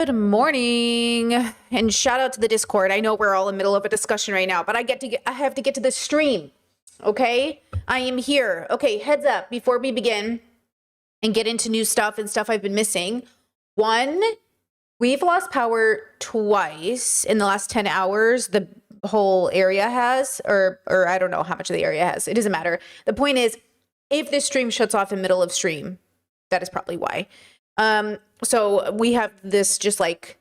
Good morning, and shout out to the Discord. I know we're all in the middle of a discussion right now, but I have to get to the stream. Okay, I am here. Okay, heads up before we begin and get into new stuff and stuff I've been missing. One, we've lost power twice in the last 10 hours. The whole area has, or I don't know how much of the area has. It doesn't matter. The point is, if this stream shuts off in the middle of stream, that is probably why. So we have this just like,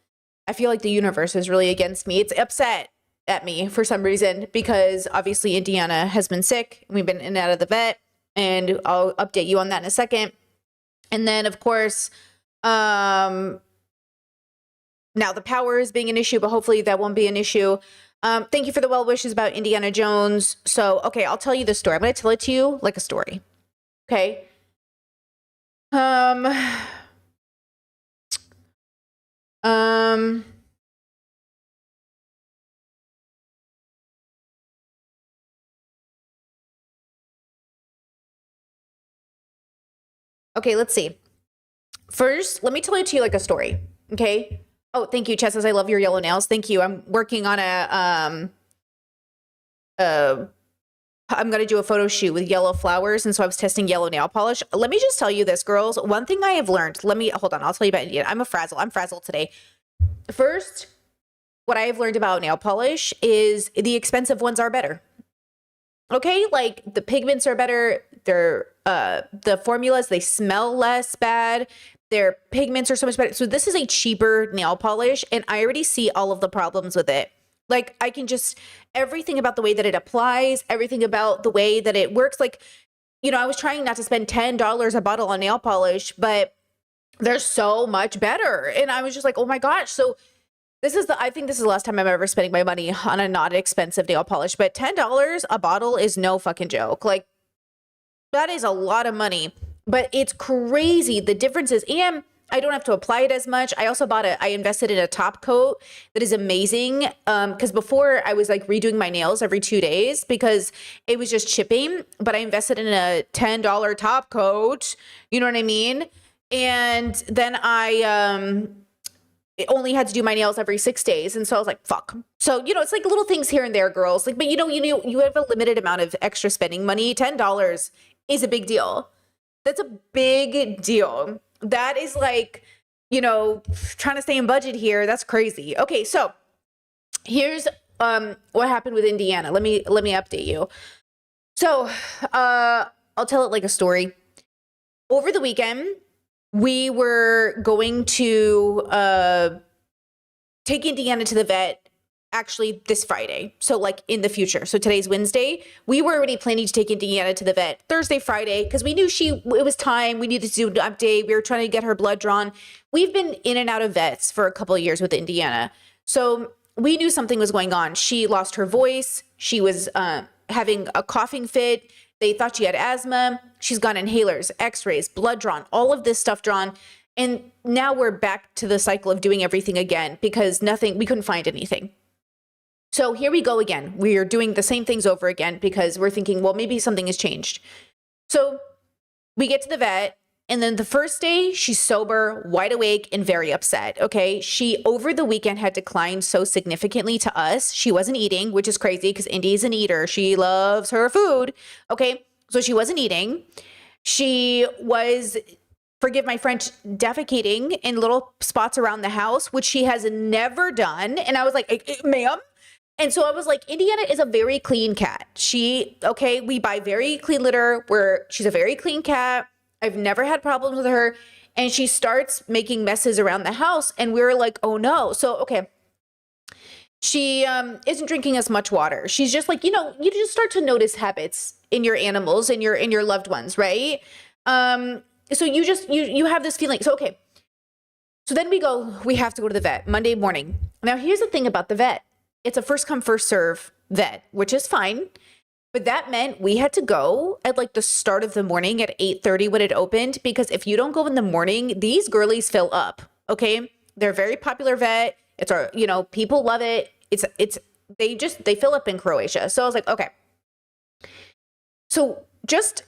I feel like the universe is really against me. It's upset at me for some reason because obviously Indiana has been sick. We've been in and out of the vet, and I'll update you on that in a second. And then of course, now the power is being an issue, but hopefully that won't be an issue. Thank you for the well wishes about Indiana Jones. So, okay, I'll tell you the story. I'm going to tell it to you like a story. Okay. Okay, let's see. First, let me tell it to you like a story. Okay. Oh, thank you, Chess. I love your yellow nails. Thank you. I'm working on I'm going to do a photo shoot with yellow flowers. And so I was testing yellow nail polish. Let me just tell you this, girls. One thing I have learned, hold on. I'll tell you about Indiana. I'm frazzled today. First, what I have learned about nail polish is the expensive ones are better. Okay. Like the pigments are better. They're, the formulas, they smell less bad. Their pigments are so much better. So this is a cheaper nail polish, and I already see all of the problems with it. Like I can just, everything about the way that it applies, everything about the way that it works. Like, you know, I was trying not to spend $10 a bottle on nail polish, but they're so much better. And I was just like, oh my gosh. So I think this is the last time I'm ever spending my money on a not expensive nail polish, but $10 a bottle is no fucking joke. Like that is a lot of money, but it's crazy the differences. And I don't have to apply it as much. I also I invested in a top coat that is amazing. Because before I was like redoing my nails every 2 days because it was just chipping, but I invested in a $10 top coat. You know what I mean? And then I only had to do my nails every 6 days. And so I was like, fuck. So, you know, it's like little things here and there, girls. Like, but you have a limited amount of extra spending money. $10 is a big deal. That's a big deal. That is like, you know, trying to stay in budget here. That's crazy. Okay, so here's what happened with Indiana. Let me update you. So I'll tell it like a story. Over the weekend, we were going to take Indiana to the vet actually this Friday. So like in the future. So today's Wednesday. We were already planning to take Indiana to the vet Thursday, Friday, because we knew it was time. We needed to do an update. We were trying to get her blood drawn. We've been in and out of vets for a couple of years with Indiana. So we knew something was going on. She lost her voice. She was having a coughing fit. They thought she had asthma. She's got inhalers, x-rays, blood drawn, all of this stuff drawn. And now we're back to the cycle of doing everything again because we couldn't find anything. So here we go again. We are doing the same things over again because we're thinking, well, maybe something has changed. So we get to the vet, and then the first day she's sober, wide awake, and very upset. Okay. She over the weekend had declined so significantly to us. She wasn't eating, which is crazy because Indy is an eater. She loves her food. Okay. So she wasn't eating. She was, forgive my French, defecating in little spots around the house, which she has never done. And I was like, ma'am. And so I was like, Indiana is a very clean cat. We buy very clean litter she's a very clean cat. I've never had problems with her. And she starts making messes around the house. And we were like, oh no. So, okay. She isn't drinking as much water. She's just like, you know, you just start to notice habits in your animals and your loved ones, right? So you have this feeling. So, okay. So then we have to go to the vet Monday morning. Now, here's the thing about the vet. It's a first come, first serve vet, which is fine. But that meant we had to go at like the start of the morning at 8:30 when it opened, because if you don't go in the morning, these girlies fill up. Okay. They're a very popular vet. People love it. They fill up in Croatia. So I was like, okay. So just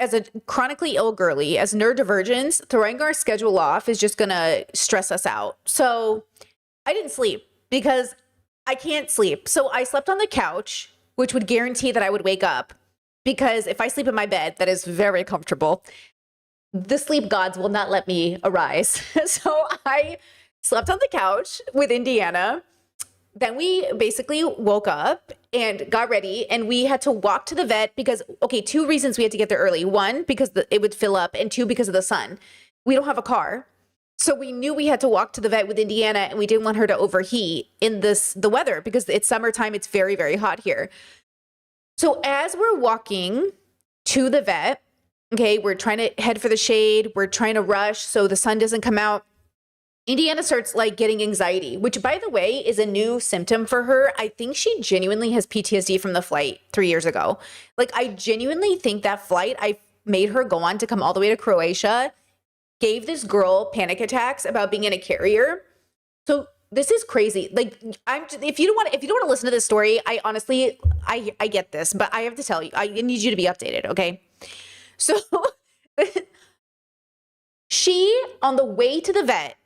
as a chronically ill girly, as neurodivergents, throwing our schedule off is just going to stress us out. So I didn't sleep because I can't sleep. So I slept on the couch, which would guarantee that I would wake up, because if I sleep in my bed, that is very comfortable, the sleep gods will not let me arise. So I slept on the couch with Indiana. Then we basically woke up and got ready, and we had to walk to the vet because, okay, 2 reasons we had to get there early. 1, because it would fill up, and 2, because of the sun. We don't have a car. So we knew we had to walk to the vet with Indiana, and we didn't want her to overheat in the weather because it's summertime. It's very, very hot here. So as we're walking to the vet, okay, we're trying to head for the shade. We're trying to rush so the sun doesn't come out. Indiana starts like getting anxiety, which, by the way, is a new symptom for her. I think she genuinely has PTSD from the flight 3 years ago. Like, I genuinely think that flight I made her go on to come all the way to Croatia gave this girl panic attacks about being in a carrier. So this is crazy. Like, if you don't want to listen to this story, I honestly, I get this, but I have to tell you, I need you to be updated. Okay. So she, on the way to the vet,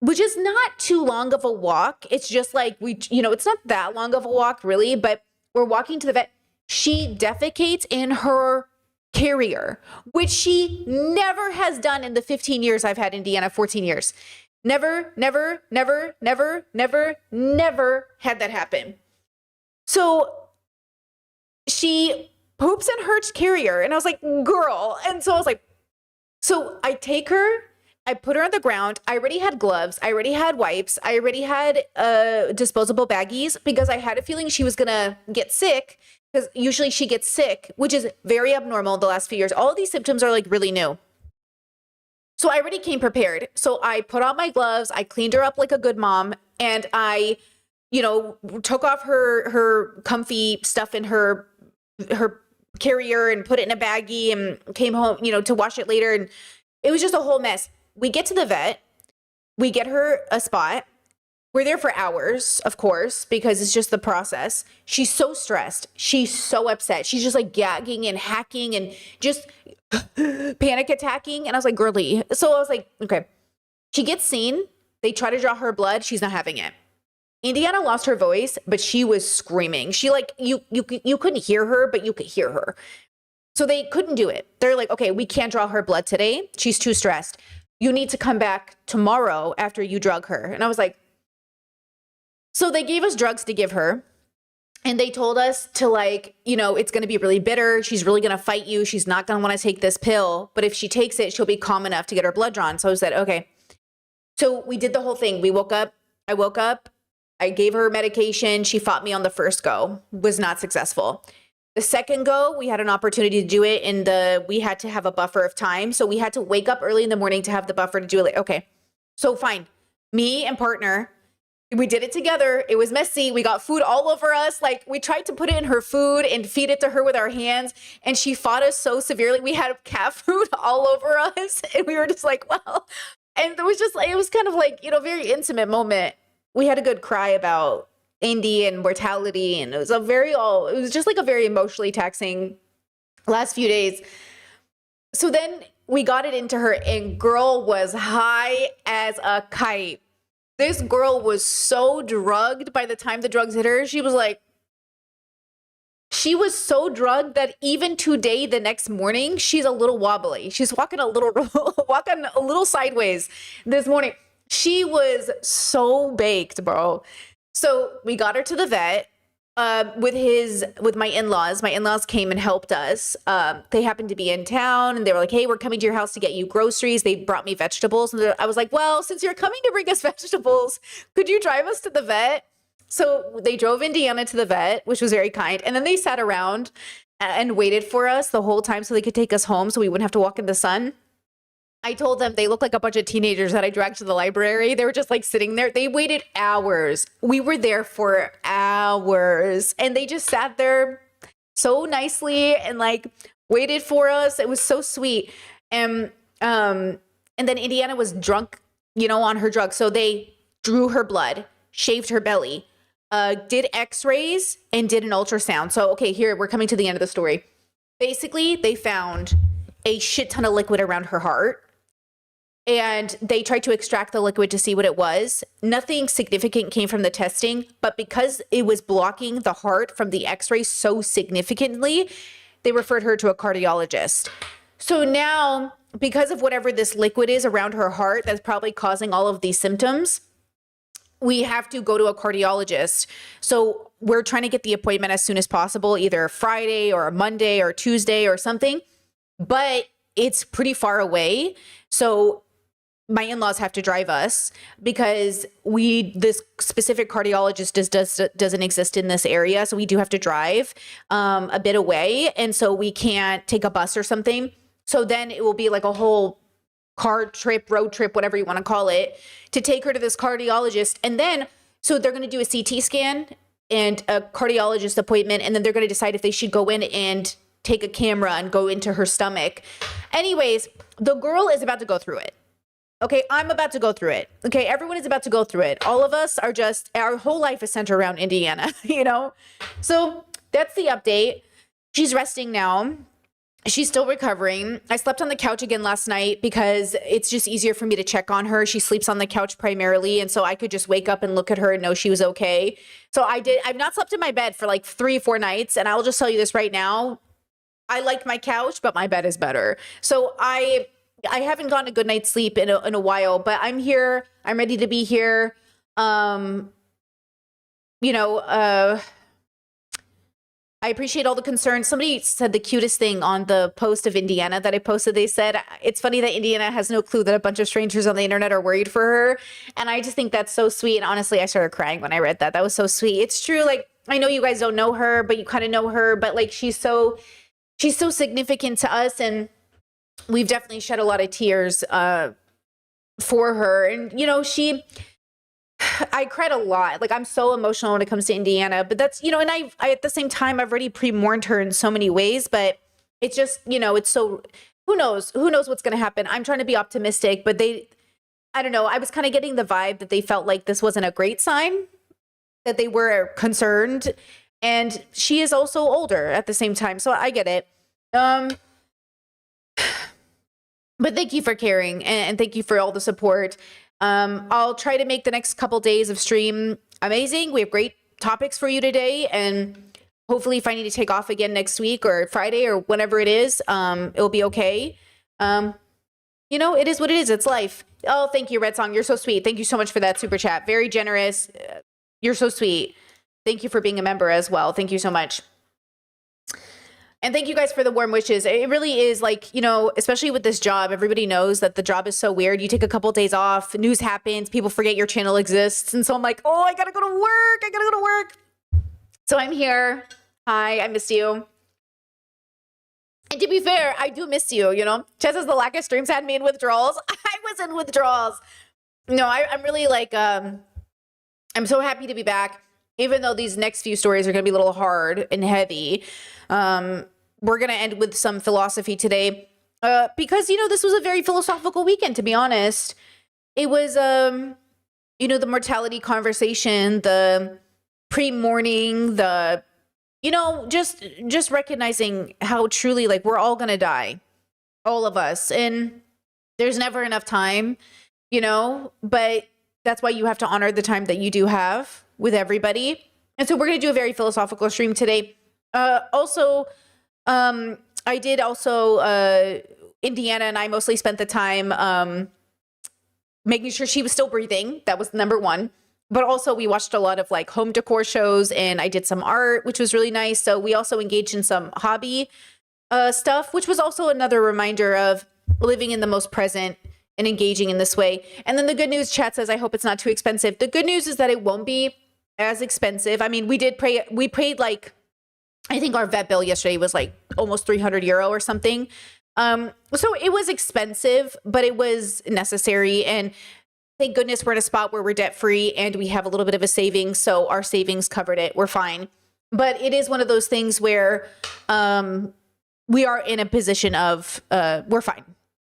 which is not too long of a walk. It's just like it's not that long of a walk really, but we're walking to the vet. She defecates in her carrier, which she never has done in the 15 years I've had Indiana, 14 years. Never, never, never, never, never, never had that happen. So she poops in her carrier, and I was like, girl. And so I was like, so I take her, I put her on the ground. I already had gloves. I already had wipes. I already had disposable baggies because I had a feeling she was going to get sick, because usually she gets sick, which is very abnormal the last few years. All of these symptoms are like really new. So I already came prepared. So I put on my gloves. I cleaned her up like a good mom. And I, took off her comfy stuff in her carrier and put it in a baggie and came home, to wash it later. And it was just a whole mess. We get to the vet, we get her a spot. We're there for hours, of course, because it's just the process. She's so stressed. She's so upset. She's just like gagging and hacking and just panic attacking. And I was like, girly. So I was like, okay. She gets seen. They try to draw her blood. She's not having it. Indiana lost her voice, but she was screaming. She you couldn't hear her, but you could hear her. So they couldn't do it. They're like, okay, we can't draw her blood today. She's too stressed. You need to come back tomorrow after you drug her. And I was like, so they gave us drugs to give her. And they told us to it's going to be really bitter. She's really going to fight you. She's not going to want to take this pill. But if she takes it, she'll be calm enough to get her blood drawn. So I said, okay. So we did the whole thing. We woke up. I woke up. I gave her medication. She fought me on the first go. Was not successful. The second go, we had an opportunity to do it we had to have a buffer of time. So we had to wake up early in the morning to have the buffer to do it. Okay. So fine. Me and partner, we did it together. It was messy. We got food all over us. Like, we tried to put it in her food and feed it to her with our hands. And she fought us so severely. We had cat food all over us. And we were just like, well, and it was kind of like, very intimate moment. We had a good cry about Indy and mortality, and it was just like a very emotionally taxing last few days. So then we got it into her, and girl was high as a kite. This girl was so drugged by the time the drugs hit her. She was so drugged that even today, the next morning, she's a little wobbly. She's walking a little sideways this morning. She was so baked, bro. So we got her to the vet with my in-laws. My in-laws came and helped us. They happened to be in town, and they were like, hey, we're coming to your house to get you groceries. They brought me vegetables. And I was like, well, since you're coming to bring us vegetables, could you drive us to the vet? So they drove Indiana to the vet, which was very kind. And then they sat around and waited for us the whole time so they could take us home so we wouldn't have to walk in the sun. I told them they looked like a bunch of teenagers that I dragged to the library. They were just like sitting there. They waited hours. We were there for hours, and they just sat there so nicely and waited for us. It was so sweet. And then Indiana was drunk, on her drugs. So they drew her blood, shaved her belly, did x-rays, and did an ultrasound. So, okay, here we're coming to the end of the story. Basically, they found a shit ton of liquid around her heart. And they tried to extract the liquid to see what it was. Nothing significant came from the testing, but because it was blocking the heart from the x-ray so significantly, they referred her to a cardiologist. So now, because of whatever this liquid is around her heart that's probably causing all of these symptoms, we have to go to a cardiologist. So we're trying to get the appointment as soon as possible, either Friday or Monday or Tuesday or something, but it's pretty far away. So my in-laws have to drive us because this specific cardiologist doesn't exist in this area. So we do have to drive a bit away. And so we can't take a bus or something. So then it will be like a whole car trip, road trip, whatever you want to call it, to take her to this cardiologist. And then, so they're going to do a CT scan and a cardiologist appointment. And then they're going to decide if they should go in and take a camera and go into her stomach. Anyways, the girl is about to go through it. Okay, I'm about to go through it. Okay, everyone is about to go through it. All of us are our whole life is centered around Indiana, you know? So that's the update. She's resting now. She's still recovering. I slept on the couch again last night because it's just easier for me to check on her. She sleeps on the couch primarily, and so I could just wake up and look at her and know she was okay. So I've not slept in my bed for like 3-4 nights, and I'll just tell you this right now. I like my couch, but my bed is better. So I haven't gotten a good night's sleep in a while, but I'm here. I'm ready to be here. I appreciate all the concerns. Somebody said the cutest thing on the post of Indiana that I posted. They said, it's funny that Indiana has no clue that a bunch of strangers on the internet are worried for her. And I just think that's so sweet. And honestly, I started crying when I read that. That was so sweet. It's true. Like, I know you guys don't know her, but you kind of know her, but like, she's so significant to us. And we've definitely shed a lot of tears for her. And, you know, I cried a lot. Like, I'm so emotional when it comes to Indiana, but that's, you know, and I at the same time, I've already pre-mourned her in so many ways, but it's just, you know, it's so, who knows what's going to happen. I'm trying to be optimistic, but I don't know. I was kind of getting the vibe that they felt like this wasn't a great sign, that they were concerned. And she is also older at the same time. So I get it. But thank you for caring and thank you for all the support. I'll try to make the next couple days of stream amazing. We have great topics for you today, and hopefully if I need to take off again next week or Friday or whenever it is, it'll be okay. You know, it is what it is. It's life. Oh, thank you, Red Song. You're so sweet. Thank you so much for that super chat. Very generous. You're so sweet. Thank you for being a member as well. Thank you so much. And thank you guys for the warm wishes. It really is like, you know, especially with this job, everybody knows that the job is so weird. You take a couple of days off, news happens, people forget your channel exists. And so I'm like, oh, I gotta go to work. So I'm here. Hi, I missed you. And to be fair, I do miss you, you know. Chess says the lack of streams had me in withdrawals. I was in withdrawals. No, I'm really like, I'm so happy to be back. Even though these next few stories are going to be a little hard and heavy, we're going to end with some philosophy today because, you know, this was a very philosophical weekend, to be honest. It was, you know, the mortality conversation, the pre-mourning, the, you know, just recognizing how truly, like, we're all going to die, all of us. And there's never enough time, you know, but that's why you have to honor the time that you do have with everybody. And so we're going to do a very philosophical stream today. Also, I did also, Indiana and I mostly spent the time making sure she was still breathing. That was number one. But also we watched a lot of like home decor shows, and I did some art, which was really nice. So we also engaged in some hobby stuff, which was also another reminder of living in the most present and engaging in this way. And then the good news, chat says, I hope it's not too expensive. The good news is that it won't be as expensive. I mean, we paid like, I think our vet bill yesterday was like almost 300 euro or something. So it was expensive, but it was necessary. And thank goodness we're in a spot where we're debt free and we have a little bit of a savings. So our savings covered it. We're fine. But it is one of those things where we are in a position of we're fine.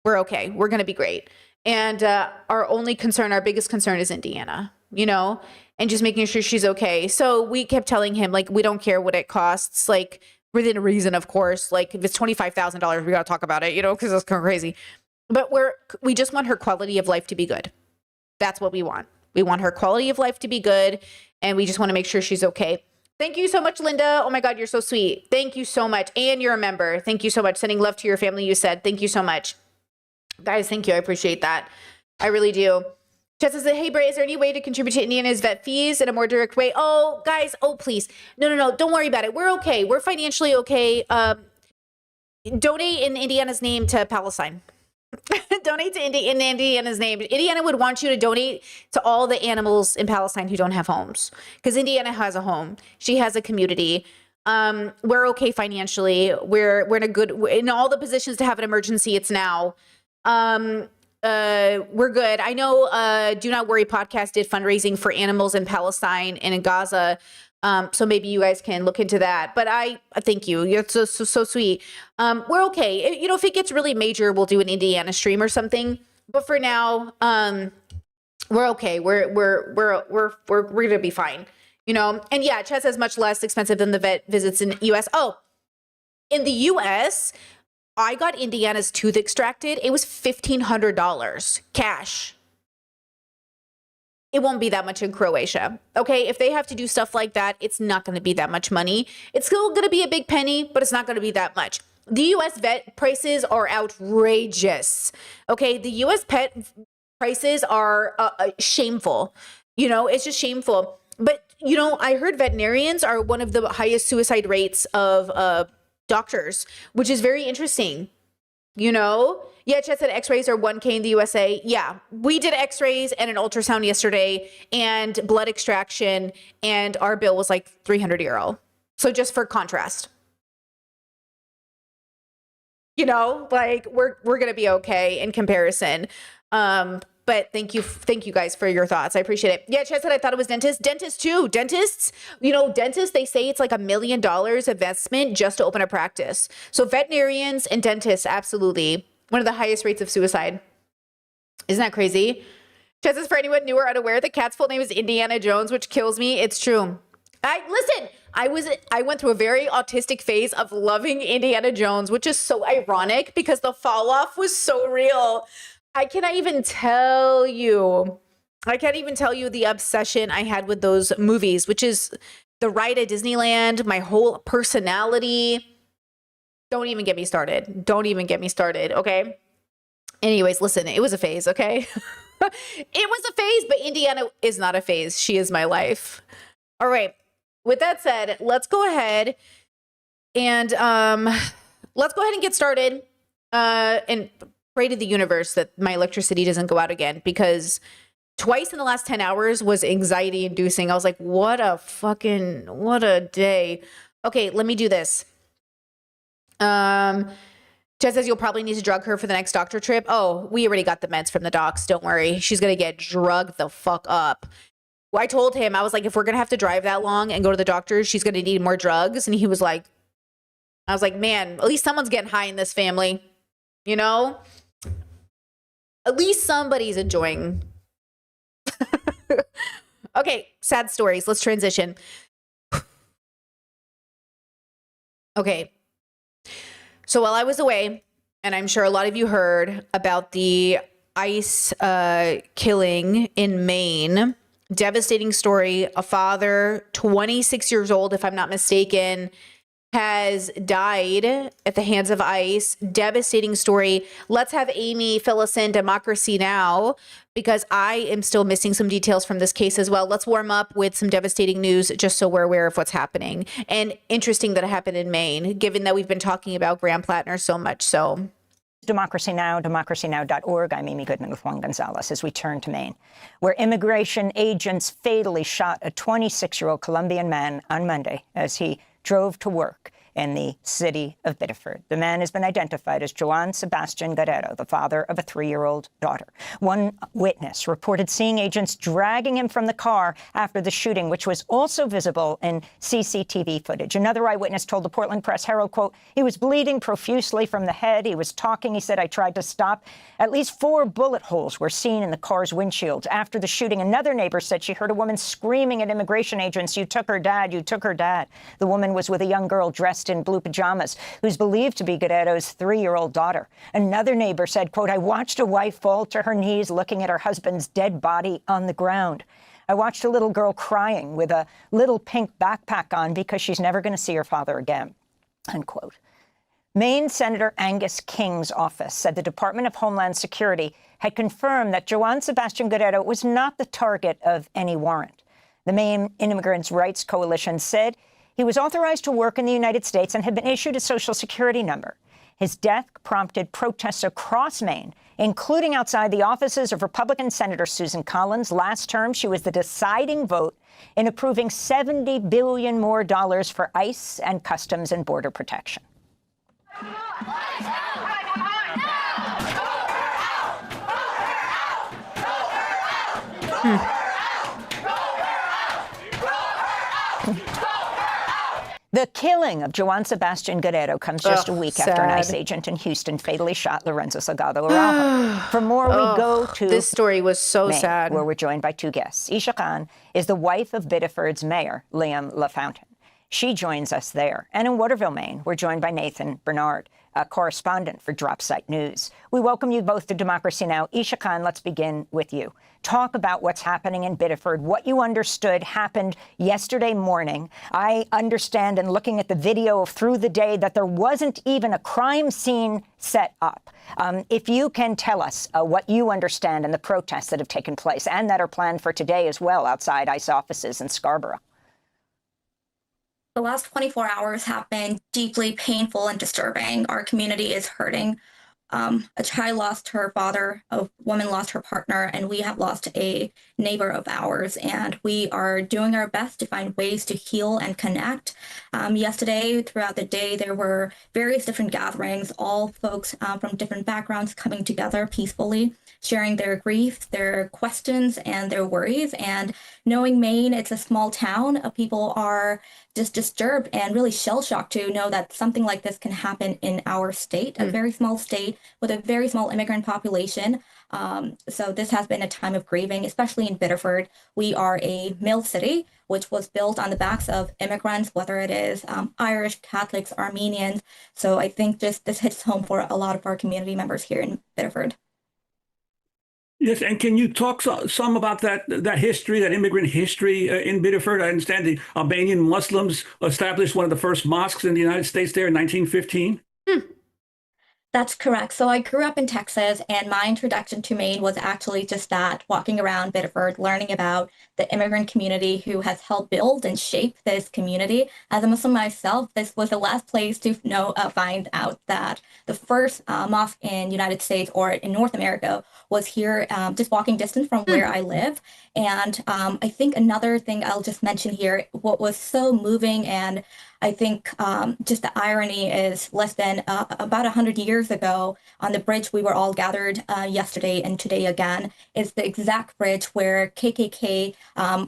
We're okay. We're going to be great. And our only concern, our biggest concern is Indiana, you know, and just making sure she's okay. So we kept telling him, like, we don't care what it costs. Like, within reason, of course. Like if it's $25,000, we got to talk about it, because it's kind of crazy. But we just want her quality of life to be good. That's what we want. We want her quality of life to be good, and we just want to make sure she's okay. Thank you so much, Linda. Oh my God, you're so sweet. Thank you so much. And you're a member. Thank you so much. Sending love to your family, you said. Thank you so much. Guys, thank you. I appreciate that. I really do. Jessica said, hey, Bray, is there any way to contribute to Indiana's vet fees in a more direct way? Oh, guys, please. No. Don't worry about it. We're okay. We're financially okay. Donate in Indiana's name to Palestine. Donate to in Indiana's name. Indiana would want you to donate to all the animals in Palestine who don't have homes, because Indiana has a home. She has a community. We're okay financially. We're in all the positions to have an emergency. It's now. We're good. I know Do Not Worry podcast did fundraising for animals in Palestine and in Gaza. So maybe you guys can look into that. But I thank you. You're so sweet. We're okay. If it gets really major, we'll do an Indiana stream or something. But for now, we're okay. We're gonna be fine. And yeah, Chess is much less expensive than the vet visits in the US. Oh, in the US, I got Indiana's tooth extracted. It was $1,500 cash. It won't be that much in Croatia. Okay, if they have to do stuff like that, it's not going to be that much money. It's still going to be a big penny, but it's not going to be that much. The US vet prices are outrageous. Okay, the US pet prices are shameful. It's just shameful. But, I heard veterinarians are one of the highest suicide rates of doctors, which is very interesting. Yeah, Chet said x-rays are $1K in the USA. Yeah, we did x-rays and an ultrasound yesterday and blood extraction, and our bill was like €300. So just for contrast, we're gonna be okay in comparison. But thank you guys for your thoughts. I appreciate it. Yeah, Chet said I thought it was dentists. Dentists too. Dentists, dentists, they say it's like $1 million investment just to open a practice. So veterinarians and dentists, absolutely. One of the highest rates of suicide. Isn't that crazy? Chet says, for anyone new or unaware, the cat's full name is Indiana Jones, which kills me. It's true. I went through a very autistic phase of loving Indiana Jones, which is so ironic because the fall off was so real. I can't even tell you the obsession I had with those movies, which is the ride at Disneyland, my whole personality. Don't even get me started. Okay. Anyways, listen, it was a phase. Okay. It was a phase, but Indiana is not a phase. She is my life. All right. With that said, let's go ahead and get started. And pray to the universe that my electricity doesn't go out again, because twice in the last 10 hours was anxiety inducing. I was like, what a day. Okay, let me do this. Jess says you'll probably need to drug her for the next doctor trip. Oh, we already got the meds from the docs. Don't worry. She's going to get drugged the fuck up. Well, I told him, I was like, if we're going to have to drive that long and go to the doctor, she's going to need more drugs. And he was like, I was like, man, at least someone's getting high in this family. At least somebody's enjoying. Okay, sad stories. Let's transition. Okay. So while I was away, and I'm sure a lot of you heard about the ICE killing in Maine, devastating story. A father, 26 years old, if I'm not mistaken, has died at the hands of ICE. Devastating story. Let's have Amy fill us in Democracy Now! Because I am still missing some details from this case as well. Let's warm up with some devastating news just so we're aware of what's happening. And interesting that it happened in Maine, given that we've been talking about Graham Plattner so much. So Democracy Now!, democracynow.org. I'm Amy Goodman with Juan Gonzalez as we turn to Maine, where immigration agents fatally shot a 26-year-old Colombian man on Monday as he drove to work in the city of Biddeford. The man has been identified as Joan Sebastian Guerrero, the father of a 3-year-old daughter. One witness reported seeing agents dragging him from the car after the shooting, which was also visible in CCTV footage. Another eyewitness told the Portland Press Herald, quote, he was bleeding profusely from the head. He was talking. He said, I tried to stop. At least 4 bullet holes were seen in the car's windshield. After the shooting, another neighbor said she heard a woman screaming at immigration agents, you took her dad, you took her dad. The woman was with a young girl dressed dressed in blue pajamas, who's believed to be Guerrero's 3-year-old daughter. Another neighbor said, quote, "I watched a wife fall to her knees looking at her husband's dead body on the ground. I watched a little girl crying with a little pink backpack on because she's never going to see her father again," unquote. Maine Senator Angus King's office said the Department of Homeland Security had confirmed that Joan Sebastian Guerrero was not the target of any warrant. The Maine Immigrants' Rights Coalition said he was authorized to work in the United States and had been issued a Social Security number. His death prompted protests across Maine, including outside the offices of Republican Senator Susan Collins. Last term, she was the deciding vote in approving $70 billion more for ICE and Customs and Border Protection. The killing of Joan Sebastian Guerrero comes just a week after an ICE agent in Houston fatally shot Lorenzo Salgado Araujo. For more, we go to this story was so Maine, sad. where we're joined by two guests. Isha Khan is the wife of Biddeford's mayor, Liam LaFountain. She joins us there. And in Waterville, Maine, we're joined by Nathan Bernard, a correspondent for Dropsite News. We welcome you both to Democracy Now! Isha Khan, let's begin with you. Talk about what's happening in Biddeford, what you understood happened yesterday morning. I understand, and looking at the video through the day, that there wasn't even a crime scene set up. If you can tell us what you understand and the protests that have taken place and that are planned for today as well outside ICE offices in Scarborough. The last 24 hours have been deeply painful and disturbing. Our community is hurting. A child lost her father, a woman lost her partner, and we have lost a neighbor of ours. And we are doing our best to find ways to heal and connect. Yesterday, throughout the day, there were various different gatherings, all folks from different backgrounds coming together peacefully, sharing their grief, their questions, and their worries. And knowing Maine, it's a small town, people are just disturbed and really shell-shocked to know that something like this can happen in our state, a very small state with a very small immigrant population. So this has been a time of grieving, especially in Biddeford. We are a mill city, which was built on the backs of immigrants, whether it is Irish, Catholics, Armenians. So I think just this hits home for a lot of our community members here in Biddeford. Yes, and can you talk some about that history, that immigrant history in Biddeford? I understand the Albanian Muslims established one of the first mosques in the United States there in 1915. That's correct. So I grew up in Texas, and my introduction to Maine was actually just that, walking around Biddeford, learning about the immigrant community who has helped build and shape this community. As a Muslim myself, this was the last place to find out that the first mosque in the United States or in North America was here, just walking distance from where I live. And I think another thing I'll just mention here, what was so moving, and I think just the irony is less than about 100 years ago on the bridge we were all gathered yesterday and today again is the exact bridge where KKK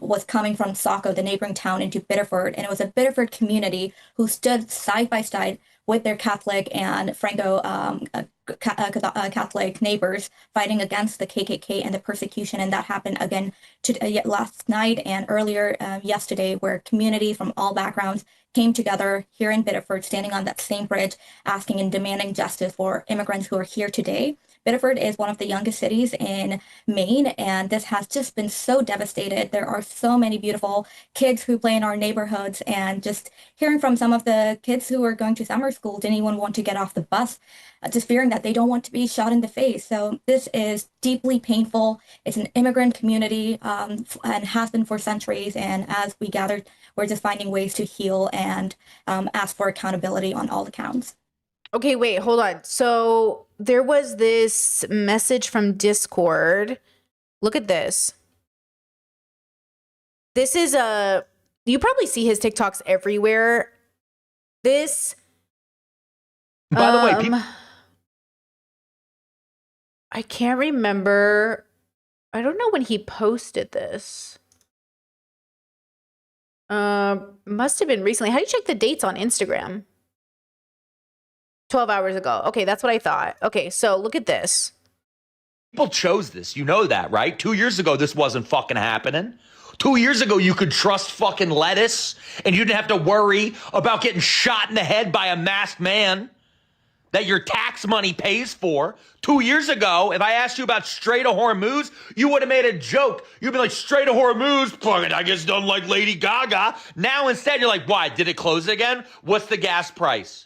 was coming from Saco, the neighboring town, into Biddeford. And it was a Biddeford community who stood side by side with their Catholic and Franco Catholic neighbors fighting against the KKK and the persecution. And that happened again last night and earlier yesterday, where community from all backgrounds came together here in Biddeford, standing on that same bridge, asking and demanding justice for immigrants who are here today. Biddeford is one of the youngest cities in Maine, and this has just been so devastated. There are so many beautiful kids who play in our neighborhoods, and just hearing from some of the kids who are going to summer school, didn't even want to get off the bus, just fearing that they don't want to be shot in the face. So this is deeply painful. It's an immigrant community and has been for centuries. And as we gathered, we're just finding ways to heal and ask for accountability on all accounts. Okay, wait, hold on. So there was this message from Discord. Look at this. This is you probably see his TikToks everywhere. This. By the way, people. I can't remember. I don't know when he posted this. Must have been recently. How do you check the dates on Instagram? 12 hours ago. Okay, that's what I thought. Okay, so look at this. People chose this. You know that, right? 2 years ago, this wasn't fucking happening. 2 years ago, you could trust fucking lettuce and you didn't have to worry about getting shot in the head by a masked man that your tax money pays for. 2 years ago, if I asked you about Strait of Hormuz, you would have made a joke. You'd be like, Strait of Hormuz, fucking, I guess done like Lady Gaga. Now instead, you're like, why? Did it close again? What's the gas price?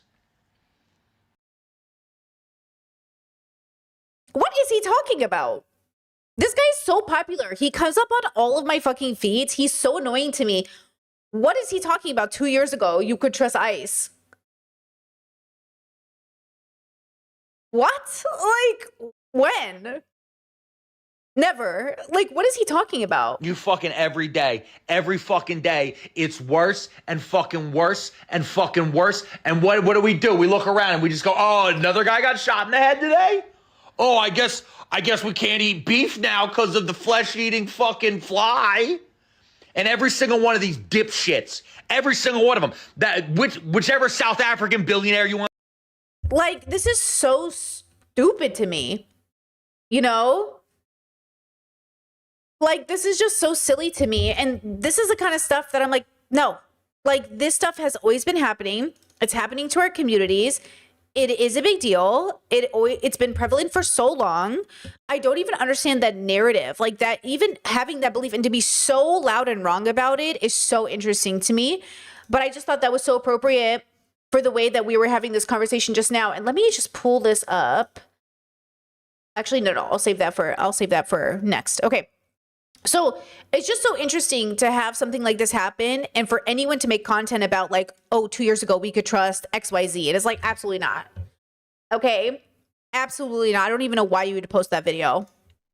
What is he talking about? This guy's so popular. He comes up on all of my fucking feeds. He's so annoying to me. What is he talking about? 2 years ago, you could trust ICE. What? Like, when? Never. Like, what is he talking about? You fucking every fucking day, it's worse and fucking worse and fucking worse. And what do? We look around and we just go, oh, another guy got shot in the head today? Oh, I guess we can't eat beef now because of the flesh-eating fucking fly. And every single one of these dipshits, every single one of them, whichever South African billionaire you want. Like, this is so stupid to me. You know? Like, this is just so silly to me. And this is the kind of stuff that I'm like, no. Like, this stuff has always been happening. It's happening to our communities. It is a big deal. It's been prevalent for so long. I don't even understand that narrative. Like, that, even having that belief and to be so loud and wrong about it is so interesting to me. But I just thought that was so appropriate for the way that we were having this conversation just now. And let me just pull this up. Actually, no, I'll save that for next. Okay. So it's just so interesting to have something like this happen and for anyone to make content about like, oh, 2 years ago we could trust XYZ. It is like, absolutely not. Okay. Absolutely not. I don't even know why you would post that video.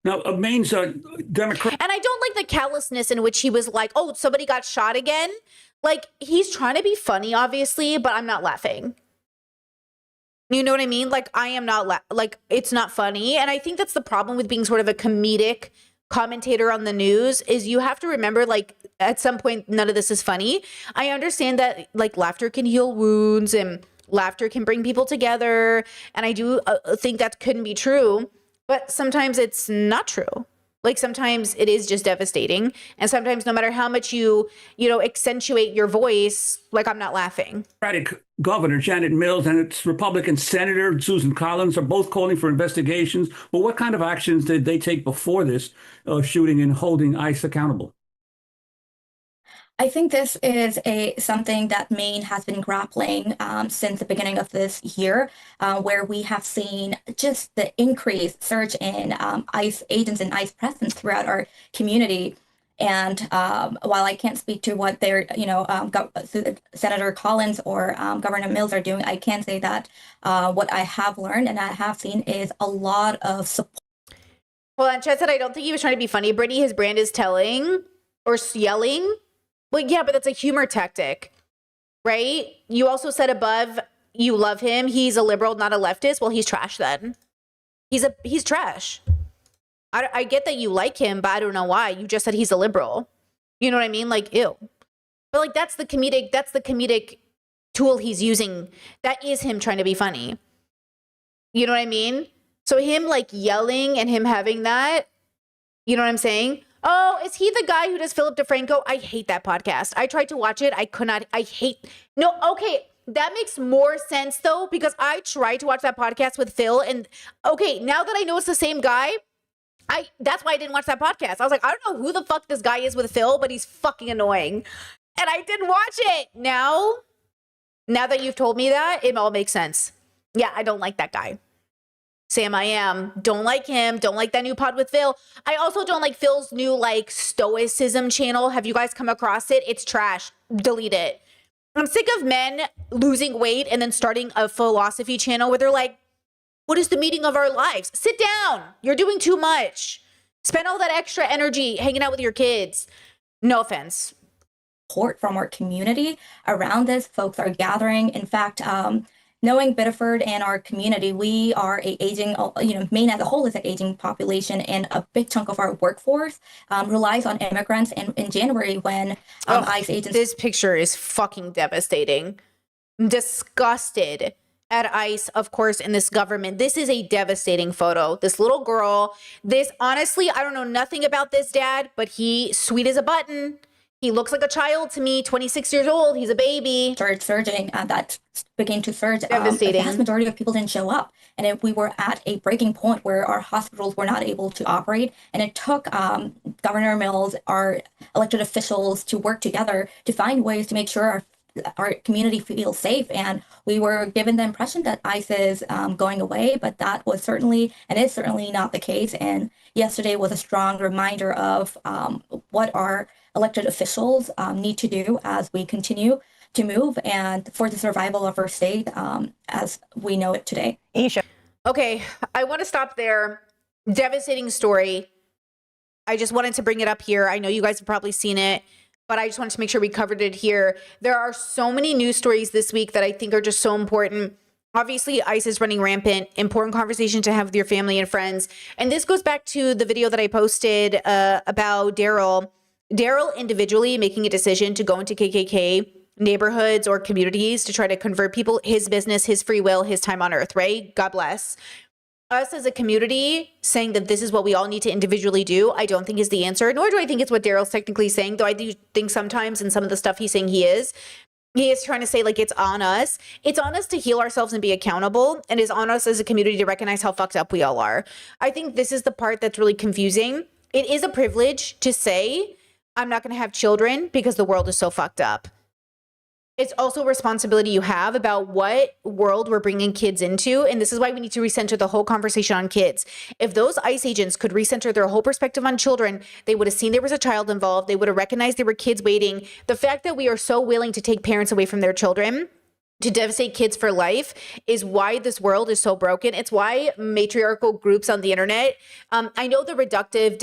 Now, Maine's Democrat. And I don't like the callousness in which he was like, oh, somebody got shot again. Like, he's trying to be funny, obviously, but I'm not laughing. You know what I mean? Like, I am not, like, it's not funny. And I think that's the problem with being sort of a comedic commentator on the news is you have to remember, like, at some point, none of this is funny. I understand that, like, laughter can heal wounds and laughter can bring people together. And I do think that couldn't be true. But sometimes it's not true. Like, sometimes it is just devastating. And sometimes no matter how much you accentuate your voice, like, I'm not laughing. Democratic Governor Janet Mills and its Republican Senator Susan Collins are both calling for investigations. But what kind of actions did they take before this shooting and holding ICE accountable? I think this is something that Maine has been grappling since the beginning of this year, where we have seen just the increased surge in ICE agents and ICE presence throughout our community. And while I can't speak to what they're, Senator Collins or Governor Mills are doing, I can say that what I have learned and I have seen is a lot of support. Well, and Chet said, I don't think he was trying to be funny. Brittany, his brand is telling or yelling. Well, yeah, but that's a humor tactic, right? You also said above, you love him. He's a liberal, not a leftist. Well, he's trash then. He's trash. I get that you like him, but I don't know why. You just said he's a liberal. You know what I mean? Like, ew. But like, that's the comedic tool he's using. That is him trying to be funny. You know what I mean? So him like yelling and him having that, you know what I'm saying? Oh, is he the guy who does Philip DeFranco? I hate that podcast. I tried to watch it. No, okay. That makes more sense though, because I tried to watch that podcast with Phil and okay, now that I know it's the same guy, that's why I didn't watch that podcast. I was like, I don't know who the fuck this guy is with Phil, but he's fucking annoying. And I didn't watch it. Now that you've told me that, it all makes sense. Yeah, I don't like that guy. Sam, I am. Don't like him. Don't like that new pod with Phil. I also don't like Phil's new like stoicism channel. Have you guys come across it? It's trash. Delete it. I'm sick of men losing weight and then starting a philosophy channel where they're like, what is the meaning of our lives? Sit down. You're doing too much. Spend all that extra energy hanging out with your kids. No offense. Support from our community around this. Folks are gathering. In fact, knowing Biddeford and our community, we are a aging, Maine as a whole is an aging population, and a big chunk of our workforce relies on immigrants. And in January, when ICE agents... This picture is fucking devastating. I'm disgusted at ICE, of course, in this government. This is a devastating photo. This little girl, honestly, I don't know nothing about this dad, but he sweet as a button. He looks like a child to me, 26 years old. He's a baby. Started surging, that began to surge. Devastating. The vast majority of people didn't show up. And if we were at a breaking point where our hospitals were not able to operate. And it took Governor Mills, our elected officials, to work together to find ways to make sure our community feels safe. And we were given the impression that ICE is going away, but that was certainly and is certainly not the case. And yesterday was a strong reminder of what our elected officials need to do as we continue to move and for the survival of our state as we know it today. Isha. Okay, I want to stop there. Devastating story. I just wanted to bring it up here. I know you guys have probably seen it, but I just wanted to make sure we covered it here. There are so many news stories this week that I think are just so important. Obviously, ICE is running rampant. Important conversation to have with your family and friends. And this goes back to the video that I posted about Daryl. Daryl individually making a decision to go into KKK neighborhoods or communities to try to convert people, his business, his free will, his time on earth, right? God bless. Us as a community saying that this is what we all need to individually do, I don't think is the answer, nor do I think it's what Daryl's technically saying, though I do think sometimes in some of the stuff he's saying he is trying to say like it's on us. It's on us to heal ourselves and be accountable, and it's on us as a community to recognize how fucked up we all are. I think this is the part that's really confusing. It is a privilege to say, I'm not going to have children because the world is so fucked up. It's also a responsibility you have about what world we're bringing kids into. And this is why we need to recenter the whole conversation on kids. If those ICE agents could recenter their whole perspective on children, they would have seen there was a child involved. They would have recognized there were kids waiting. The fact that we are so willing to take parents away from their children to devastate kids for life is why this world is so broken. It's why matriarchal groups on the internet, I know the reductive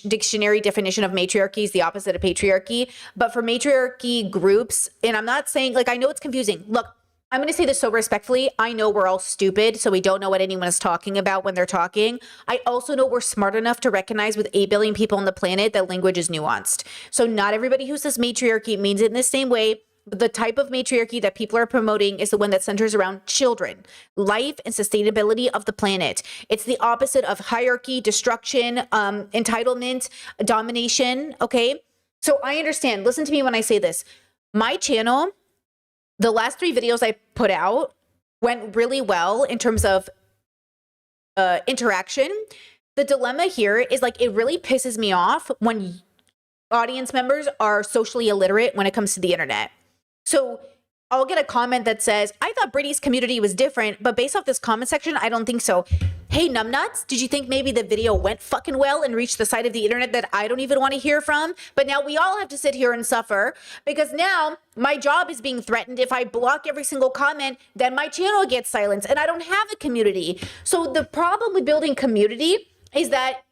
dictionary definition of matriarchy is the opposite of patriarchy, but for matriarchy groups, and I'm not saying, like, I know it's confusing. Look, I'm going to say this so respectfully. I know we're all stupid, so we don't know what anyone is talking about when they're talking. I also know we're smart enough to recognize with 8 billion people on the planet that language is nuanced. So not everybody who says matriarchy means it in the same way. The type of matriarchy that people are promoting is the one that centers around children, life, and sustainability of the planet. It's the opposite of hierarchy, destruction, entitlement, domination, okay? So I understand. Listen to me when I say this. My channel, the last 3 videos I put out went really well in terms of interaction. The dilemma here is like, it really pisses me off when audience members are socially illiterate when it comes to the internet. So I'll get a comment that says, I thought Brittany's community was different, but based off this comment section, I don't think so. Hey, numbnuts, did you think maybe the video went fucking well and reached the side of the internet that I don't even want to hear from? But now we all have to sit here and suffer because now my job is being threatened. If I block every single comment, then my channel gets silenced and I don't have a community. So the problem with building community is that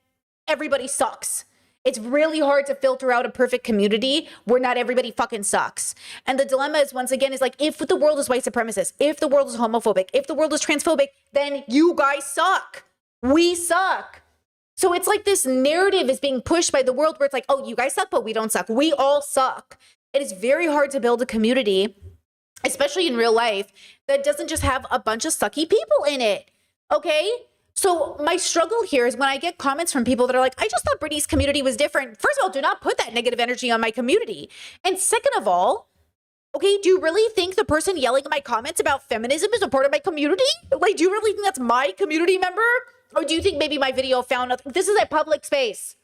everybody sucks. It's really hard to filter out a perfect community where not everybody fucking sucks. And the dilemma is, once again, is like, if the world is white supremacist, if the world is homophobic, if the world is transphobic, then you guys suck. We suck. So it's like this narrative is being pushed by the world where it's like, oh, you guys suck, but we don't suck. We all suck. It is very hard to build a community, especially in real life, that doesn't just have a bunch of sucky people in it. Okay? So my struggle here is when I get comments from people that are like, I just thought Brittany's community was different. First of all, do not put that negative energy on my community. And second of all, okay, do you really think the person yelling at my comments about feminism is a part of my community? Like, do you really think that's my community member? Or do you think maybe my video found nothing? This is a public space,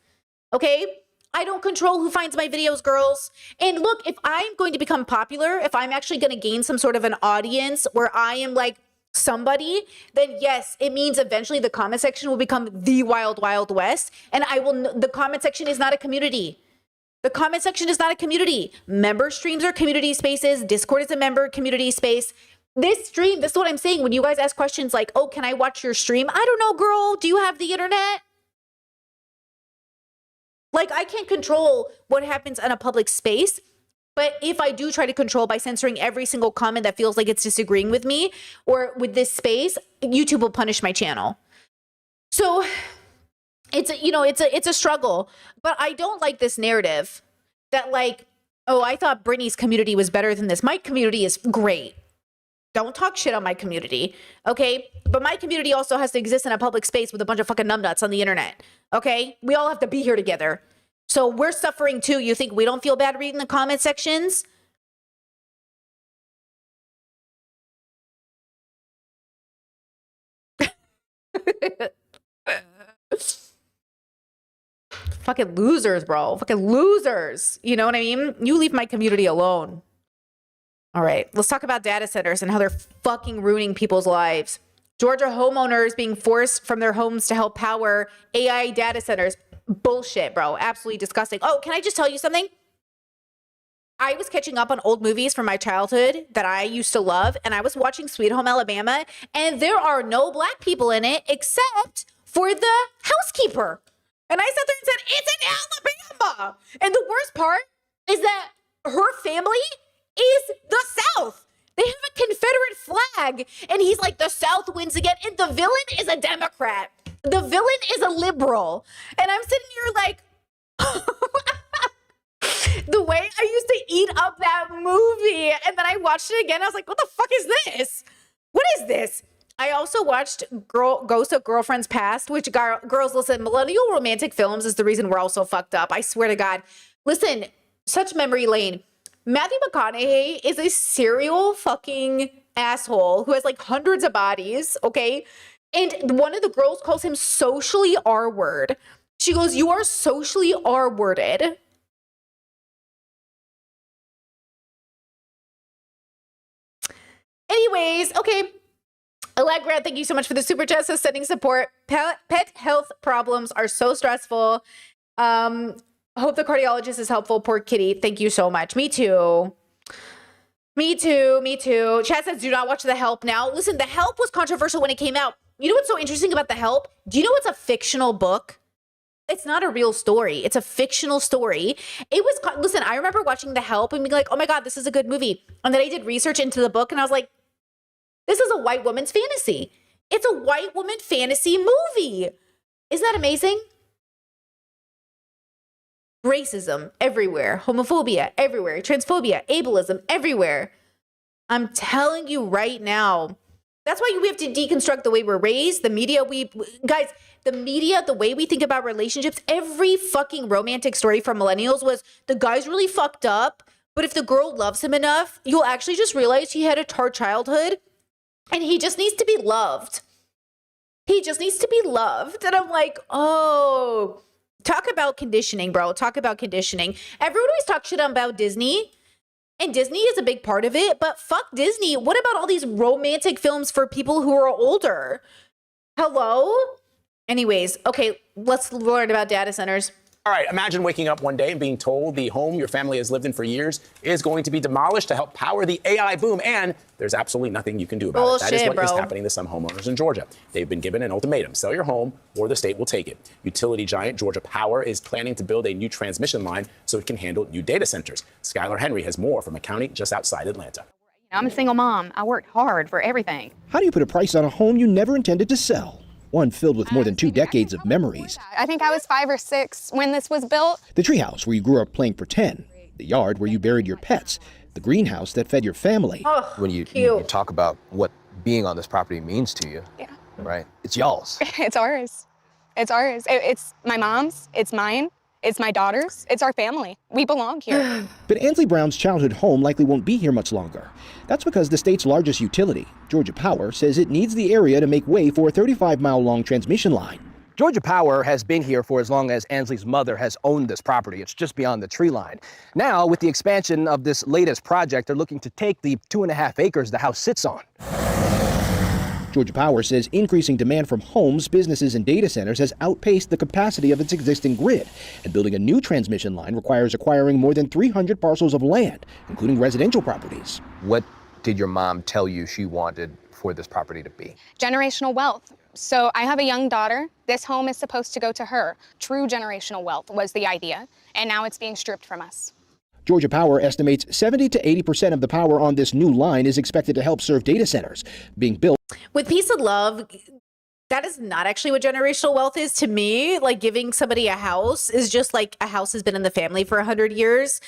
okay? I don't control who finds my videos, girls. And look, if I'm going to become popular, if I'm actually going to gain some sort of an audience where I am like, somebody, then yes, it means eventually the comment section will become the wild, wild west. And the comment section is not a community. The comment section is not a community. Member streams are community spaces. Discord is a member community space. This stream, this is what I'm saying. When you guys ask questions like, oh, can I watch your stream? I don't know, girl. Do you have the internet? Like, I can't control what happens in a public space. But if I do try to control by censoring every single comment that feels like it's disagreeing with me or with this space, YouTube will punish my channel. So it's a struggle. But I don't like this narrative that like, oh, I thought Brittany's community was better than this. My community is great. Don't talk shit on my community, okay? But my community also has to exist in a public space with a bunch of fucking numbnuts on the internet, okay? We all have to be here together. So we're suffering too. You think we don't feel bad reading the comment sections? Fucking losers, bro. Fucking losers. You know what I mean? You leave my community alone. All right, let's talk about data centers and how they're fucking ruining people's lives. Georgia homeowners being forced from their homes to help power AI data centers. Bullshit, bro. Absolutely disgusting. Oh, can I just tell you something? I was catching up on old movies from my childhood that I used to love, and I was watching Sweet Home Alabama, and there are no black people in it except for the housekeeper. And I sat there and said, it's in Alabama. And the worst part is that her family is the South. They have a Confederate flag. And he's like, the South wins again. And the villain is a Democrat. The villain is a liberal. And I'm sitting here like, the way I used to eat up that movie. And then I watched it again. I was like, what the fuck is this? What is this? I also watched Ghost of Girlfriends Past, which girls, listen, millennial romantic films is the reason we're all so fucked up. I swear to God. Listen, such memory lane. Matthew McConaughey is a serial fucking asshole who has like hundreds of bodies, okay? And one of the girls calls him socially R-word. She goes, you are socially R-worded. Anyways, okay. Allegra, thank you so much for the super chat. So sending support. Pet health problems are so stressful. Hope the cardiologist is helpful. Poor kitty. Thank you so much. Me too. Me too. Me too. Chad says, do not watch The Help now. Listen, The Help was controversial when it came out. You know what's so interesting about The Help? Do you know it's a fictional book? It's not a real story. It's a fictional story. It was, listen, I remember watching The Help and being like, oh my God, this is a good movie. And then I did research into the book and I was like, this is a white woman's fantasy. It's a white woman fantasy movie. Isn't that amazing? Racism everywhere, homophobia everywhere, transphobia, ableism everywhere. I'm telling you right now. That's why we have to deconstruct the way we're raised, the media, guys, the media, the way we think about relationships. Every fucking romantic story from millennials was the guy's really fucked up, but if the girl loves him enough, you'll actually just realize he had a tart childhood and he just needs to be loved. He just needs to be loved. And I'm like, oh, talk about conditioning, bro. Talk about conditioning. Everyone always talks shit about Disney. And Disney is a big part of it, but fuck Disney. What about all these romantic films for people who are older? Hello? Anyways, okay, let's learn about data centers. All right, imagine waking up one day and being told the home your family has lived in for years is going to be demolished to help power the AI boom, and there's absolutely nothing you can do about it. That is what is happening to some homeowners in Georgia. They've been given an ultimatum: sell your home or the state will take it. Utility giant Georgia Power is planning to build a new transmission line so it can handle new data centers. Skylar Henry has more from a county just outside Atlanta. I'm a single mom. I worked hard for everything. How do you put a price on a home you never intended to sell? One filled with more than 2 decades of memories. I think I was 5 or 6 when this was built. The treehouse where you grew up playing pretend. The yard where you buried your pets. The greenhouse that fed your family. Oh, when you talk about what being on this property means to you, right? It's y'all's. It's ours. It's ours. It's my mom's. It's mine. It's my daughter's. It's our family. We belong here. But Ansley Brown's childhood home likely won't be here much longer. That's because the state's largest utility, Georgia Power, says it needs the area to make way for a 35-mile-long transmission line. Georgia Power has been here for as long as Ansley's mother has owned this property. It's just beyond the tree line. Now, with the expansion of this latest project, they're looking to take the 2.5 acres the house sits on. Georgia Power says increasing demand from homes, businesses, and data centers has outpaced the capacity of its existing grid, and building a new transmission line requires acquiring more than 300 parcels of land, including residential properties. What did your mom tell you she wanted for this property to be? Generational wealth. So I have a young daughter. This home is supposed to go to her. True generational wealth was the idea, and now it's being stripped from us. Georgia Power estimates 70 to 80% of the power on this new line is expected to help serve data centers being built. With peace and love, that is not actually what generational wealth is to me. Like giving somebody a house is just like a house has been in the family for 100 years.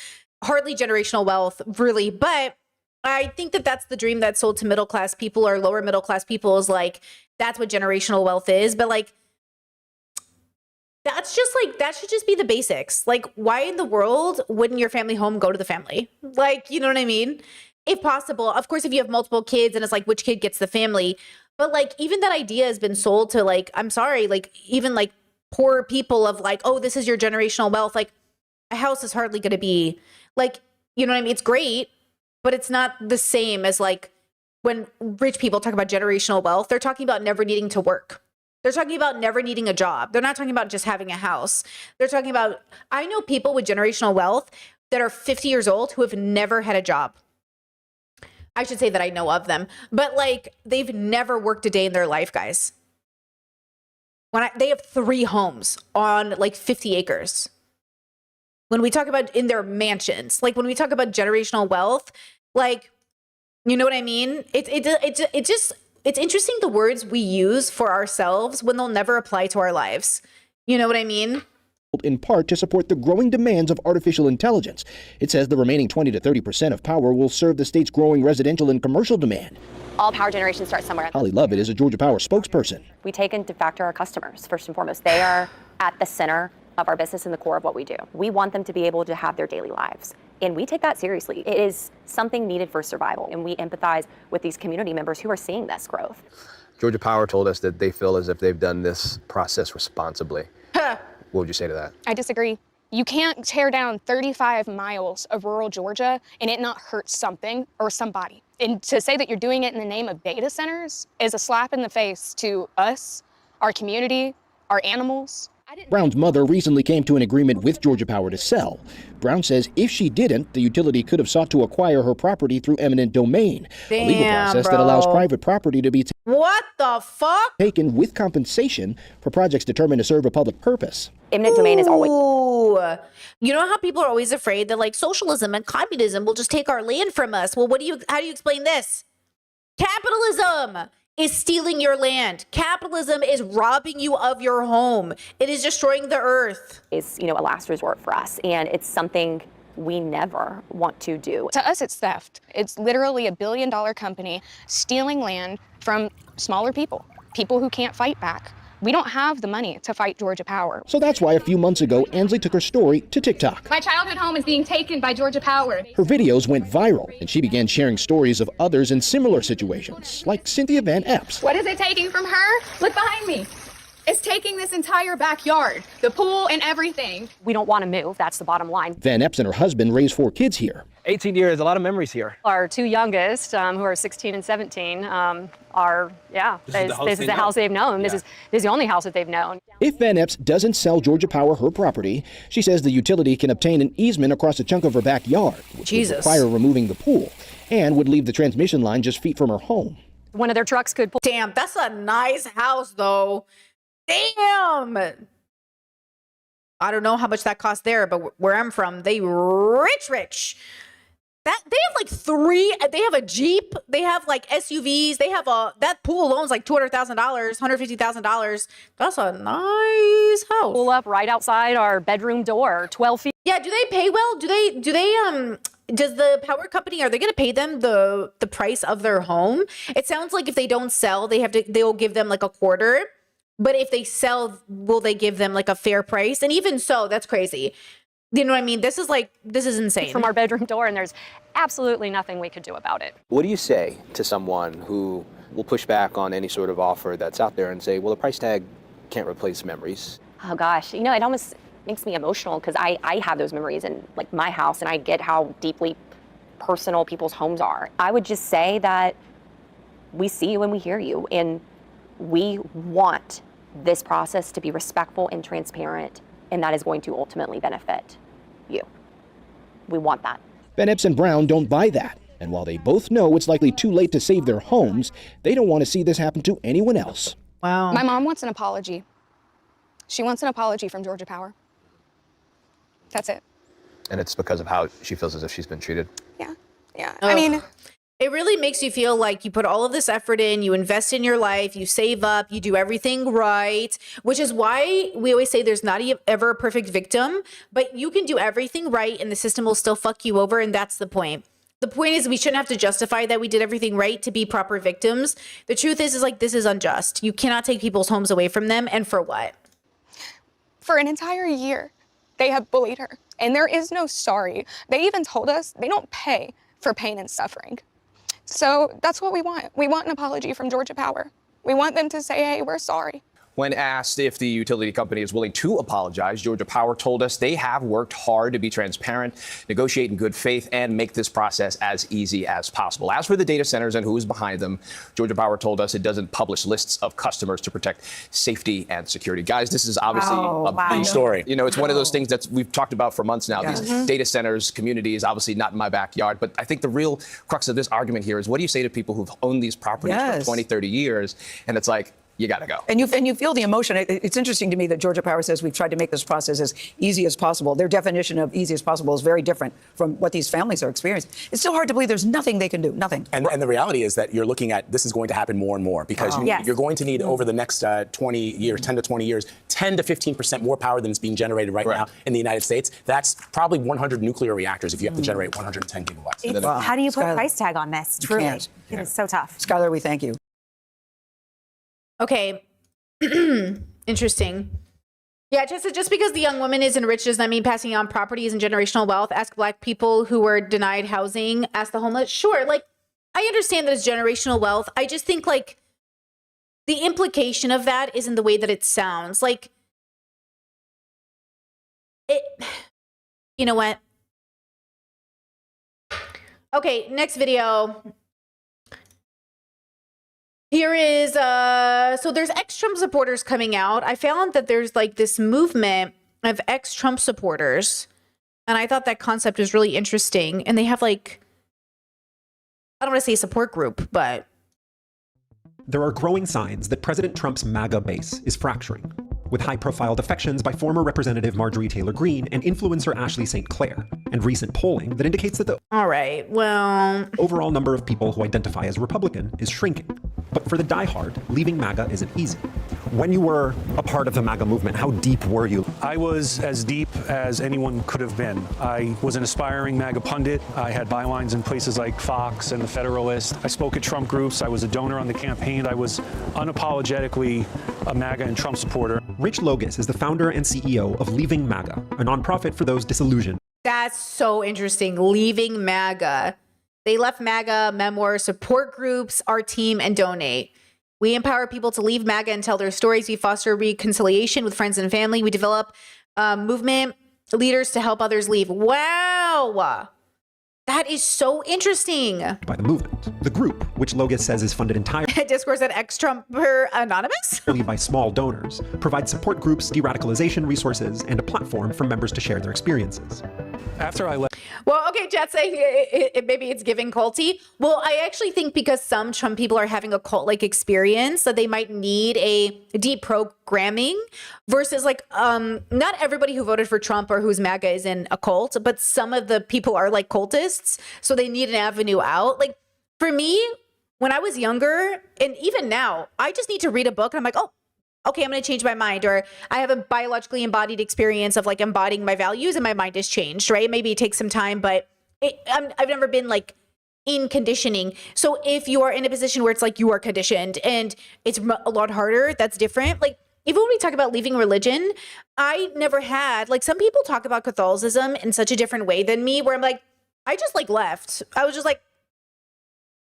Hardly generational wealth, really. But I think that that's the dream that's sold to middle class people or lower middle class people, is like, that's what generational wealth is. But like, that's just like, that should just be the basics. Like, why in the world wouldn't your family home go to the family? Like, you know what I mean? If possible, of course, if you have multiple kids and it's like, which kid gets the family? But like, even that idea has been sold to, like, I'm sorry, like, even like poor people of like, oh, this is your generational wealth. Like, a house is hardly going to be like, you know what I mean? It's great, but it's not the same as like when rich people talk about generational wealth, they're talking about never needing to work. They're talking about never needing a job. They're not talking about just having a house. They're talking about, I know people with generational wealth that are 50 years old who have never had a job. I should say that I know of them, but like, they've never worked a day in their life, guys. They have 3 homes on like 50 acres. When we talk about in their mansions, like when we talk about generational wealth, like, you know what I mean? It's interesting the words we use for ourselves when they'll never apply to our lives. You know what I mean? In part to support the growing demands of artificial intelligence. It says the remaining 20 to 30% of power will serve the state's growing residential and commercial demand. All power generation starts somewhere. Holly Lovett is a Georgia Power spokesperson. We take into factor our customers, first and foremost. They are at the center of our business and the core of what we do. We want them to be able to have their daily lives. And we take that seriously. It is something needed for survival. And we empathize with these community members who are seeing this growth. Georgia Power told us that they feel as if they've done this process responsibly. What would you say to that? I disagree. You can't tear down 35 miles of rural Georgia and it not hurt something or somebody. And to say that you're doing it in the name of data centers is a slap in the face to us, our community, our animals. Brown's mother recently came to an agreement with Georgia Power to sell. Brown says if she didn't, the utility could have sought to acquire her property through eminent domain, a legal process that allows private property to be what the fuck? Taken with compensation for projects determined to serve a public purpose. Eminent domain is always. Ooh. You know how people are always afraid that like socialism and communism will just take our land from us? Well, how do you explain this? Capitalism is stealing your land. Capitalism is robbing you of your home. It is destroying the earth. Is, a last resort for us. And it's something we never want to do. To us, it's theft. It's literally a $1 billion company stealing land from smaller people who can't fight back. We don't have the money to fight Georgia Power. So that's why a few months ago, Ansley took her story to TikTok. My childhood home is being taken by Georgia Power. Her videos went viral, and she began sharing stories of others in similar situations, like Cynthia Van Epps. What is it taking from her? Look behind me. It's taking this entire backyard, the pool and everything. We don't want to move. That's the bottom line. Van Epps and her husband raised 4 kids here. 18 years, a lot of memories here. Our 2 youngest, who are 16 and 17, this is the house they've known. This is the only house that they've known. If Van Epps doesn't sell Georgia Power her property, she says the utility can obtain an easement across a chunk of her backyard, which would require removing the pool, and would leave the transmission line just feet from her home. One of their trucks could pull. Damn, that's a nice house, though. Damn. I don't know how much that cost there, but where I'm from, they rich. That they have like 3. They have a Jeep. They have like SUVs. They have that pool alone's like $200,000, $150,000. That's a nice house. Pull up right outside our bedroom door, 12 feet. Yeah. Do they pay well? Do they does the power company, are they going to pay them the price of their home? It sounds like if they don't sell, they'll give them like a quarter. But if they sell, will they give them like a fair price? And even so, that's crazy. You know what I mean? This is insane. From our bedroom door, and there's absolutely nothing we could do about it. What do you say to someone who will push back on any sort of offer that's out there and say, well, the price tag can't replace memories? Oh gosh, it almost makes me emotional because I have those memories in like my house, and I get how deeply personal people's homes are. I would just say that we see you and we hear you, and we want this process to be respectful and transparent, and that is going to ultimately benefit you. We want that. Van Epps and Brown don't buy that. And while they both know it's likely too late to save their homes, they don't want to see this happen to anyone else. Wow. My mom wants an apology. She wants an apology from Georgia Power. That's it. And it's because of how she feels as if she's been treated. Yeah. I mean, it really makes you feel like you put all of this effort in, you invest in your life, you save up, you do everything right, which is why we always say there's not ever a perfect victim, but you can do everything right and the system will still fuck you over. And that's the point. The point is we shouldn't have to justify that we did everything right to be proper victims. The truth is like, this is unjust. You cannot take people's homes away from them. And for what? For an entire year, they have bullied her. And there is no sorry. They even told us they don't pay for pain and suffering. So that's what we want. We want an apology from Georgia Power. We want them to say, hey, we're sorry. When asked if the utility company is willing to apologize, Georgia Power told us they have worked hard to be transparent, negotiate in good faith, and make this process as easy as possible. As for the data centers and who is behind them, Georgia Power told us it doesn't publish lists of customers to protect safety and security. Guys, this is obviously a big story. You know, it's one of those things that we've talked about for months now. These data centers, communities, obviously not in my backyard. But I think the real crux of this argument here is, what do you say to people who've owned these properties for 20, 30 years? And it's like, you got to go. And you feel the emotion. It's interesting to me that Georgia Power says we've tried to make this process as easy as possible. Their definition of easy as possible is very different from what these families are experiencing. It's still hard to believe there's nothing they can do, nothing. And the reality is that you're looking at, this is going to happen more and more, because you're going to need over the next 20 years, 10 to 20 years, 10 to 15% more power than is being generated right now in the United States. That's probably 100 nuclear reactors if you have to generate 110 gigawatts. How do you put a price tag on this? Truly, it is so tough. Skylar, we thank you. Okay. Interesting. Yeah, just because the young woman is enriched does not mean passing on properties and generational wealth. Ask Black people who were denied housing. Ask the homeless. Sure, like, I understand that it's generational wealth. I just think, like, the implication of that isn't the way that it sounds. Like, it, you know what? Okay, next video. Here is, so there's ex-Trump supporters coming out. I found that there's like this movement of ex-Trump supporters. And I thought that concept was really interesting. And they have like, I don't want to say support group, but. There are growing signs that President Trump's MAGA base is fracturing, with high-profile defections by former Representative Marjorie Taylor Greene and influencer Ashley St. Clair, and recent polling that indicates that the overall number of people who identify as Republican is shrinking. But for the diehard, leaving MAGA isn't easy. When you were a part of the MAGA movement, how deep were you? I was as deep as anyone could have been. I was an aspiring MAGA pundit. I had bylines in places like Fox and The Federalist. I spoke at Trump groups. I was a donor on the campaign. I was unapologetically a MAGA and Trump supporter. Rich Logus is the founder and CEO of Leaving MAGA, a nonprofit for those disillusioned. That's so interesting. Leaving MAGA. They left MAGA, memoir, support groups, our team, and donate. We empower people to leave MAGA and tell their stories. We foster reconciliation with friends and family. We develop movement leaders to help others leave. Wow. That is so interesting. By the movement. The group, which Logus says is funded entirely Discourse at ex-Trumper Anonymous? by small donors, provides support groups, de-radicalization resources, and a platform for members to share their experiences. After I left. Well, okay, Jet saying maybe it's giving culty. Well, I actually think because some Trump people are having a cult-like experience, that they might need a deprogramming versus like, not everybody who voted for Trump or who's MAGA is in a cult, but some of the people are like cultists. So they need an avenue out. Like for me, when I was younger, and even now, I just need to read a book and I'm like, oh, okay, I'm going to change my mind. Or I have a biologically embodied experience of like embodying my values and my mind has changed, right? Maybe it takes some time, but I've never been like in conditioning. So if you are in a position where it's like you are conditioned and it's a lot harder, that's different. Like even when we talk about leaving religion, I never had, like some people talk about Catholicism in such a different way than me, where I'm like, I just like left. I was just like,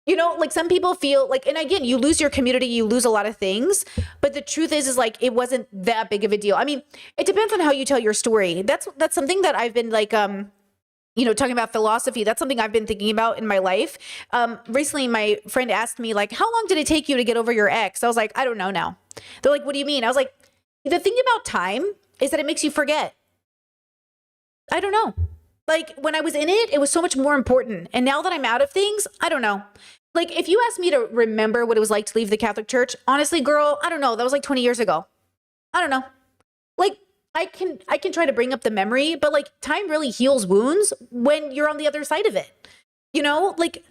you know, like some people feel like, and again, you lose your community, you lose a lot of things. But the truth is like, it wasn't that big of a deal. I mean, it depends on how you tell your story. That's something that I've been like, you know, talking about philosophy. That's something I've been thinking about in my life. Recently, my friend asked me like, how long did it take you to get over your ex? I was like, I don't know now. They're like, what do you mean? I was like, the thing about time is that it makes you forget. I don't know. Like when I was in it, it was so much more important. And now that I'm out of things, I don't know. Like if you asked me to remember what it was like to leave the Catholic Church, honestly, girl, I don't know. That was like 20 years ago. I don't know. Like I can try to bring up the memory, but like time really heals wounds when you're on the other side of it. You know, like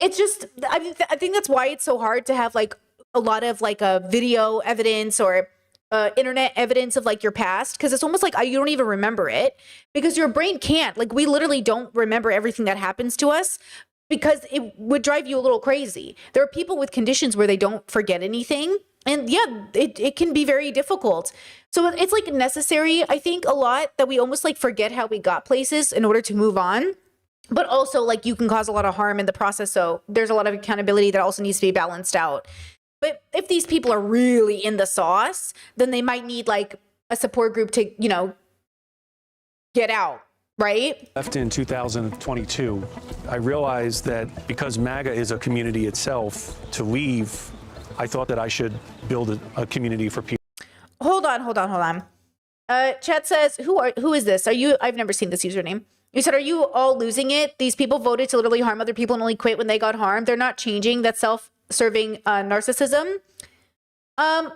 it's just, I mean, I think that's why it's so hard to have like a lot of like a video evidence or internet evidence of like your past, because it's almost like you don't even remember it, because your brain can't. Like, we literally don't remember everything that happens to us, because it would drive you a little crazy. There are people with conditions where they don't forget anything. And yeah, it can be very difficult. So it's like necessary, I think, a lot, that we almost like forget how we got places in order to move on. But also, like, you can cause a lot of harm in the process. So there's a lot of accountability that also needs to be balanced out. But if these people are really in the sauce, then they might need like a support group to, you know, get out, right? Left in 2022, I realized that because MAGA is a community itself, to leave, I thought that I should build a community for people. Hold on. Chat says, who is this? I've never seen this username. You said, are you all losing it? These people voted to literally harm other people and only quit when they got harmed. They're not changing. That's self-serving narcissism.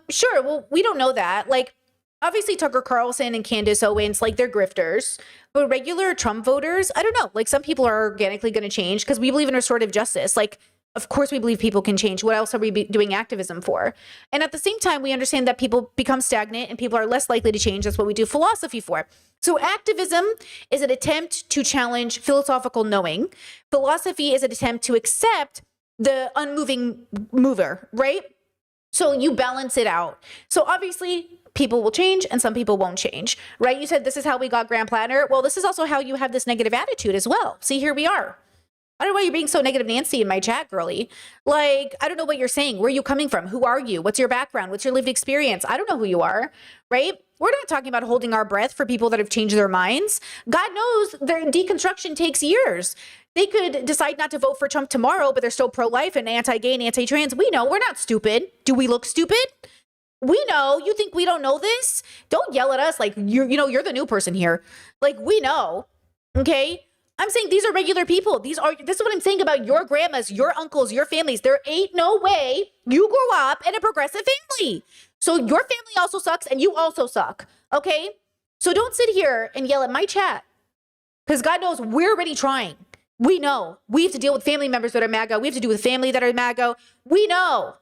Sure. Well, we don't know that. Like, obviously Tucker Carlson and Candace Owens, like, they're grifters. But regular Trump voters, I don't know. Like, some people are organically going to change because we believe in restorative justice. Like, of course we believe people can change. What else are we doing activism for? And at the same time, we understand that people become stagnant and people are less likely to change. That's what we do philosophy for. So activism is an attempt to challenge philosophical knowing. Philosophy is an attempt to accept the unmoving mover, right? So you balance it out. So obviously people will change and some people won't change, right? You said this is how we got Graham Platter. Well, this is also how you have this negative attitude as well. See, here we are. I don't know why you're being so negative Nancy in my chat, girly. Like, I don't know what you're saying. Where are you coming from? Who are you? What's your background? What's your lived experience? I don't know who you are, right? We're not talking about holding our breath for people that have changed their minds. God knows their deconstruction takes years. They could decide not to vote for Trump tomorrow, but they're still pro-life and anti-gay and anti-trans. We know. We're not stupid. Do we look stupid? We know. You think we don't know this? Don't yell at us like you're the new person here. Like, we know. Okay? I'm saying these are regular people. This is what I'm saying about your grandmas, your uncles, your families. There ain't no way you grew up in a progressive family. So your family also sucks and you also suck. Okay? So don't sit here and yell at my chat. Because God knows we're already trying. We know. We have to deal with family members that are MAGA. We have to deal with family that are MAGA. We know.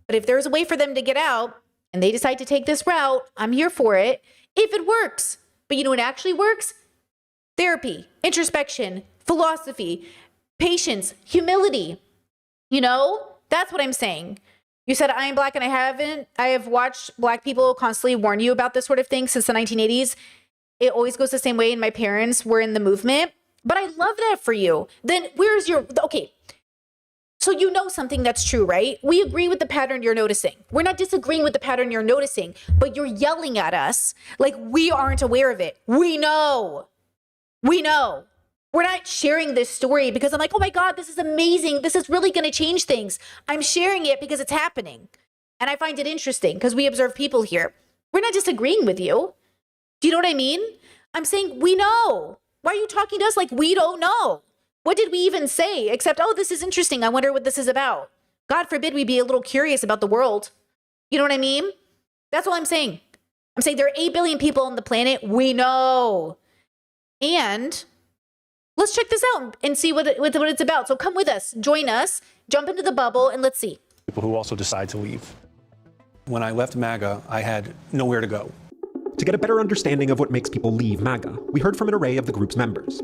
But if there's a way for them to get out and they decide to take this route, I'm here for it. If it works. But you know what actually works? Therapy, introspection, philosophy, patience, humility. You know, that's what I'm saying. You said I am Black and I have watched Black people constantly warn you about this sort of thing since the 1980s. It always goes the same way, and my parents were in the movement. But I love that for you. Then where's your, okay. So you know something that's true, right? We agree with the pattern you're noticing. We're not disagreeing with the pattern you're noticing, but you're yelling at us like we aren't aware of it. We know. We know. We're not sharing this story because I'm like, oh my God, this is amazing. This is really going to change things. I'm sharing it because it's happening. And I find it interesting because we observe people here. We're not disagreeing with you. Do you know what I mean? I'm saying we know. Why are you talking to us like we don't know? What did we even say except, oh, this is interesting. I wonder what this is about. God forbid we be a little curious about the world. You know what I mean? That's all I'm saying. I'm saying there are 8 billion people on the planet. We know. And let's check this out and see what it's about. So come with us, join us, jump into the bubble, and let's see. People who also decide to leave. When I left MAGA, I had nowhere to go. To get a better understanding of what makes people leave MAGA, we heard from an array of the group's members.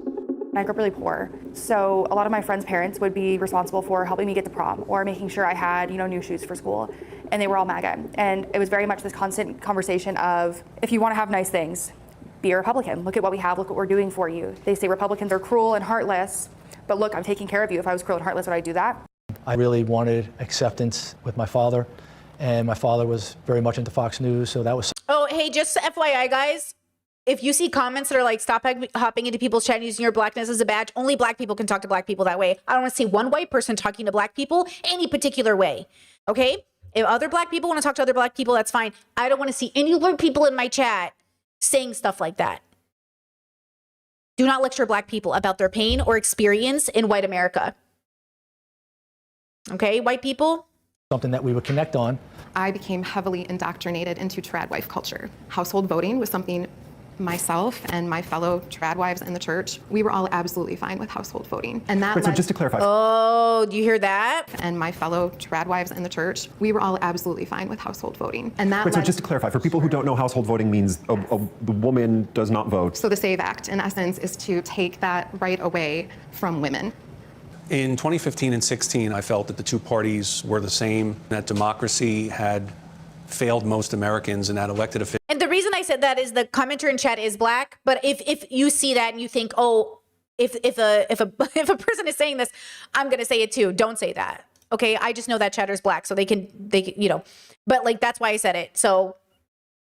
I grew up really poor, so a lot of my friends' parents would be responsible for helping me get to prom or making sure I had, new shoes for school, and they were all MAGA. And it was very much this constant conversation of, if you want to have nice things, be a Republican. Look at what we have. Look what we're doing for you. They say Republicans are cruel and heartless, but look, I'm taking care of you. If I was cruel and heartless, would I do that? I really wanted acceptance with my father, and my father was very much into Fox News, so that was... Oh, hey, just FYI, guys, if you see comments that are like, stop hopping into people's chat using your Blackness as a badge, only Black people can talk to Black people that way. I don't want to see one white person talking to Black people any particular way, okay? If other Black people want to talk to other Black people, that's fine. I don't want to see any white people in my chat saying stuff like that. Do not lecture Black people about their pain or experience in white America. Okay, white people? Something that we would connect on. I became heavily indoctrinated into trad wife culture. Household voting was something myself and my fellow trad wives in the church, we were all absolutely fine with household voting. And that Wait, so just to clarify. Oh, do you hear that? And my fellow trad wives in the church, we were all absolutely fine with household voting. And that Wait, so just to clarify, for people who don't know, household voting means the woman does not vote. So the SAVE Act, in essence, is to take that right away from women. In 2015 and 16, I felt that the two parties were the same, that democracy had failed most Americans and that elected officials. And the reason I said that is the commenter in chat is black. But if you see that and you think, oh, if a person is saying this, I'm gonna say it too. Don't say that. Okay, I just know that chatter's black, so they can you know. But like that's why I said it. So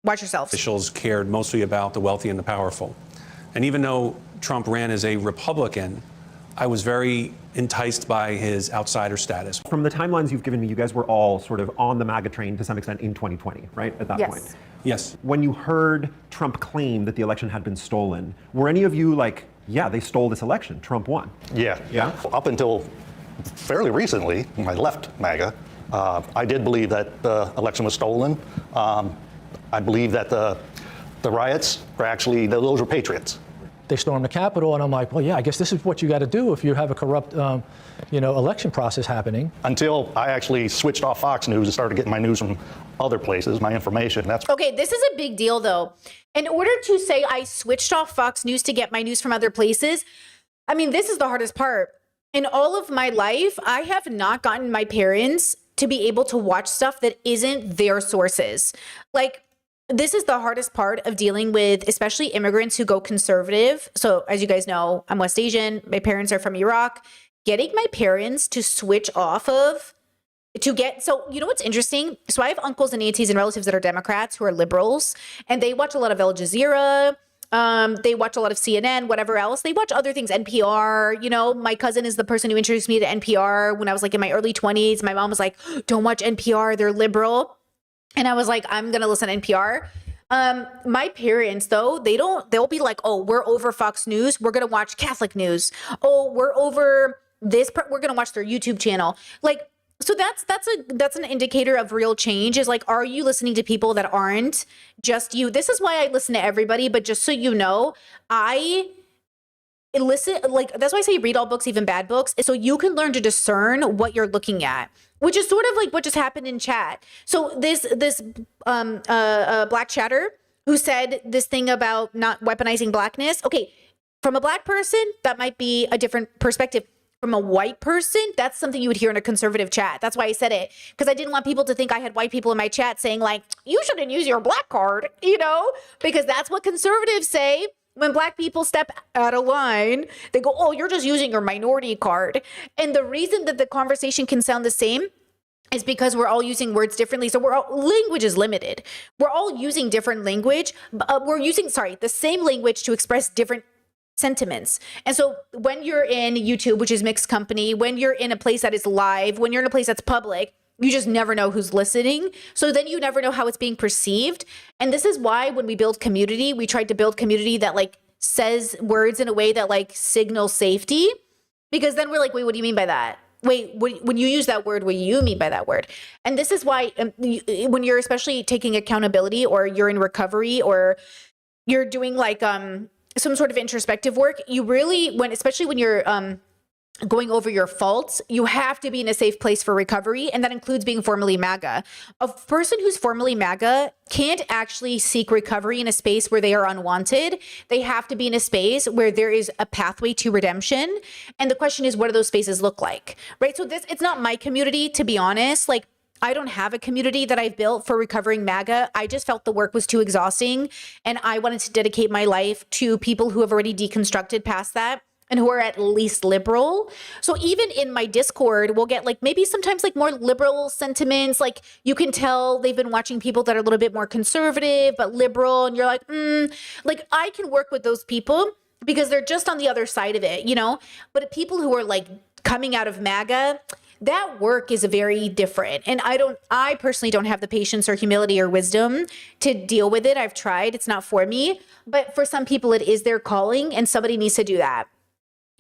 watch yourselves. Officials cared mostly about the wealthy and the powerful. And even though Trump ran as a Republican, I was very enticed by his outsider status. From the timelines you've given me, you guys were all sort of on the MAGA train to some extent in 2020, right? At that point. Yes. When you heard Trump claim that the election had been stolen, were any of you like, yeah, they stole this election, Trump won? Yeah. Yeah? Up until fairly recently, when I left MAGA, I did believe that the election was stolen. I believe that the riots were actually, those were patriots. They stormed the Capitol, and I'm like, well, yeah, I guess this is what you got to do if you have a corrupt, election process happening. Until I actually switched off Fox News and started getting my news from other places, my information. That's okay. This is a big deal, though. In order to say I switched off Fox News to get my news from other places, I mean, this is the hardest part. In all of my life, I have not gotten my parents to be able to watch stuff that isn't their sources. Like, this is the hardest part of dealing with, especially immigrants who go conservative. So as you guys know, I'm West Asian. My parents are from Iraq. Getting my parents to switch off of, so you know what's interesting? So I have uncles and aunties and relatives that are Democrats who are liberals, and they watch a lot of Al Jazeera. They watch a lot of CNN, whatever else. They watch other things, NPR. You know, my cousin is the person who introduced me to NPR when I was like in my early 20s. My mom was like, don't watch NPR. They're liberal. And I was like, I'm going to listen to NPR. My parents, though, they'll be like, oh, we're over Fox News. We're going to watch Catholic news. Oh, we're over this. We're going to watch their YouTube channel. Like, so that's an indicator of real change is like, are you listening to people that aren't just you? This is why I listen to everybody. But just so you know, I listen, like, that's why I say read all books, even bad books. So you can learn to discern what you're looking at, which is sort of like what just happened in chat. So this black chatter who said this thing about not weaponizing blackness. Okay, from a black person, that might be a different perspective. From a white person, that's something you would hear in a conservative chat. That's why I said it, because I didn't want people to think I had white people in my chat saying like, you shouldn't use your black card, you know, because that's what conservatives say. When black people step out of line, they go, oh, you're just using your minority card. And the reason that the conversation can sound the same is because we're all using words differently. So language is limited. We're all using different language. We're using, the same language to express different sentiments. And so when you're in YouTube, which is mixed company, when you're in a place that is live, when you're in a place that's public, you just never know who's listening. So then you never know how it's being perceived. And this is why when we build community, we tried to build community that like says words in a way that like signals safety, because then we're like, wait, what do you mean by that? Wait, when you use that word, what do you mean by that word? And this is why when you're especially taking accountability or you're in recovery or you're doing like some sort of introspective work, you really, especially when you're going over your faults, you have to be in a safe place for recovery. And that includes being formally MAGA. A person who's formally MAGA can't actually seek recovery in a space where they are unwanted. They have to be in a space where there is a pathway to redemption. And the question is, what do those spaces look like? Right? So it's not my community, to be honest. Like, I don't have a community that I've built for recovering MAGA. I just felt the work was too exhausting. And I wanted to dedicate my life to people who have already deconstructed past that and who are at least liberal. So even in my Discord, we'll get like maybe sometimes like more liberal sentiments. Like you can tell they've been watching people that are a little bit more conservative, but liberal. And you're like, like I can work with those people because they're just on the other side of it, you know? But people who are like coming out of MAGA, that work is very different. And I personally don't have the patience or humility or wisdom to deal with it. I've tried, it's not for me, but for some people it is their calling and somebody needs to do that.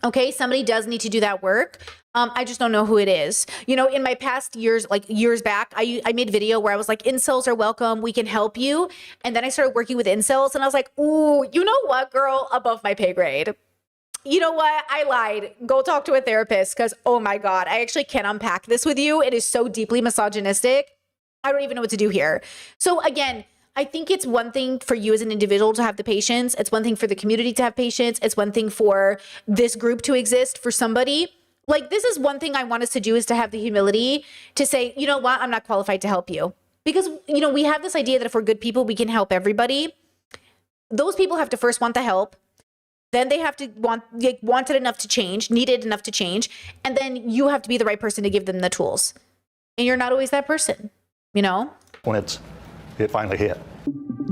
Okay, somebody does need to do that work. I just don't know who it is. You know, in my past years, like years back, I made a video where I was like, incels are welcome. We can help you. And then I started working with incels and I was like, ooh, you know what, girl, above my pay grade. You know what? I lied. Go talk to a therapist because, oh my God, I actually can't unpack this with you. It is so deeply misogynistic. I don't even know what to do here. So again, I think it's one thing for you as an individual to have the patience. It's one thing for the community to have patience. It's one thing for this group to exist for somebody. Like, this is one thing I want us to do, is to have the humility to say, you know what, I'm not qualified to help you. Because, you know, we have this idea that if we're good people, we can help everybody. Those people have to first want the help. Then they have to want it enough to change, needed enough to change. And then you have to be the right person to give them the tools. And you're not always that person, you know? When it finally hit.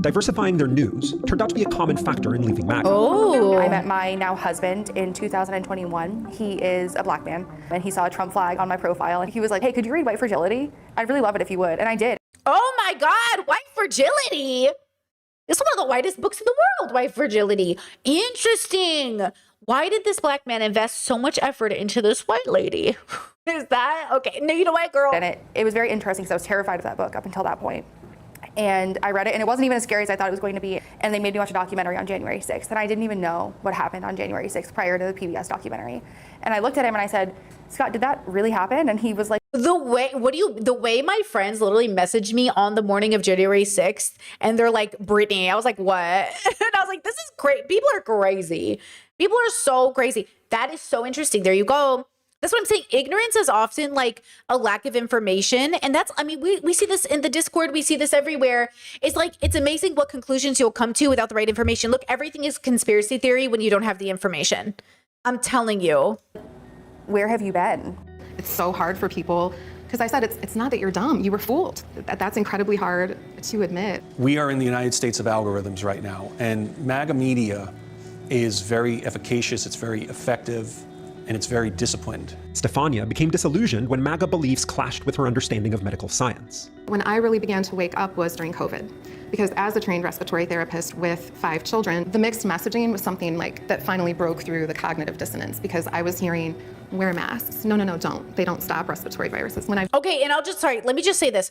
Diversifying their news turned out to be a common factor in leaving MAGA. Oh. I met my now husband in 2021. He is a black man, and he saw a Trump flag on my profile, and he was like, hey, could you read White Fragility? I'd really love it if you would. And I did. Oh my God, White Fragility. It's one of the whitest books in the world, White Fragility. Interesting. Why did this black man invest so much effort into this white lady? Is that okay? No, you know what, girl? And it was very interesting because I was terrified of that book up until that point. And I read it, and it wasn't even as scary as I thought it was going to be. And they made me watch a documentary on January 6th, and I didn't even know what happened on January 6th prior to the PBS documentary. And I looked at him and I said, Scott, did that really happen? And he was like, the way my friends literally messaged me on the morning of January 6th, and they're like, Brittany, I was like, what? And I was like, this is great. People are crazy. People are so crazy. That is so interesting. There you go. That's what I'm saying. Ignorance is often like a lack of information. And that's, I mean, we see this in the Discord. We see this everywhere. It's like, it's amazing what conclusions you'll come to without the right information. Look, everything is conspiracy theory when you don't have the information. I'm telling you. Where have you been? It's so hard for people, because I said it's not that you're dumb, you were fooled. That's incredibly hard to admit. We are in the United States of algorithms right now, and MAGA media is very efficacious, it's very effective, and it's very disciplined. Stefania became disillusioned when MAGA beliefs clashed with her understanding of medical science. When I really began to wake up was during COVID, because as a trained respiratory therapist with 5 children, the mixed messaging was something like that finally broke through the cognitive dissonance, because I was hearing, wear masks. No, don't. They don't stop respiratory viruses. Okay, and let me just say this.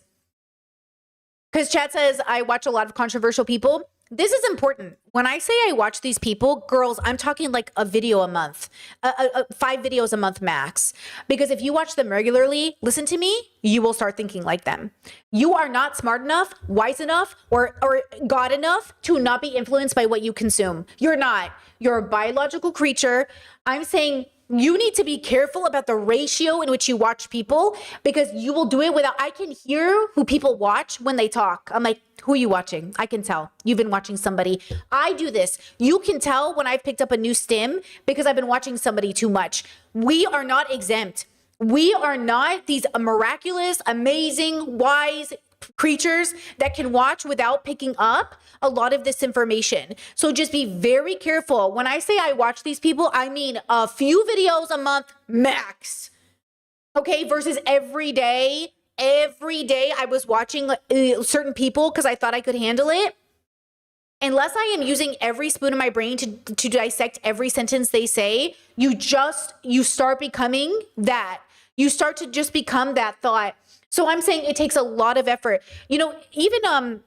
Because chat says I watch a lot of controversial people. This is important. When I say I watch these people, girls, I'm talking like a video a month, 5 videos a month max. Because if you watch them regularly, listen to me, you will start thinking like them. You are not smart enough, wise enough, or God enough to not be influenced by what you consume. You're not. You're a biological creature. I'm saying you need to be careful about the ratio in which you watch people, because you will do it without, I can hear who people watch when they talk. I'm like, who are you watching? I can tell. You've been watching somebody. I do this. You can tell when I've picked up a new stim because I've been watching somebody too much. We are not exempt. We are not these miraculous, amazing, wise creatures that can watch without picking up a lot of this information. So just be very careful. When I say I watch these people, I mean a few videos a month max. Okay, versus every day. Every day I was watching certain people because I thought I could handle it. Unless I am using every spoon of my brain to dissect every sentence they say, you start becoming that. You start to just become that thought. So I'm saying it takes a lot of effort. You know, even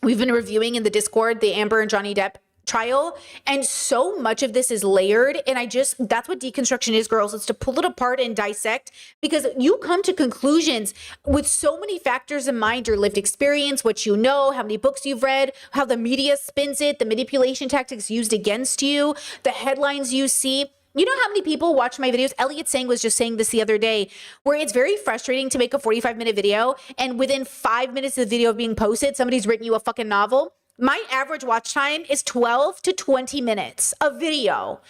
we've been reviewing in the Discord the Amber and Johnny Depp trial, and so much of this is layered. And that's what deconstruction is, girls. It's to pull it apart and dissect, because you come to conclusions with so many factors in mind: your lived experience, what you know, how many books you've read, how the media spins it, the manipulation tactics used against you, the headlines you see. You know how many people watch my videos? Elliot Sang was just saying this the other day, where it's very frustrating to make a 45-minute video, and within 5 minutes of the video being posted, somebody's written you a fucking novel. My average watch time is 12 to 20 minutes of video.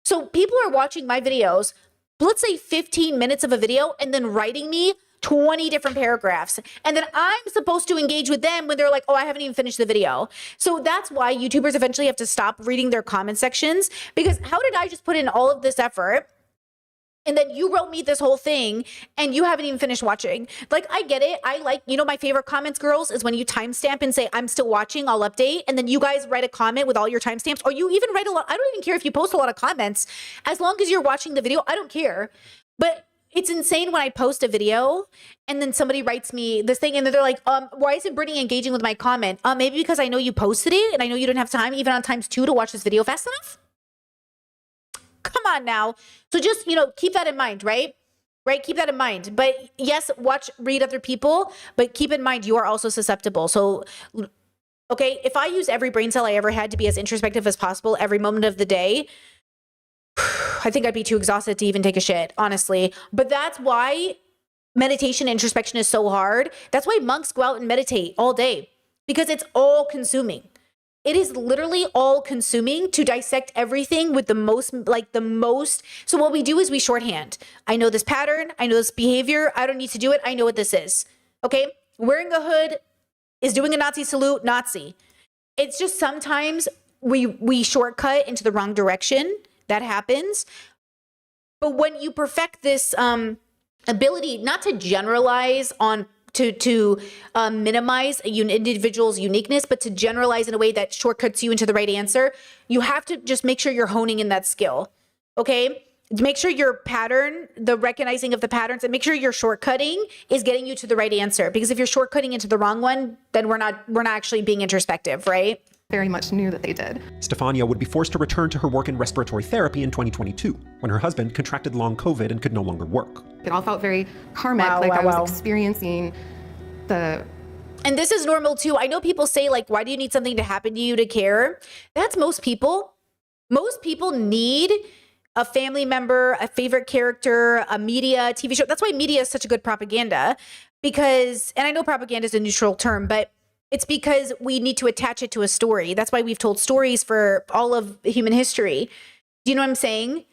So people are watching my videos, let's say 15 minutes of a video, and then writing me 20 different paragraphs. And then I'm supposed to engage with them when they're like, oh, I haven't even finished the video. So that's why YouTubers eventually have to stop reading their comment sections, because how did I just put in all of this effort, and then you wrote me this whole thing and you haven't even finished watching? Like, I get it. I like, my favorite comments, girls, is when you timestamp and say, I'm still watching, I'll update. And then you guys write a comment with all your timestamps, or you even write a lot. I don't even care if you post a lot of comments. As long as you're watching the video, I don't care. But it's insane when I post a video and then somebody writes me this thing and they're like, why isn't Brittany engaging with my comment? Maybe because I know you posted it and I know you don't have time, even on ×2, to watch this video fast enough. Come on now. So just, keep that in mind, right? Right? Keep that in mind. But yes, read other people, but keep in mind you are also susceptible. So, okay, if I use every brain cell I ever had to be as introspective as possible every moment of the day, I think I'd be too exhausted to even take a shit, honestly. But that's why meditation and introspection is so hard. That's why monks go out and meditate all day, because it's all consuming. It is literally all consuming to dissect everything with the most. So what we do is we shorthand. I know this pattern. I know this behavior. I don't need to do it. I know what this is. Okay. Wearing a hood is doing a Nazi salute, Nazi. It's just sometimes we shortcut into the wrong direction. That happens. But when you perfect this ability not to generalize to minimize an individual's uniqueness, but to generalize in a way that shortcuts you into the right answer, you have to just make sure you're honing in that skill. Okay? Make sure your pattern, the recognizing of the patterns, and make sure your shortcutting is getting you to the right answer. Because if you're shortcutting into the wrong one, then we're not actually being introspective, right? Very much knew that they did. Stefania would be forced to return to her work in respiratory therapy in 2022 when her husband contracted long COVID and could no longer work. It all felt very karmic, I was experiencing the... And this is normal too. I know people say, like, why do you need something to happen to you to care? That's most people. Most people need a family member, a favorite character, a media, TV show. That's why media is such a good propaganda, because, and I know propaganda is a neutral term, but it's because we need to attach it to a story. That's why we've told stories for all of human history. Do you know what I'm saying?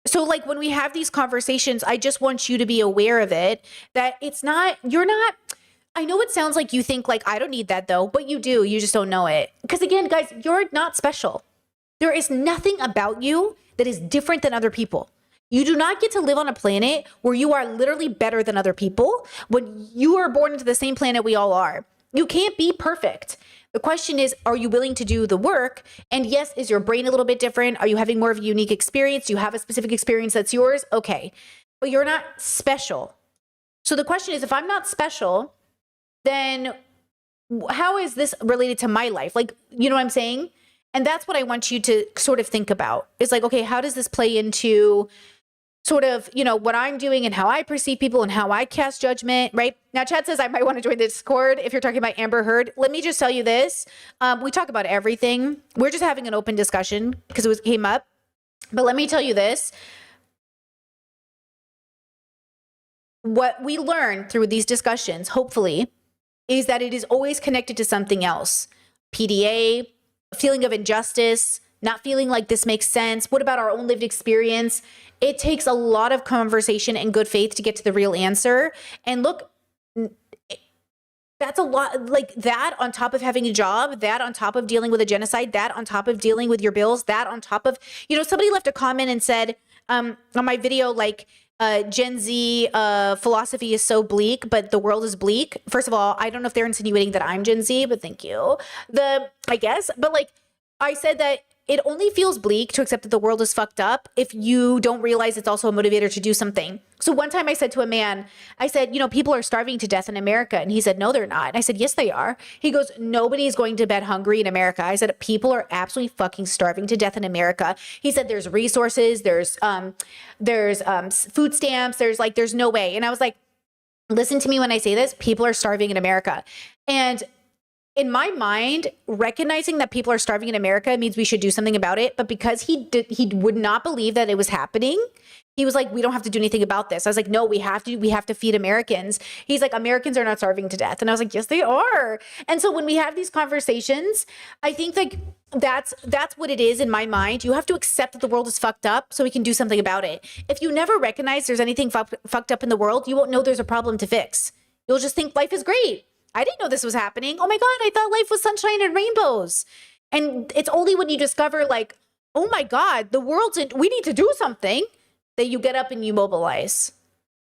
So like when we have these conversations, I just want you to be aware of it, that it's not, I know it sounds like you think like, I don't need that though, but you do, you just don't know it. Because again, guys, you're not special. There is nothing about you that is different than other people. You do not get to live on a planet where you are literally better than other people when you are born into the same planet we all are. You can't be perfect. The question is, are you willing to do the work? And yes, is your brain a little bit different? Are you having more of a unique experience? Do you have a specific experience that's yours? Okay. But you're not special. So the question is, if I'm not special, then how is this related to my life? Like, you know what I'm saying? And that's what I want you to sort of think about. It's like, okay, how does this play into sort of, what I'm doing and how I perceive people and how I cast judgment, right? Now, Chad says I might want to join the Discord if you're talking about Amber Heard. Let me just tell you this. We talk about everything. We're just having an open discussion because it came up. But let me tell you this. What we learn through these discussions, hopefully, is that it is always connected to something else. PDA, feeling of injustice, not feeling like this makes sense. What about our own lived experience? It takes a lot of conversation and good faith to get to the real answer. And look, that's a lot, like that on top of having a job, that on top of dealing with a genocide, that on top of dealing with your bills, that on top of, somebody left a comment and said on my video, like, Gen Z philosophy is so bleak, but the world is bleak. First of all, I don't know if they're insinuating that I'm Gen Z, but thank you. I guess, but like I said that it only feels bleak to accept that the world is fucked up if you don't realize it's also a motivator to do something. So one time I said to a man, I said, people are starving to death in America. And he said, no, they're not. And I said, yes, they are. He goes, nobody's going to bed hungry in America. I said, people are absolutely fucking starving to death in America. He said, there's resources, there's food stamps, there's no way. And I was like, listen to me when I say this, people are starving in America. And in my mind, recognizing that people are starving in America means we should do something about it. But because he would not believe that it was happening, he was like, we don't have to do anything about this. I was like, no, we have to feed Americans. He's like, Americans are not starving to death. And I was like, yes, they are. And so when we have these conversations, I think like that's what it is in my mind. You have to accept that the world is fucked up so we can do something about it. If you never recognize there's anything fucked up in the world, you won't know there's a problem to fix. You'll just think life is great. I didn't know this was happening. Oh my God, I thought life was sunshine and rainbows. And it's only when you discover like, oh my God, we need to do something, that you get up and you mobilize.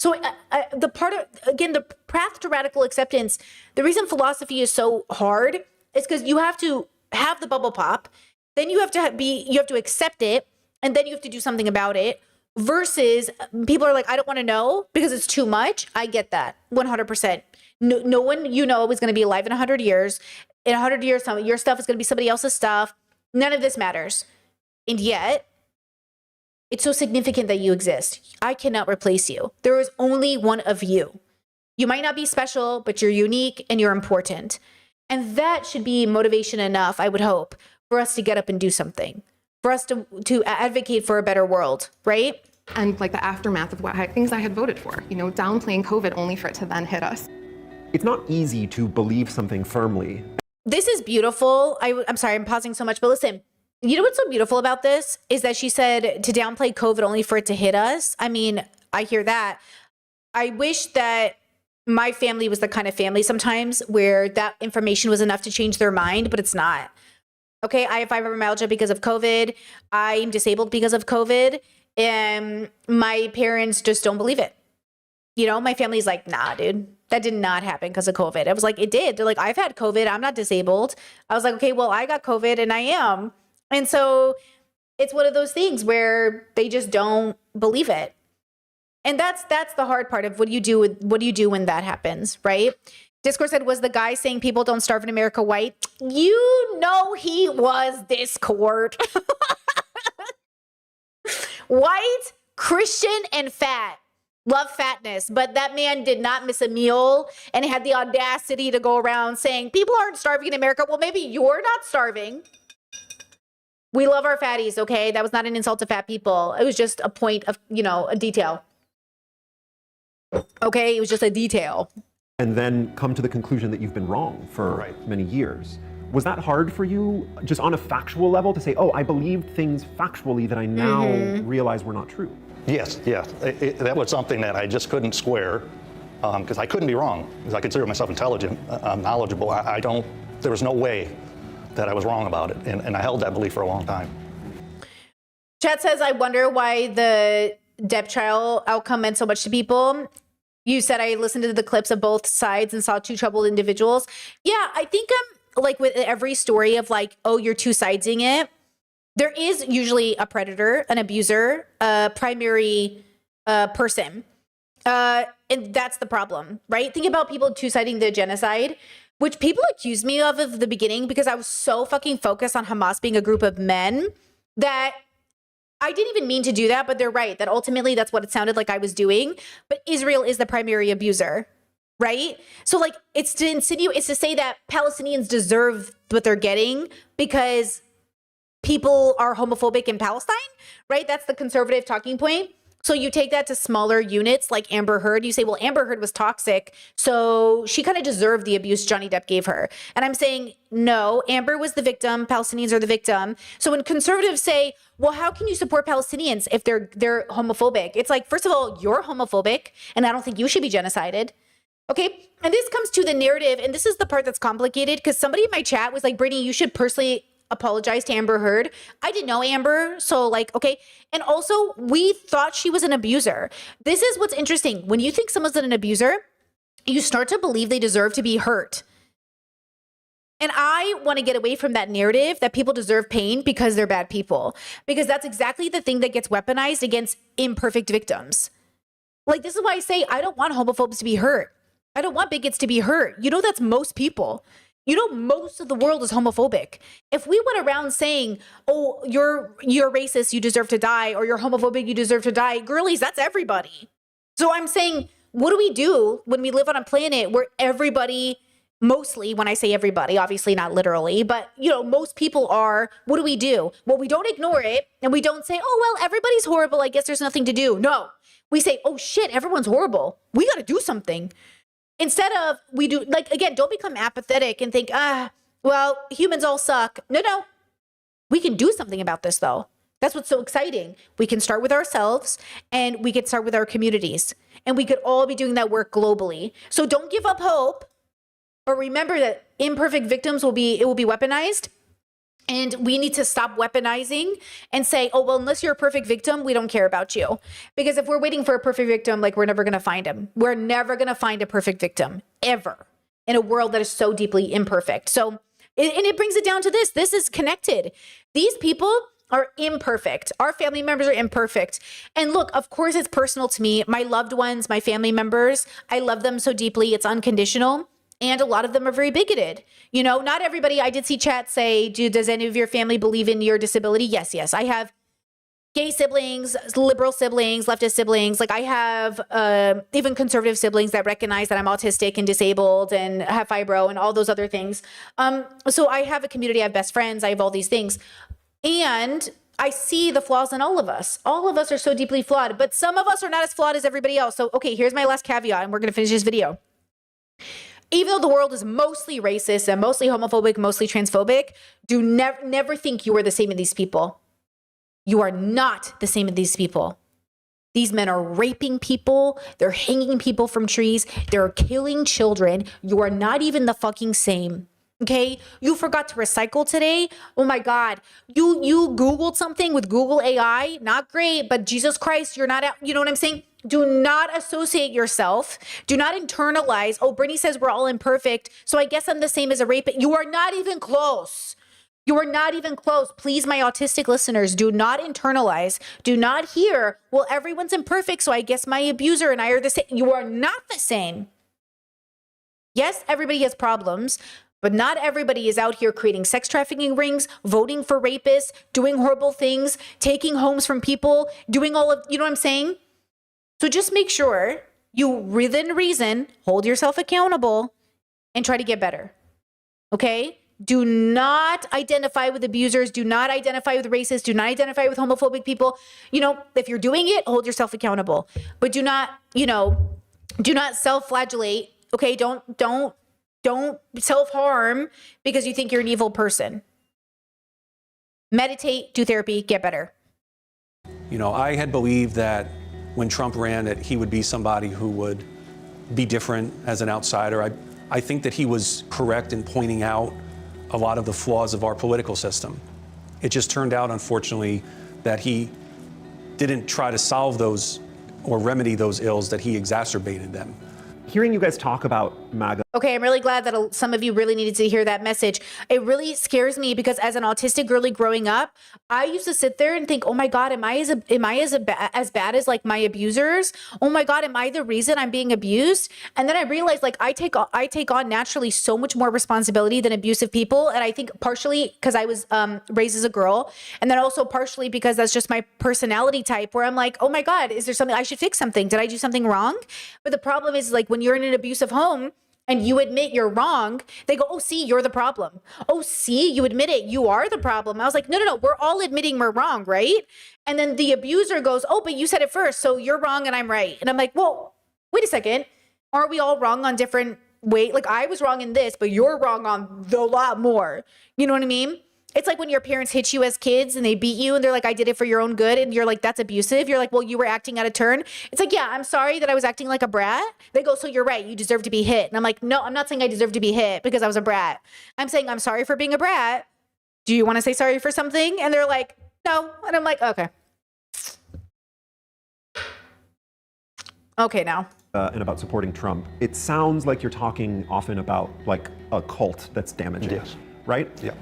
So the path to radical acceptance, the reason philosophy is so hard is because you have to have the bubble pop, then you have to accept it, and then you have to do something about it. versus people are like, I don't want to know because it's too much. I get that 100%. No one is going to be alive in 100 years. In 100 years, your stuff is going to be somebody else's stuff. None of this matters. And yet, it's so significant that you exist. I cannot replace you. There is only one of you. You might not be special, but you're unique and you're important. And that should be motivation enough, I would hope, for us to get up and do something, for us to advocate for a better world, right? And like the aftermath of things I had voted for, downplaying COVID only for it to then hit us. It's not easy to believe something firmly. This is beautiful. I'm sorry, I'm pausing so much, but listen, you know what's so beautiful about this is that she said to downplay COVID only for it to hit us. I mean, I hear that. I wish that my family was the kind of family sometimes where that information was enough to change their mind, but it's not. Okay, I have fibromyalgia because of COVID. I'm disabled because of COVID. And my parents just don't believe it. My family's like, nah, dude, that did not happen because of COVID. I was like, it did. They're like, I've had COVID. I'm not disabled. I was like, okay, well, I got COVID and I am. And so it's one of those things where they just don't believe it. And that's the hard part of what do you do when that happens, right? Discord said, was the guy saying people don't starve in America white? He was Discord. White, Christian, and fat. Love fatness, but that man did not miss a meal and had the audacity to go around saying people aren't starving in America. Well, maybe you're not starving. We love our fatties, okay? That was not an insult to fat people. It was just a point of, a detail. Okay, it was just a detail. And then come to the conclusion that you've been wrong for many years. Was that hard for you, just on a factual level, to say, oh, I believed things factually that I now realize were not true? Yes. That was something that I just couldn't square because I couldn't be wrong because I consider myself intelligent, knowledgeable. There was no way that I was wrong about it. And I held that belief for a long time. Chat says, I wonder why the Depp trial outcome meant so much to people. You said I listened to the clips of both sides and saw two troubled individuals. Yeah, I think like with every story of like, oh, you're two-siding it. There is usually a predator, an abuser, a primary person. And that's the problem, right? Think about people two-siding the genocide, which people accused me of the beginning because I was so fucking focused on Hamas being a group of men that I didn't even mean to do that, but they're right, that ultimately that's what it sounded like I was doing. But Israel is the primary abuser, right? So like it's to insinuate, it's to say that Palestinians deserve what they're getting because people are homophobic in Palestine, right? That's the conservative talking point. So you take that to smaller units like Amber Heard. You say, well, Amber Heard was toxic, so she kind of deserved the abuse Johnny Depp gave her. And I'm saying, no, Amber was the victim. Palestinians are the victim. So when conservatives say, well, how can you support Palestinians if they're homophobic? It's like, first of all, you're homophobic, and I don't think you should be genocided. Okay, and this comes to the narrative, and this is the part that's complicated because somebody in my chat was like, Brittany, you should personally apologize to Amber Heard. I didn't know Amber, so like, okay. And also, we thought she was an abuser. This is what's interesting. When you think someone's an abuser, you start to believe they deserve to be hurt. And I want to get away from that narrative that people deserve pain because they're bad people. Because that's exactly the thing that gets weaponized against imperfect victims. Like, this is why I say I don't want homophobes to be hurt. I don't want bigots to be hurt. That's most people. Most of the world is homophobic. If we went around saying, oh, you're racist, you deserve to die, or you're homophobic, you deserve to die, girlies, that's everybody. So I'm saying, what do we do when we live on a planet where everybody, mostly, when I say everybody, obviously not literally, but most people are, what do we do? Well, we don't ignore it, and we don't say, oh, well, everybody's horrible, I guess there's nothing to do. No, we say, oh shit, everyone's horrible. We got to do something. Instead of we do, like, again, don't become apathetic and think, well, humans all suck. No. We can do something about this, though. That's what's so exciting. We can start with ourselves and we can start with our communities. And we could all be doing that work globally. So don't give up hope. But remember that imperfect victims will be weaponized. And we need to stop weaponizing and say, oh, well, unless you're a perfect victim, we don't care about you. Because if we're waiting for a perfect victim, like, we're never going to find him. We're never going to find a perfect victim, ever, in a world that is so deeply imperfect. So, and it brings it down to this. This is connected. These people are imperfect. Our family members are imperfect. And look, of course, it's personal to me. My loved ones, my family members, I love them so deeply. It's unconditional. And a lot of them are very bigoted. You know, not everybody. I did see chat say, does any of your family believe in your disability? Yes, yes. I have gay siblings, liberal siblings, leftist siblings. Like I have even conservative siblings that recognize that I'm autistic and disabled and have fibro and all those other things. So I have a community, I have best friends, I have all these things. And I see the flaws in all of us. All of us are so deeply flawed, but some of us are not as flawed as everybody else. So, okay, here's my last caveat, and we're going to finish this video. Even though the world is mostly racist and mostly homophobic, mostly transphobic, do never think you are the same as these people. You are not the same as these people. These men are raping people. They're hanging people from trees. They're killing children. You are not even the fucking same. Okay? You forgot to recycle today. Oh my God. You Googled something with Google AI. Not great, but Jesus Christ, you're not, you know what I'm saying? Do not associate yourself. Do not internalize, oh, Brittany says we're all imperfect, so I guess I'm the same as a rapist. You are not even close. You are not even close. Please, my autistic listeners, do not internalize. Do not hear, well, everyone's imperfect, so I guess my abuser and I are the same. You are not the same. Yes, everybody has problems, but not everybody is out here creating sex trafficking rings, voting for rapists, doing horrible things, taking homes from people, doing all of, you know what I'm saying? So just make sure you, within reason, hold yourself accountable and try to get better. Okay? Do not identify with abusers. Do not identify with racists. Do not identify with homophobic people. You know, if you're doing it, hold yourself accountable. But do not, you know, do not self-flagellate. Okay? Don't self-harm because you think you're an evil person. Meditate, do therapy, get better. You know, I had believed that when Trump ran, that he would be somebody who would be different as an outsider. I think that he was correct in pointing out a lot of the flaws of our political system. It just turned out, unfortunately, that he didn't try to solve those or remedy those ills, that he exacerbated them. Hearing you guys talk about MAGA. Okay, I'm really glad that some of you really needed to hear that message. It really scares me because as an autistic girly growing up, I used to sit there and think, oh my God, am I as bad as like my abusers? Oh my God, am I the reason I'm being abused? And then I realized like I take on naturally so much more responsibility than abusive people. And I think partially because I was raised as a girl, and then also partially because that's just my personality type where I'm like, oh my God, is there something, I should fix something? Did I do something wrong? But the problem is like when you're in an abusive home, and you admit you're wrong, they go, oh, see, you're the problem. Oh, see, you admit it, you are the problem. I was like, no, we're all admitting we're wrong, right? And then the abuser goes, oh, but you said it first, so you're wrong and I'm right. And I'm like, well, wait a second. Aren't we all wrong on different ways? Like I was wrong in this, but you're wrong on a lot more. You know what I mean? It's like when your parents hit you as kids and they beat you and they're like, I did it for your own good. And you're like, that's abusive. You're like, well, you were acting out of turn. It's like, yeah, I'm sorry that I was acting like a brat. They go, so you're right. You deserve to be hit. And I'm like, no, I'm not saying I deserve to be hit because I was a brat. I'm saying I'm sorry for being a brat. Do you want to say sorry for something? And they're like, no. And I'm like, okay. Okay, now. And about supporting Trump. It sounds like you're talking often about like a cult that's damaging. Yes. Right? Yeah.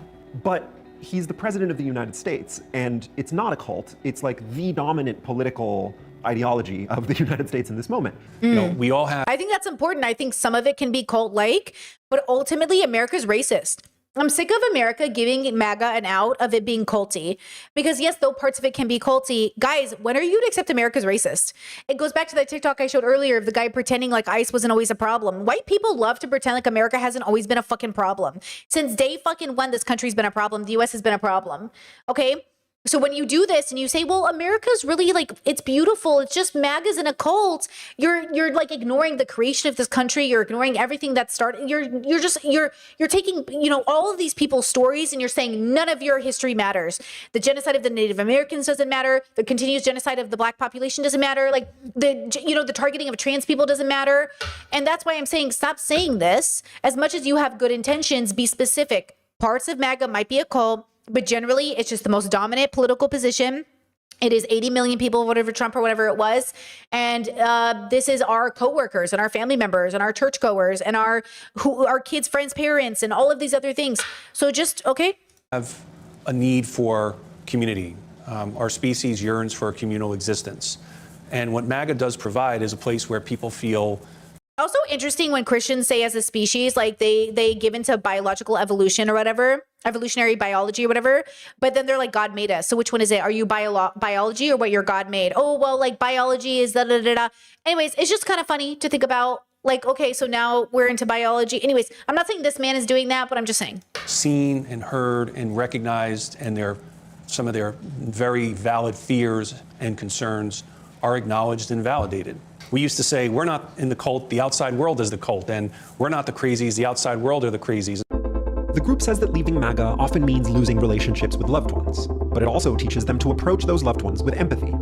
But he's the president of the United States, and it's not a cult. It's like the dominant political ideology of the United States in this moment. You know, we all have. I think that's important. I think some of it can be cult-like, but ultimately America's racist. I'm sick of America giving MAGA an out of it being culty. Because yes, though parts of it can be culty, guys, when are you to accept America's racist? It goes back to that TikTok I showed earlier of the guy pretending like ICE wasn't always a problem. White people love to pretend like America hasn't always been a fucking problem. Since day fucking one, this country's been a problem. The US has been a problem. Okay? So when you do this and you say, well, America's really like, it's beautiful. It's just MAGA's in a cult. You're like ignoring the creation of this country. You're ignoring everything that started. You're taking, you know, all of these people's stories and you're saying none of your history matters. The genocide of the Native Americans doesn't matter. The continuous genocide of the black population doesn't matter. Like the targeting of trans people doesn't matter. And that's why I'm saying, stop saying this. As much as you have good intentions, be specific. Parts of MAGA might be a cult, but generally, it's just the most dominant political position. It is 80 million people voted for Trump or whatever it was. And this is our coworkers and our family members and our churchgoers and our kids' friends' parents and all of these other things. So just, okay. Have a need for community. Our species yearns for a communal existence. And what MAGA does provide is a place where people feel. Also interesting when Christians say as a species, like they give into biological evolution or whatever, evolutionary biology or whatever, but then they're like, God made us. So which one is it? Are you biology or what your God made? Oh, well, like biology is da da da da. Anyways, it's just kind of funny to think about, like, okay, so now we're into biology. Anyways, I'm not saying this man is doing that, but I'm just saying. Seen and heard and recognized, and some of their very valid fears and concerns are acknowledged and validated. We used to say, we're not in the cult, the outside world is the cult, and we're not the crazies, the outside world are the crazies. The group says that leaving MAGA often means losing relationships with loved ones, but it also teaches them to approach those loved ones with empathy.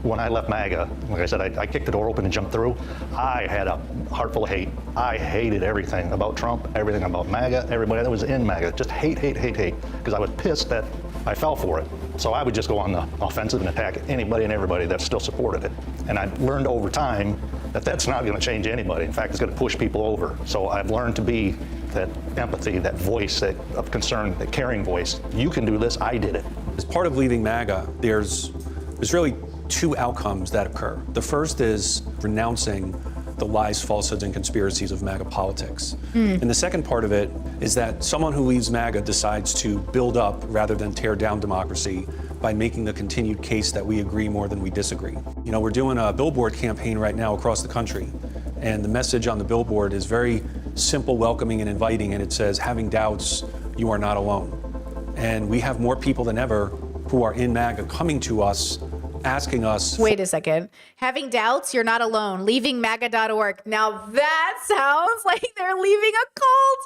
When I left MAGA, like I said, I kicked the door open and jumped through. I had a heart full of hate. I hated everything about Trump, everything about MAGA, everybody that was in MAGA. Just hate, because I was pissed that I fell for it. So I would just go on the offensive and attack anybody and everybody that still supported it. And I learned over time that that's not going to change anybody. In fact, it's going to push people over. So I've learned to be that empathy, that voice of concern, that caring voice. You can do this, I did it. As part of leaving MAGA, there's really two outcomes that occur. The first is renouncing the lies, falsehoods, and conspiracies of MAGA politics. And the second part of it is that someone who leaves MAGA decides to build up rather than tear down democracy by making the continued case that we agree more than we disagree. You know, we're doing a billboard campaign right now across the country, and the message on the billboard is very simple, welcoming, and inviting, and it says, having doubts, you are not alone. And we have more people than ever who are in MAGA coming to us asking us. Wait a second. Having doubts, you're not alone. Leaving MAGA.org. Now that sounds like they're leaving a cult.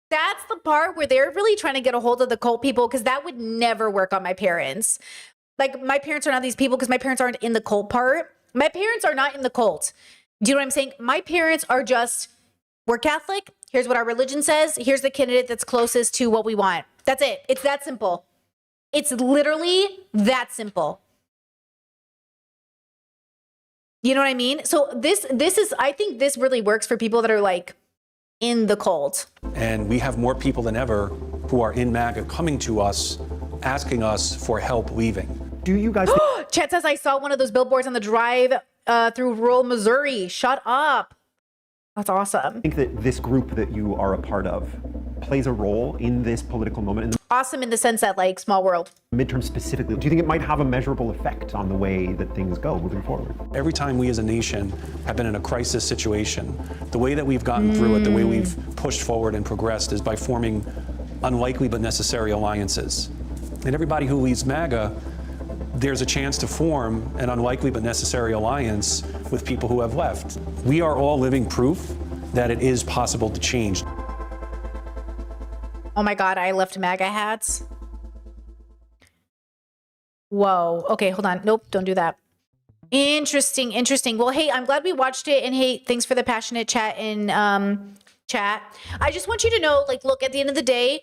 That's the part where they're really trying to get a hold of the cult people, because that would never work on my parents. Like, my parents are not these people because my parents aren't in the cult part. My parents are not in the cult. Do you know what I'm saying? My parents are just, we're Catholic. Here's what our religion says. Here's the candidate that's closest to what we want. That's it. It's that simple. It's literally that simple. You know what I mean? So this is, I think this really works for people that are like in the cult. And we have more people than ever who are in MAGA coming to us, asking us for help leaving. Do you guys? Chet says, I saw one of those billboards on the drive through rural Missouri. Shut up. That's awesome. I think that this group that you are a part of plays a role in this political moment. Awesome in the sense that, like, small world. Midterm specifically, do you think it might have a measurable effect on the way that things go moving forward? Every time we as a nation have been in a crisis situation, the way that we've gotten through it, the way we've pushed forward and progressed is by forming unlikely but necessary alliances. And everybody who leaves MAGA, there's a chance to form an unlikely but necessary alliance with people who have left. We are all living proof that it is possible to change. Oh my God, I left MAGA hats. Whoa. Okay, hold on. Nope, don't do that. Interesting. Well, hey, I'm glad we watched it. And hey, thanks for the passionate chat in chat. I just want you to know, like, look, at the end of the day,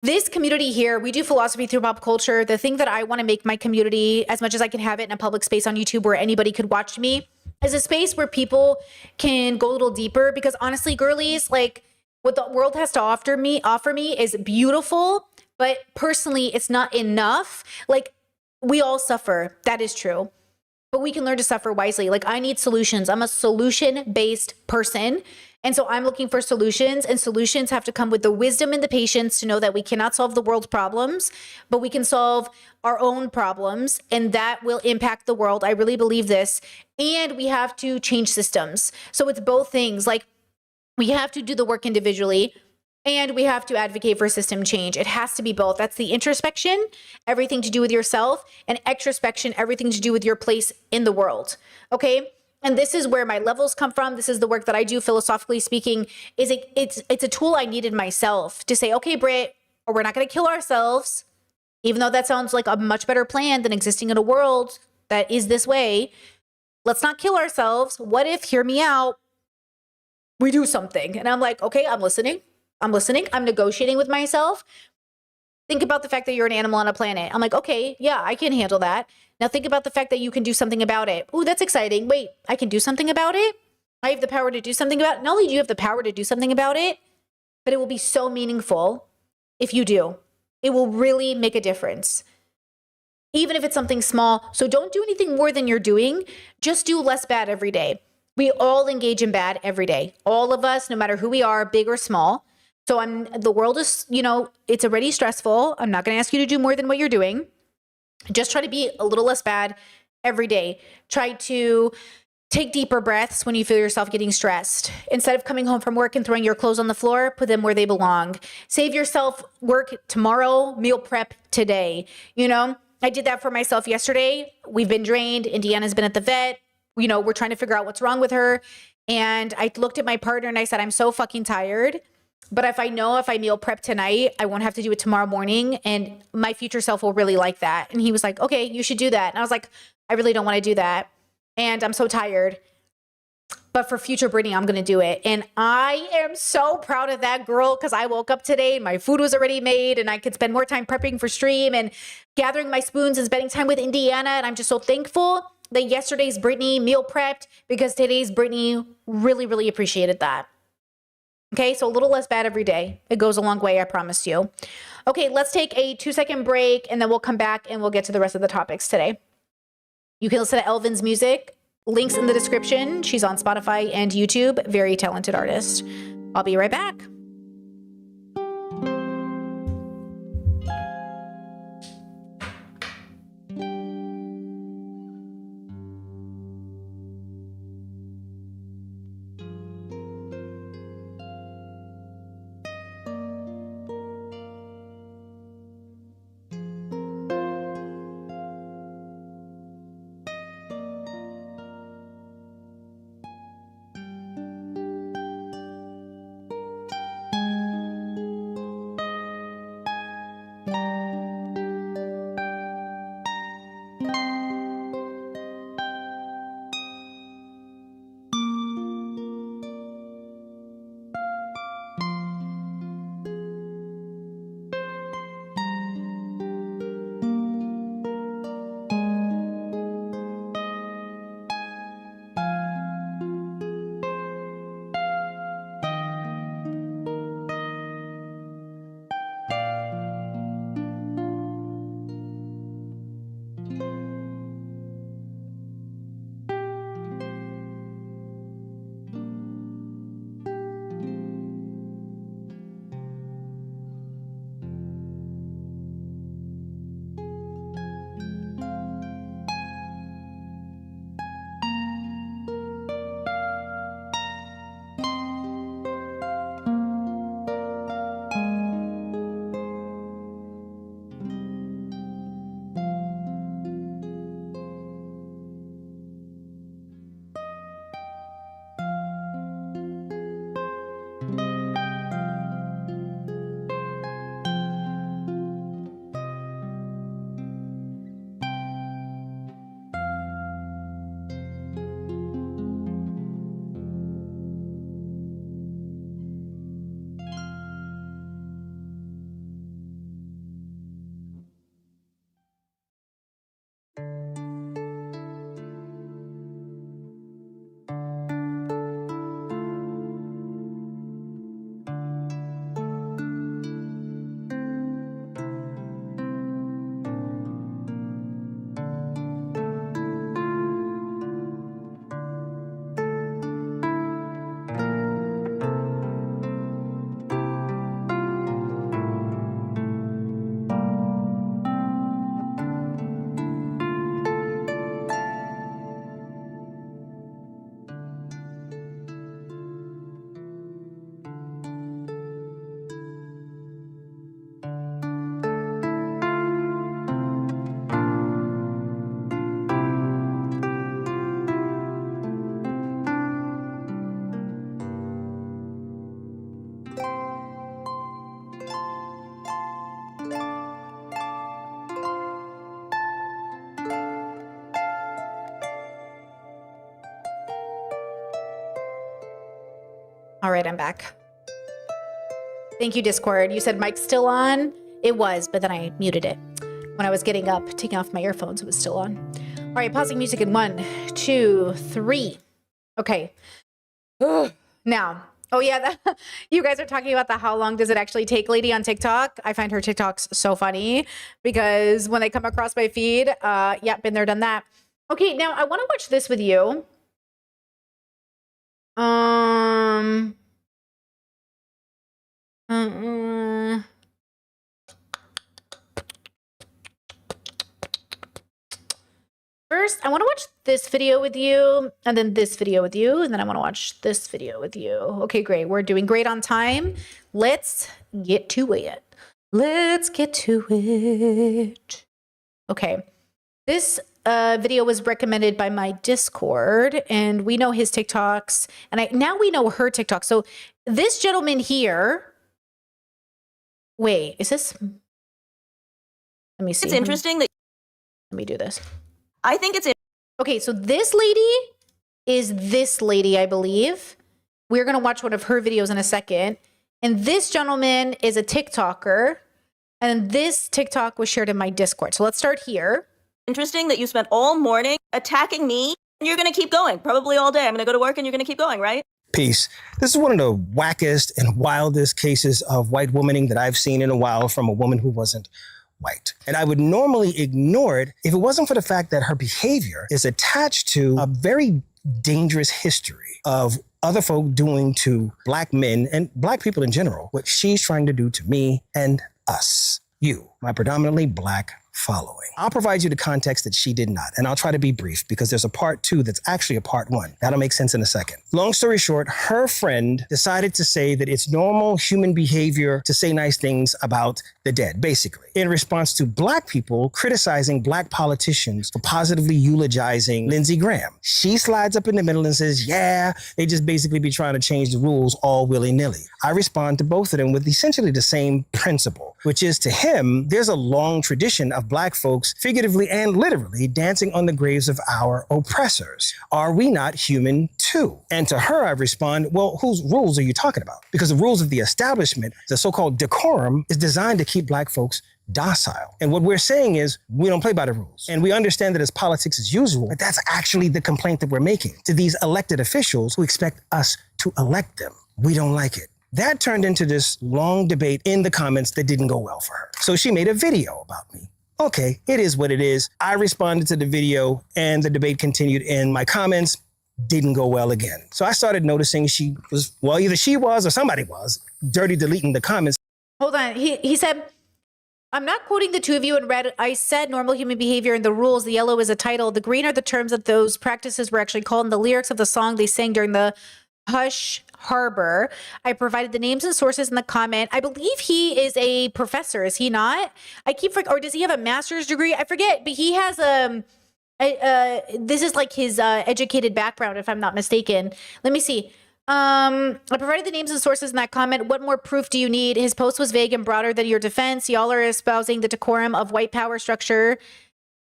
this community here, we do philosophy through pop culture. The thing that I want to make my community, as much as I can have it in a public space on YouTube where anybody could watch me, is a space where people can go a little deeper. Because honestly, girlies, like, what the world has to offer me is beautiful, but personally, it's not enough. Like, we all suffer. That is true. But we can learn to suffer wisely. Like, I need solutions. I'm a solution-based person. And so I'm looking for solutions, and solutions have to come with the wisdom and the patience to know that we cannot solve the world's problems, but we can solve our own problems, and that will impact the world. I really believe this. And we have to change systems. So it's both things. Like, we have to do the work individually, and we have to advocate for system change. It has to be both. That's the introspection, everything to do with yourself, and extrospection, everything to do with your place in the world. Okay? And this is where my levels come from. This is the work that I do, philosophically speaking. It's a tool I needed myself to say, okay, Britt, or we're not going to kill ourselves, even though that sounds like a much better plan than existing in a world that is this way. Let's not kill ourselves. What if, hear me out, we do something? And I'm like, okay, I'm listening. I'm negotiating with myself. Think about the fact that you're an animal on a planet. I'm like, okay, yeah, I can handle that. Now think about the fact that you can do something about it. Ooh, that's exciting. Wait, I can do something about it? I have the power to do something about it. Not only do you have the power to do something about it, but it will be so meaningful if you do. It will really make a difference. even if it's something small. So don't do anything more than you're doing. Just do less bad every day. We all engage in bad every day. All of us, no matter who we are, big or small. So the world is, it's already stressful. I'm not going to ask you to do more than what you're doing. Just try to be a little less bad every day. Try to take deeper breaths when you feel yourself getting stressed. Instead of coming home from work and throwing your clothes on the floor, put them where they belong. Save yourself work tomorrow, meal prep today. I did that for myself yesterday. We've been drained. Indiana's been at the vet. We're trying to figure out what's wrong with her. And I looked at my partner and I said, I'm so fucking tired. But if I meal prep tonight, I won't have to do it tomorrow morning. And my future self will really like that. And he was like, okay, you should do that. And I was like, I really don't want to do that. And I'm so tired. But for future Brittany, I'm going to do it. And I am so proud of that girl because I woke up today and my food was already made and I could spend more time prepping for stream and gathering my spoons and spending time with Indiana. And I'm just so thankful that yesterday's Brittany meal prepped because today's Brittany really, really appreciated that. Okay, so a little less bad every day. It goes a long way, I promise you. Okay, let's take a 2-second break and then we'll come back and we'll get to the rest of the topics today. You can listen to Elvin's music. Links in the description. She's on Spotify and YouTube. Very talented artist. I'll be right back. All right, I'm back. Thank you, Discord. You said mic's still on. It was, but then I muted it. When I was getting up, taking off my earphones, it was still on. All right, pausing music in 1, 2, 3. Okay. Now, Oh yeah, you guys are talking about the how long does it actually take lady on TikTok. I find her TikToks so funny because when they come across my feed, yeah, been there, done that. Okay, now I want to watch this with you. First, I want to watch this video with you, and then this video with you, and then I want to watch this video with you. Okay, great. We're doing great on time. Let's get to it. Let's get to it. Okay. This video was recommended by my Discord, and we know his TikToks, and now we know her TikTok. So this gentleman here, wait, is this? Let me see. It's interesting that. Let me do this. I think it's. Okay, so this lady is this lady, I believe. We're going to watch one of her videos in a second. And this gentleman is a TikToker. And this TikTok was shared in my Discord. So let's start here. Interesting that you spent all morning attacking me, and you're going to keep going, probably all day. I'm going to go to work and you're going to keep going, right? Peace. This is one of the wackest and wildest cases of white womaning that I've seen in a while from a woman who wasn't white. And I would normally ignore it if it wasn't for the fact that her behavior is attached to a very dangerous history of other folk doing to black men and black people in general what she's trying to do to me and us, you, my predominantly black following. I'll provide you the context that she did not, and I'll try to be brief because there's a part 2 that's actually a part 1. That'll make sense in a second. Long story short, her friend decided to say that it's normal human behavior to say nice things about the dead, basically, in response to black people criticizing black politicians for positively eulogizing Lindsey Graham. She slides up in the middle and says, yeah, they just basically be trying to change the rules all willy-nilly. I respond to both of them with essentially the same principle, which is to him, there's a long tradition of black folks, figuratively and literally, dancing on the graves of our oppressors. Are we not human too? And to her, I respond, well, whose rules are you talking about? Because the rules of the establishment, the so-called decorum, is designed to keep black folks docile. And what we're saying is we don't play by the rules. And we understand that as politics as usual, but that's actually the complaint that we're making to these elected officials who expect us to elect them. We don't like it. That turned into this long debate in the comments that didn't go well for her. So she made a video about me. Okay, it is what it is. I responded to the video and the debate continued, and my comments didn't go well again. So I started noticing she was, well, either she was or somebody was dirty deleting the comments. Hold on. He said, I'm not quoting the two of you in red. I said normal human behavior and the rules. The yellow is a title. The green are the terms that those practices were actually called in the lyrics of the song they sang during the Hush Harbor. I provided the names and sources in the comment. I believe he is a professor, is he not? I keep forgetting, or does he have a master's degree? I forget, but he has this is like his educated background, if I'm not mistaken. Let me see. I provided the names and sources in that comment. What more proof do you need? His post was vague and broader than your defense. Y'all are espousing the decorum of white power structure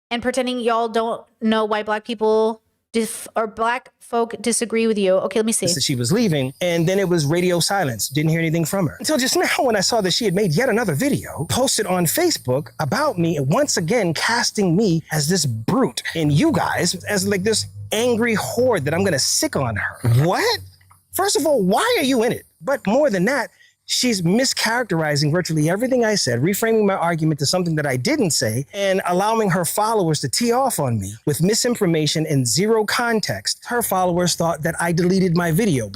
and pretending y'all don't know why black people or black folk disagree with you. Okay, let me see. She was leaving, and then it was radio silence. Didn't hear anything from her. Until just now when I saw that she had made yet another video posted on Facebook about me, and once again casting me as this brute, and you guys as like this angry horde that I'm gonna sick on her. What? First of all, why are you in it? But more than that, she's mischaracterizing virtually everything I said, reframing my argument to something that I didn't say, and allowing her followers to tee off on me with misinformation and zero context. Her followers thought that I deleted my video.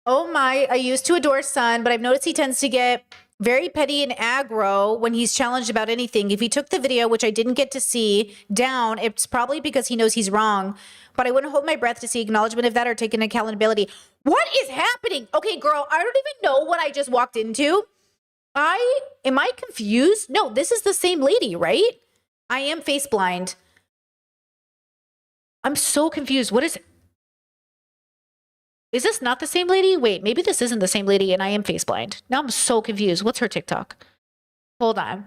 Oh my, I used to adore Son, but I've noticed he tends to get very petty and aggro when he's challenged about anything. If he took the video, which I didn't get to see, down, it's probably because he knows he's wrong. But I wouldn't hold my breath to see acknowledgement of that or taking accountability. What is happening? Okay, girl, I don't even know what I just walked into. Am I confused? No, this is the same lady, right? I am face blind. I'm so confused. What is this not the same lady? Wait, maybe this isn't the same lady and I am face blind. Now I'm so confused. What's her TikTok? Hold on.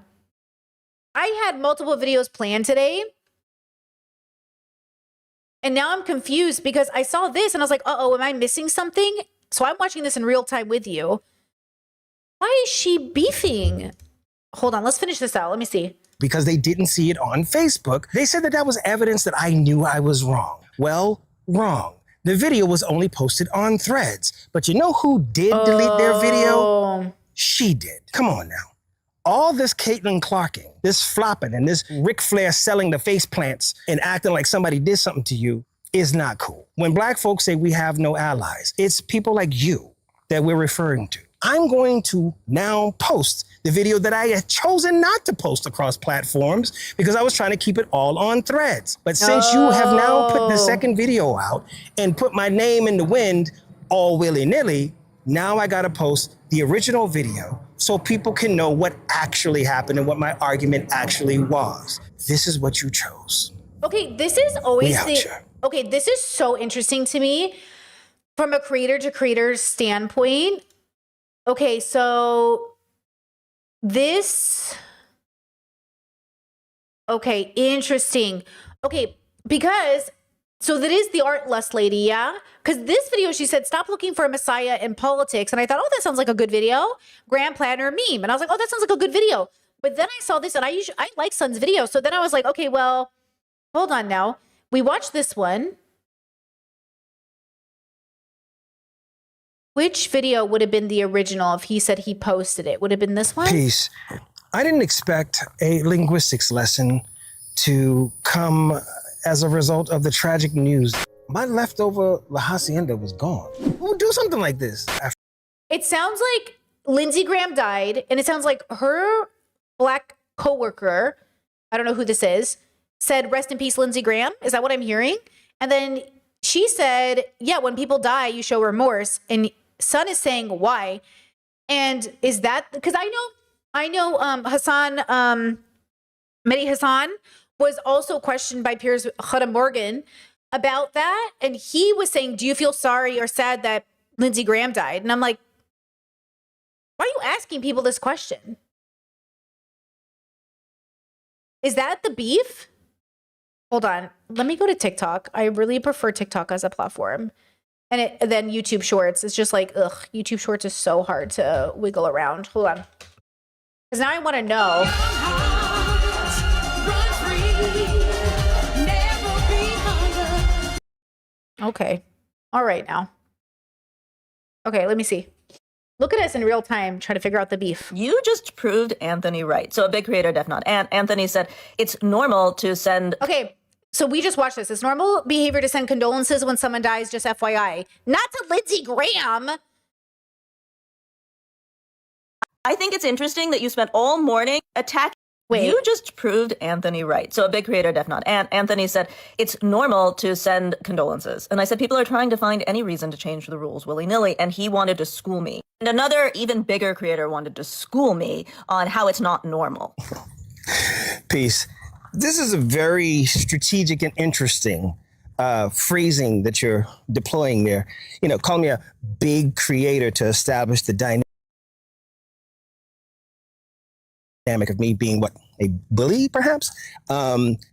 I had multiple videos planned today. And now I'm confused because I saw this and I was like, uh-oh, am I missing something? So I'm watching this in real time with you. Why is she beefing? Hold on, let's finish this out. Let me see. Because they didn't see it on Facebook. They said that that was evidence that I knew I was wrong. Well, wrong. the video was only posted on Threads. But you know who did delete their video? She did. Come on now. All this Caitlin Clarking, this flopping, and this Ric Flair selling the face plants and acting like somebody did something to you is not cool. When Black folks say we have no allies, it's people like you that we're referring to. I'm going to now post the video that I had chosen not to post across platforms because I was trying to keep it all on Threads. But since you have now put the second video out and put my name in the wind all willy-nilly, now I gotta post the original video so people can know what actually happened and what my argument actually was. This is what you chose. Okay, this is always okay, this is so interesting to me from a creator to creator standpoint. Okay, so this, okay, interesting. Okay, because, so that is the Art Lust lady, yeah? Because this video, she said, stop looking for a messiah in politics. And I thought, oh, that sounds like a good video. Grand Planner meme. And I was like, oh, that sounds like a good video. But then I saw this and I like Sun's video. So then I was like, okay, well, hold on now. We watched this one. Which video would have been the original if he said he posted it? Would have been this one? Peace. I didn't expect a linguistics lesson to come as a result of the tragic news. My leftover La Hacienda was gone. Who would do something like this? It sounds like Lindsey Graham died, and it sounds like her Black coworker, I don't know who this is, said, rest in peace, Lindsey Graham. Is that what I'm hearing? And then she said, yeah, when people die, you show remorse. And Sun is saying why. And is that because I know Hassan Mehdi Hassan was also questioned by Piers Morgan about that, and he was saying, do you feel sorry or sad that Lindsey Graham died? And I'm like, why are you asking people this question? Is that the beef? Hold on, let me go to TikTok. I really prefer TikTok as a platform. And then YouTube Shorts. It's just like, ugh, YouTube Shorts is so hard to wiggle around. Hold on. Because now I want to know. Okay. All right now. Okay, let me see. Look at us in real time trying to figure out the beef. You just proved Anthony right. So a big creator, Def Not. And Anthony said it's normal to send... Okay. So we just watched this. It's normal behavior to send condolences when someone dies, just FYI. Not to Lindsey Graham. I think it's interesting that you spent all morning attacking... Wait. You just proved Anthony right. So a big creator, Def Not. And Anthony said it's normal to send condolences. And I said people are trying to find any reason to change the rules willy-nilly. And he wanted to school me. And another even bigger creator wanted to school me on how it's not normal. Peace. This is a very strategic and interesting phrasing that you're deploying there. You know, call me a big creator to establish the dynamic of me being what, a bully perhaps,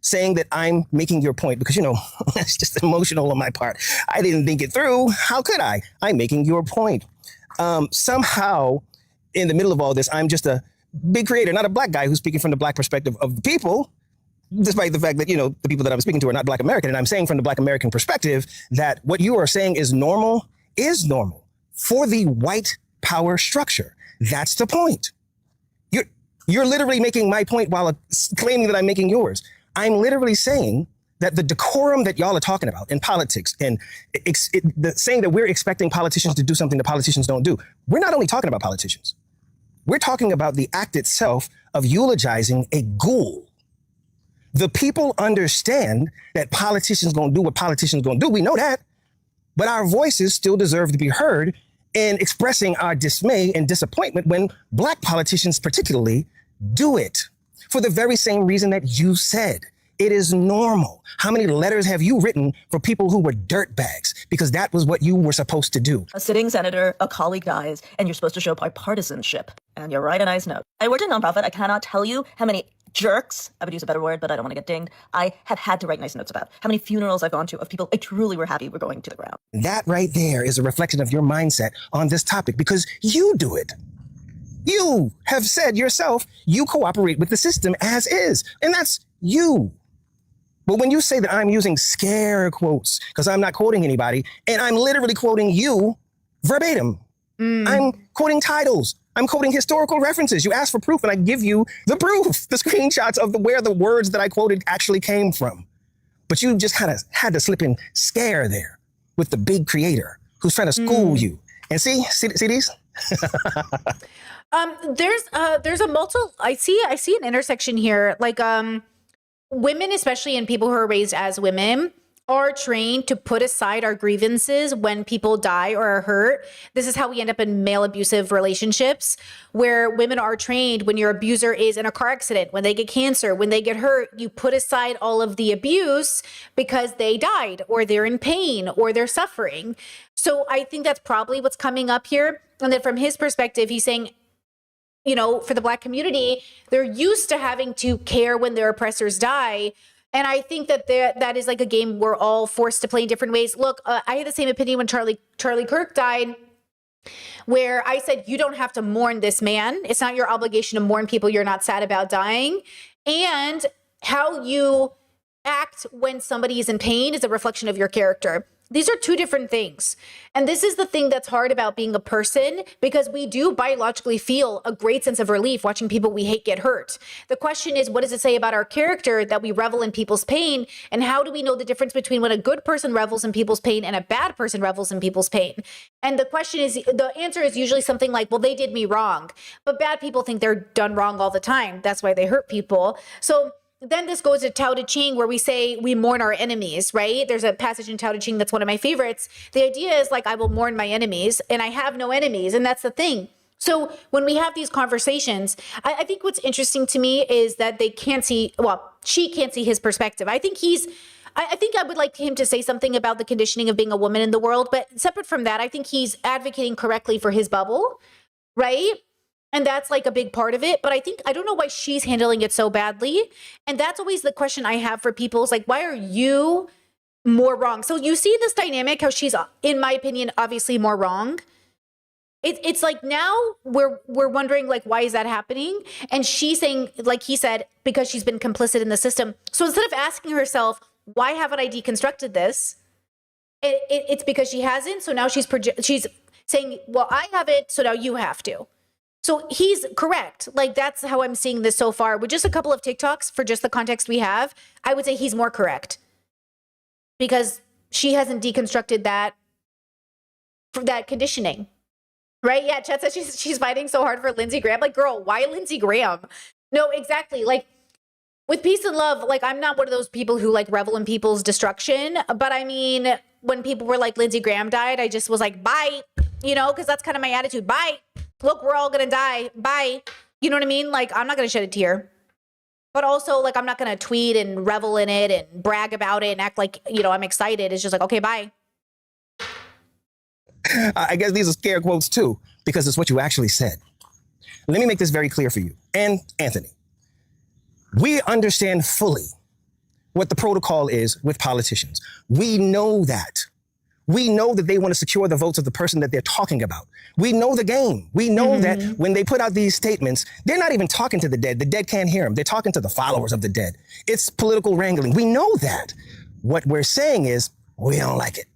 saying that I'm making your point because, you know, that's just emotional on my part. I didn't think it through. How could I? I'm making your point. Somehow in the middle of all this, I'm just a big creator, not a Black guy who's speaking from the Black perspective of the people, despite the fact that, you know, the people that I'm speaking to are not Black American. And I'm saying from the Black American perspective that what you are saying is normal for the white power structure. That's the point. You're literally making my point while claiming that I'm making yours. I'm literally saying that the decorum that y'all are talking about in politics and saying that we're expecting politicians to do something that politicians don't do. We're not only talking about politicians. We're talking about the act itself of eulogizing a ghoul. The people understand that politicians gonna do what politicians gonna do. We know that, but our voices still deserve to be heard in expressing our dismay and disappointment when Black politicians particularly do it for the very same reason that you said. It is normal. How many letters have you written for people who were dirtbags? Because that was what you were supposed to do. A sitting senator, a colleague dies, and you're supposed to show bipartisanship. And you write a nice note. I worked in a nonprofit. I cannot tell you how many jerks, I would use a better word, but I don't want to get dinged, I have had to write nice notes about. How many funerals I've gone to of people I truly were happy were going to the ground. That right there is a reflection of your mindset on this topic because you do it. You have said yourself you cooperate with the system as is, and that's you. But when you say that I'm using scare quotes, because I'm not quoting anybody, and I'm literally quoting you verbatim. I'm quoting titles. I'm quoting historical references. You ask for proof, and I give you the proof, the screenshots of where the words that I quoted actually came from. But you just kind of had to slip in scare there with the big creator who's trying to school you. And see these? There's a I see an intersection here. Like, women, especially in people who are raised as women, are trained to put aside our grievances when people die or are hurt. This is how we end up in male abusive relationships, where women are trained when your abuser is in a car accident, when they get cancer, when they get hurt, you put aside all of the abuse because they died or they're in pain or they're suffering. So I think that's probably what's coming up here. And then from his perspective, he's saying, you know, for the Black community, they're used to having to care when their oppressors die. And I think that that is like a game we're all forced to play in different ways. Look, I had the same opinion when Charlie Kirk died, where I said, you don't have to mourn this man. It's not your obligation to mourn people you're not sad about dying. And how you act when somebody is in pain is a reflection of your character. These are two different things. And this is the thing that's hard about being a person, because we do biologically feel a great sense of relief watching people we hate get hurt. The question is, what does it say about our character that we revel in people's pain? And how do we know the difference between when a good person revels in people's pain and a bad person revels in people's pain? And the question is, the answer is usually something like, well, they did me wrong. But bad people think they're done wrong all the time. That's why they hurt people. So then this goes to Tao Te Ching, where we say we mourn our enemies, right? There's a passage in Tao Te Ching that's one of my favorites. The idea is like, I will mourn my enemies, and I have no enemies. And that's the thing. So when we have these conversations, I think what's interesting to me is that they can't see, well, she can't see his perspective. I think I would like him to say something about the conditioning of being a woman in the world. But separate from that, I think he's advocating correctly for his bubble, right? And that's like a big part of it. But I don't know why she's handling it so badly. And that's always the question I have for people is like, why are you more wrong? So you see this dynamic, how she's, in my opinion, obviously more wrong. It's like now we're wondering like, why is that happening? And she's saying, like he said, because she's been complicit in the system. So instead of asking herself, why haven't I deconstructed this? It's because she hasn't. So now she's saying, well, I haven't, so now you have to. So he's correct. Like, that's how I'm seeing this so far. With just a couple of TikToks, for just the context we have, I would say he's more correct. Because she hasn't deconstructed that conditioning. Right? Yeah, Chet says she's fighting so hard for Lindsey Graham. Like, girl, why Lindsey Graham? No, exactly. Like, with peace and love, like, I'm not one of those people who, like, revel in people's destruction. But, I mean, when people were like, Lindsey Graham died, I just was like, bye. You know, because that's kind of my attitude. Bye. Look, we're all going to die. Bye. You know what I mean? Like, I'm not going to shed a tear. But also, like, I'm not going to tweet and revel in it and brag about it and act like, you know, I'm excited. It's just like, okay, bye. I guess these are scare quotes too, because it's what you actually said. Let me make this very clear for you. And Anthony, we understand fully what the protocol is with politicians. We know that. We know that they want to secure the votes of the person that they're talking about. We know the game. We know that when they put out these statements, they're not even talking to the dead. The dead can't hear them. They're talking to the followers of the dead. It's political wrangling. We know that. What we're saying is, we don't like it.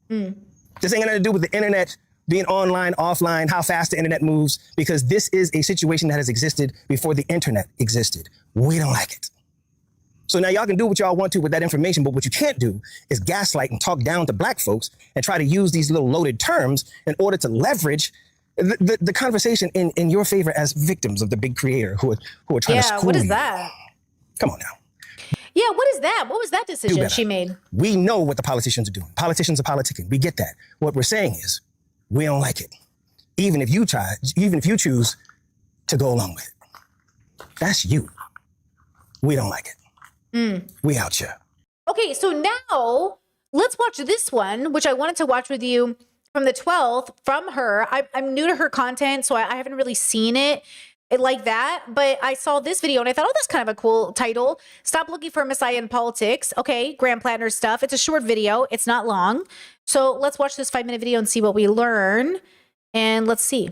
This ain't got nothing to do with the internet being online, offline, how fast the internet moves, because this is a situation that has existed before the internet existed. We don't like it. So now y'all can do what y'all want to with that information, but what you can't do is gaslight and talk down to black folks and try to use these little loaded terms in order to leverage the conversation in your favor as victims of the big creator who are trying to school you. Yeah, what is that? Come on now. Yeah, what is that? What was that decision she made? We know what the politicians are doing. Politicians are politicking. We get that. What we're saying is, we don't like it. Even if you choose to go along with it. That's you. We don't like it. We out here. Okay, so now let's watch this one, which I wanted to watch with you from the 12th from her. I'm new to her content, so I haven't really seen it like that, but I saw this video and I thought, oh, that's kind of a cool title. Stop looking for a messiah in politics. Okay, Graham Plattner stuff. It's a short video. It's not long. So let's watch this 5-minute video and see what we learn. And let's see.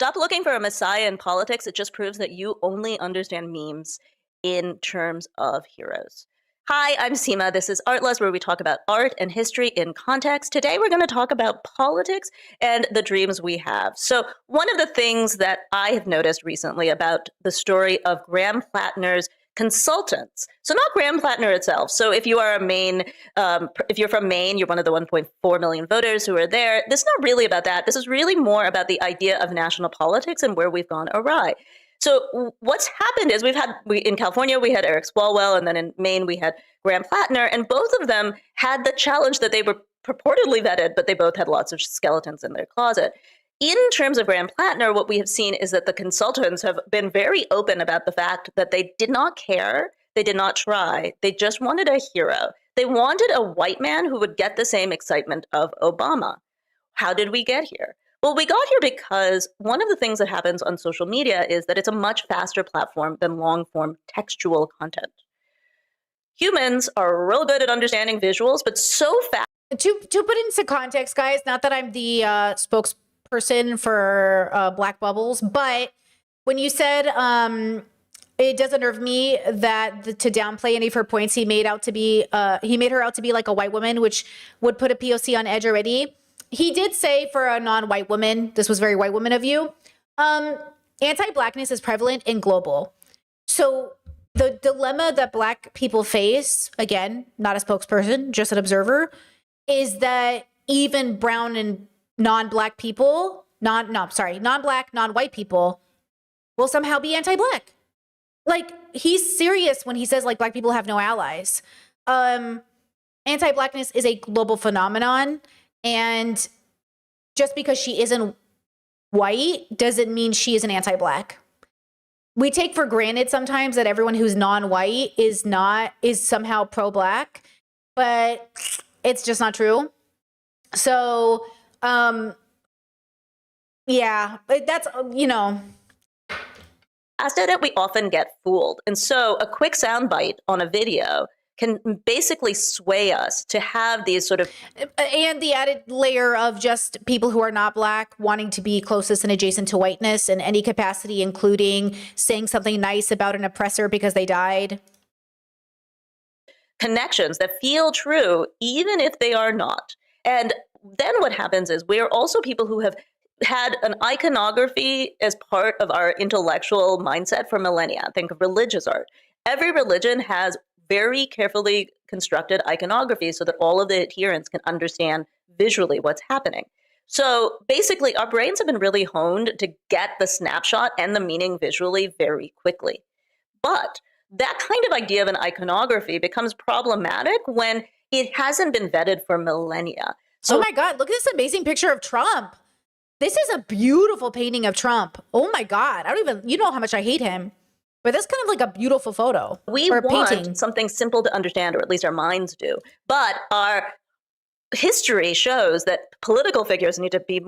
Stop looking for a messiah in politics. It just proves that you only understand memes in terms of heroes. Hi, I'm Seema. This is Artless, where we talk about art and history in context. Today, we're going to talk about politics and the dreams we have. So one of the things that I have noticed recently about the story of Graham Plattner's consultants. So not Graham Plattner itself. So if you are if you're from Maine, you're one of the 1.4 million voters who are there. This is not really about that. This is really more about the idea of national politics and where we've gone awry. So what's happened is in California, we had Eric Swalwell, and then in Maine, we had Graham Plattner, and both of them had the challenge that they were purportedly vetted, but they both had lots of skeletons in their closet. In terms of Graham Plattner, what we have seen is that the consultants have been very open about the fact that they did not care, they did not try, they just wanted a hero. They wanted a white man who would get the same excitement of Obama. How did we get here? Well, we got here because one of the things that happens on social media is that it's a much faster platform than long-form textual content. Humans are real good at understanding visuals, but so fast. To put into context, guys, not that I'm the spokesperson for Black Bubbles, but when you said it does unnerve me that to downplay any of her points, he made her out to be like a white woman, which would put a POC on edge already. He did say for a non-white woman, this was very white woman of you, anti-Blackness is prevalent and global. So the dilemma that Black people face, again, not a spokesperson, just an observer, is that even brown and non-Black people, non-Black, non-white people will somehow be anti-Black. Like, he's serious when he says, like, Black people have no allies. Anti-Blackness is a global phenomenon. And just because she isn't white doesn't mean she is an anti-Black. We take for granted sometimes that everyone who's non-white is somehow pro-Black, but it's just not true. So, yeah, that's, As did it, we often get fooled. And so a quick soundbite on a video can basically sway us to have these sort of... And the added layer of just people who are not Black wanting to be closest and adjacent to whiteness in any capacity, including saying something nice about an oppressor because they died. Connections that feel true, even if they are not. And then what happens is we are also people who have had an iconography as part of our intellectual mindset for millennia. Think of religious art. Every religion has very carefully constructed iconography so that all of the adherents can understand visually what's happening. So basically, our brains have been really honed to get the snapshot and the meaning visually very quickly. But that kind of idea of an iconography becomes problematic when it hasn't been vetted for millennia. So, oh my God, look at this amazing picture of Trump. This is a beautiful painting of Trump. Oh my God, you know how much I hate him. But that's kind of like a beautiful photo. We want something simple to understand, or at least our minds do. But our history shows that political figures need to be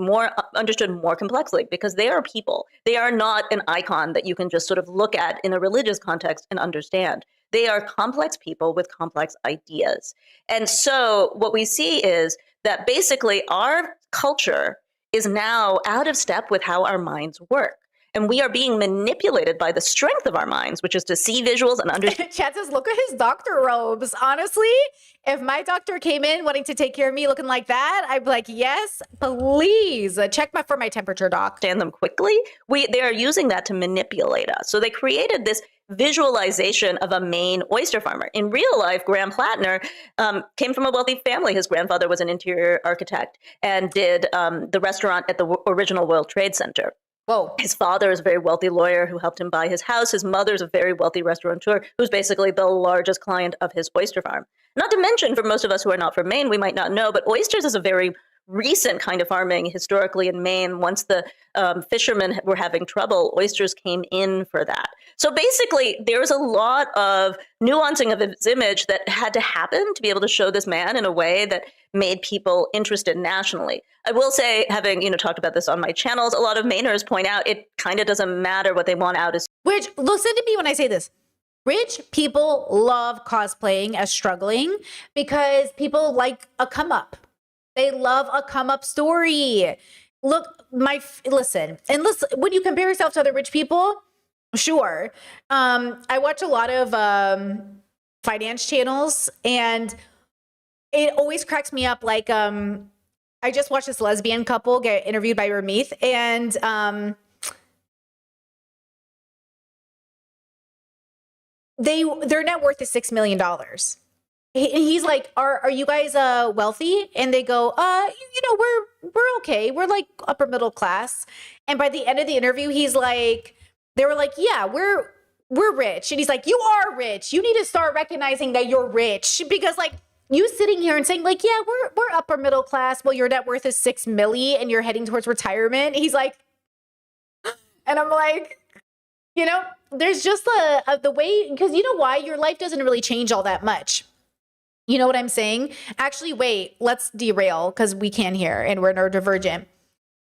understood more complexly because they are people. They are not an icon that you can just sort of look at in a religious context and understand. They are complex people with complex ideas. And so what we see is that basically our culture is now out of step with how our minds work. And we are being manipulated by the strength of our minds, which is to see visuals and understand. Chad says, look at his doctor robes. Honestly, if my doctor came in wanting to take care of me looking like that, I'd be like, yes, please check for my temperature, doc. Understand them quickly. They are using that to manipulate us. So they created this visualization of a Maine oyster farmer. In real life, Graham Plattner came from a wealthy family. His grandfather was an interior architect and did the restaurant at the original World Trade Center. Whoa. His father is a very wealthy lawyer who helped him buy his house. His mother's a very wealthy restaurateur who's basically the largest client of his oyster farm. Not to mention, for most of us who are not from Maine, we might not know, but oysters is a very recent kind of farming historically in Maine. Once the fishermen were having trouble, oysters came in for that. So basically, there was a lot of nuancing of his image that had to happen to be able to show this man in a way that made people interested nationally. I will say, having talked about this on my channels, a lot of Mainers point out it kind of doesn't matter what they want out as. Which, listen to me when I say this. Rich people love cosplaying as struggling because people like a come up. They love a come up story. look, listen, when you compare yourself to other rich people, sure. I watch a lot of finance channels, and it always cracks me up. Like, I just watched this lesbian couple get interviewed by Ramith, and their net worth is $6 million. He's like, are you guys wealthy? And they go, we're okay. We're like upper middle class. And by the end of the interview, he's like, they were like, yeah, we're rich. And he's like, you are rich. You need to start recognizing that you're rich, because like you sitting here and saying like, yeah, we're upper middle class. Well, your net worth is $6 million and you're heading towards retirement. He's like, and I'm like, there's just the way, because you know why? Your life doesn't really change all that much. You know what I'm saying? Actually, wait, let's derail because we can hear and we're neurodivergent.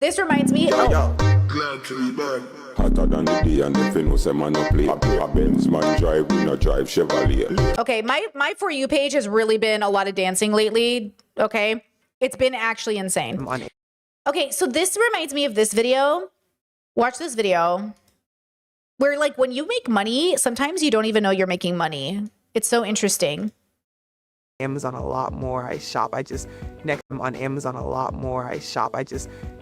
This reminds me. Glad to be back. Hotter than the day and the fin was a man up play. A Benz man drive, we not drive Chevrolet. Okay, my For You page has really been a lot of dancing lately. Okay, it's been actually insane. Okay, so this reminds me of this video. Watch this video. Where like when you make money, sometimes you don't even know you're making money. It's so interesting. Amazon a lot more. I shop. I'm on Amazon a lot more. I shop.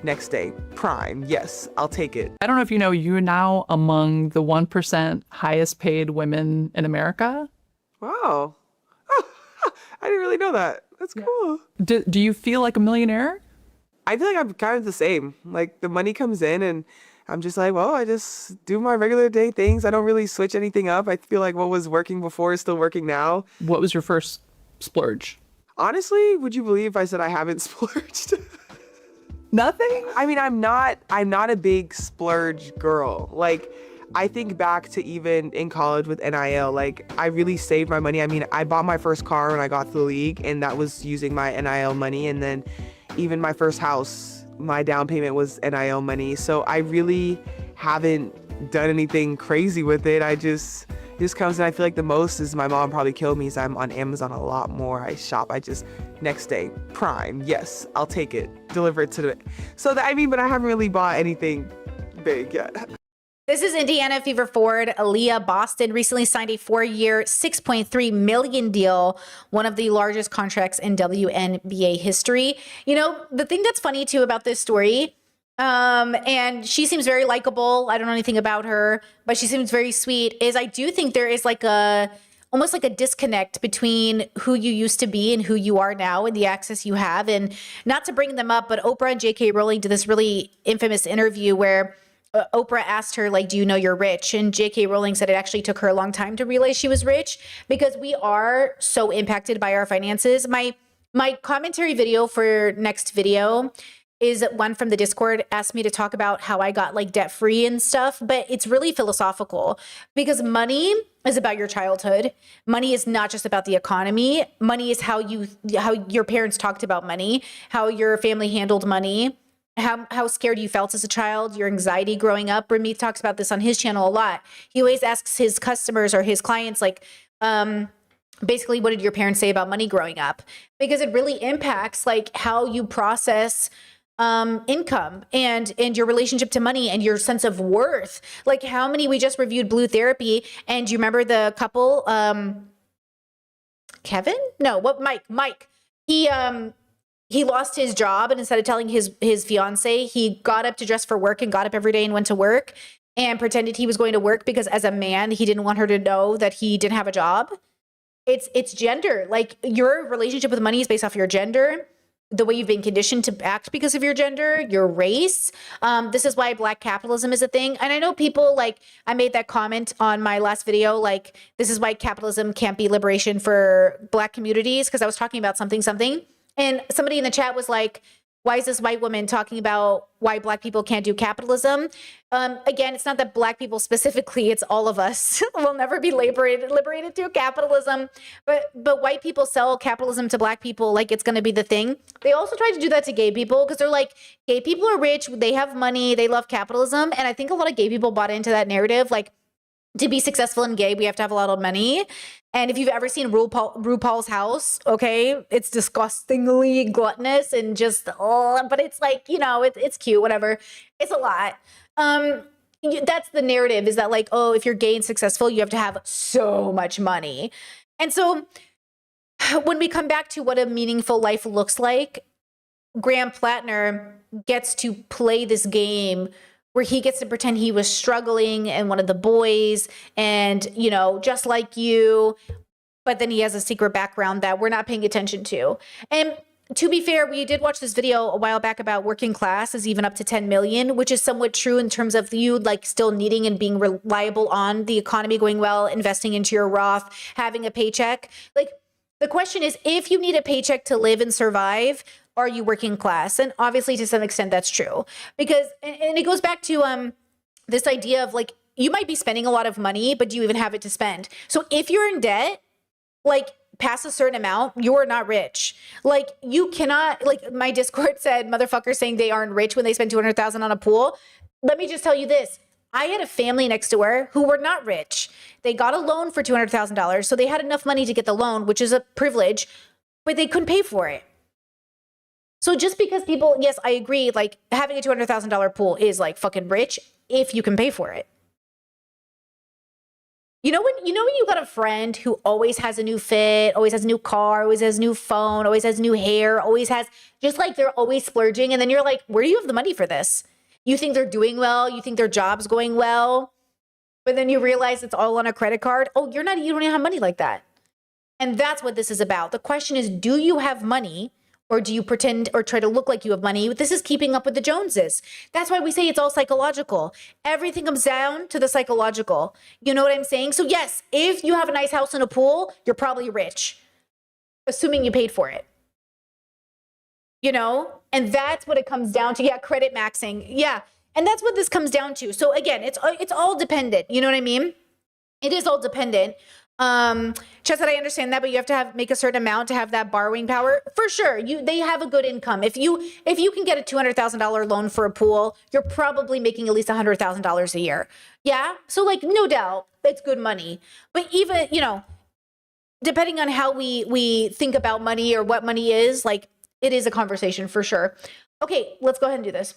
Next day, Prime. Yes, I'll take it. I don't know if you know, you're now among the 1% highest paid women in America. Wow. I didn't really know that. That's cool. Do you feel like a millionaire? I feel like I'm kind of the same. Like the money comes in and I'm just like, well, I just do my regular day things. I don't really switch anything up. I feel like what was working before is still working now. What was your first splurge? Honestly, would you believe I said I haven't splurged? Nothing? I mean, I'm not a big splurge girl. Like, I think back to even in college with NIL, like I really saved my money. I mean, I bought my first car when I got to the league and that was using my NIL money. And then even my first house, my down payment was NIL money. So I really haven't done anything crazy with it. It just comes in. I feel like the most is my mom probably killed me, so I'm on Amazon a lot more. I shop. Next day, Prime. Yes, I'll take it. Deliver it to the. So but I haven't really bought anything big yet. This is Indiana Fever Ford. Aaliyah Boston recently signed a 4-year, $6.3 million deal, one of the largest contracts in WNBA history. The thing that's funny too about this story, and she seems very likable. I don't know anything about her, but she seems very sweet, is I do think there is like almost like a disconnect between who you used to be and who you are now and the access you have. And not to bring them up, but Oprah and J.K. Rowling did this really infamous interview where Oprah asked her, like, do you know you're rich? And J.K. Rowling said it actually took her a long time to realize she was rich because we are so impacted by our finances. My commentary video for next video is one from the Discord, asked me to talk about how I got like debt free and stuff, but it's really philosophical because money is about your childhood. Money is not just about the economy. Money is how your parents talked about money, how your family handled money, how scared you felt as a child, your anxiety growing up. Ramit talks about this on his channel a lot. He always asks his customers or his clients, like, basically, what did your parents say about money growing up? Because it really impacts like how you process income and your relationship to money and your sense of worth. Like how many, we just reviewed Blue Therapy, and do you remember the couple, Kevin? No, what, Mike, he lost his job, and instead of telling his fiance, he got up to dress for work and got up every day and went to work and pretended he was going to work because as a man, he didn't want her to know that he didn't have a job. It's gender. Like your relationship with money is based off your gender, the way you've been conditioned to act because of your gender, your race. This is why Black capitalism is a thing. And I know people, like, I made that comment on my last video, like, this is why capitalism can't be liberation for Black communities, because I was talking about something. And somebody in the chat was like, why is this white woman talking about why Black people can't do capitalism? Again, it's not that Black people specifically, it's all of us will never be liberated through capitalism. But white people sell capitalism to Black people like it's going to be the thing. They also try to do that to gay people because they're like, gay people are rich, they have money, they love capitalism. And I think a lot of gay people bought into that narrative. Like, to be successful and gay, we have to have a lot of money. And if you've ever seen RuPaul's house, okay, it's disgustingly gluttonous and just, but it's like, you know, it's cute, whatever. It's a lot. That's the narrative, is that like, oh, if you're gay and successful, you have to have so much money. And so when we come back to what a meaningful life looks like, Graham Plattner gets to play this game where he gets to pretend he was struggling and one of the boys and, you know, just like you, but then he has a secret background that we're not paying attention to. And to be fair, we did watch this video a while back about working class is even up to 10 million, which is somewhat true in terms of you like still needing and being reliable on the economy going well, investing into your Roth, having a paycheck. Like the question is, if you need a paycheck to live and survive, are you working class? And obviously to some extent that's true, because, and it goes back to this idea of like, you might be spending a lot of money, but do you even have it to spend? So if you're in debt, like past a certain amount, you're not rich. Like you cannot, like my Discord said, motherfuckers saying they aren't rich when they spend 200,000 on a pool. Let me just tell you this. I had a family next door who were not rich. They got a loan for $200,000. So they had enough money to get the loan, which is a privilege, but they couldn't pay for it. So just because people, yes, I agree, like having a $200,000 pool is like fucking rich if you can pay for it. You know when you got a friend who always has a new fit, always has a new car, always has a new phone, always has new hair, always has, just like they're always splurging, and then you're like, where do you have the money for this? You think they're doing well, you think their job's going well, but then you realize it's all on a credit card. Oh, you don't even have money like that. And that's what this is about. The question is, do you have money? Or do you pretend or try to look like you have money? This is keeping up with the Joneses. That's why we say it's all psychological. Everything comes down to the psychological. You know what I'm saying? So yes, if you have a nice house and a pool, you're probably rich, assuming you paid for it. You know? And that's what it comes down to. Yeah, credit maxing. Yeah. And that's what this comes down to. So again, it's all dependent. You know what I mean? It is all dependent. Chess said, I understand that, but you have to make a certain amount to have that borrowing power. For sure. They have a good income. If you can get a $200,000 loan for a pool, you're probably making at least $100,000 a year. Yeah. So like, no doubt it's good money, but even, you know, depending on how we think about money or what money is, like it is a conversation for sure. Okay. Let's go ahead and do this.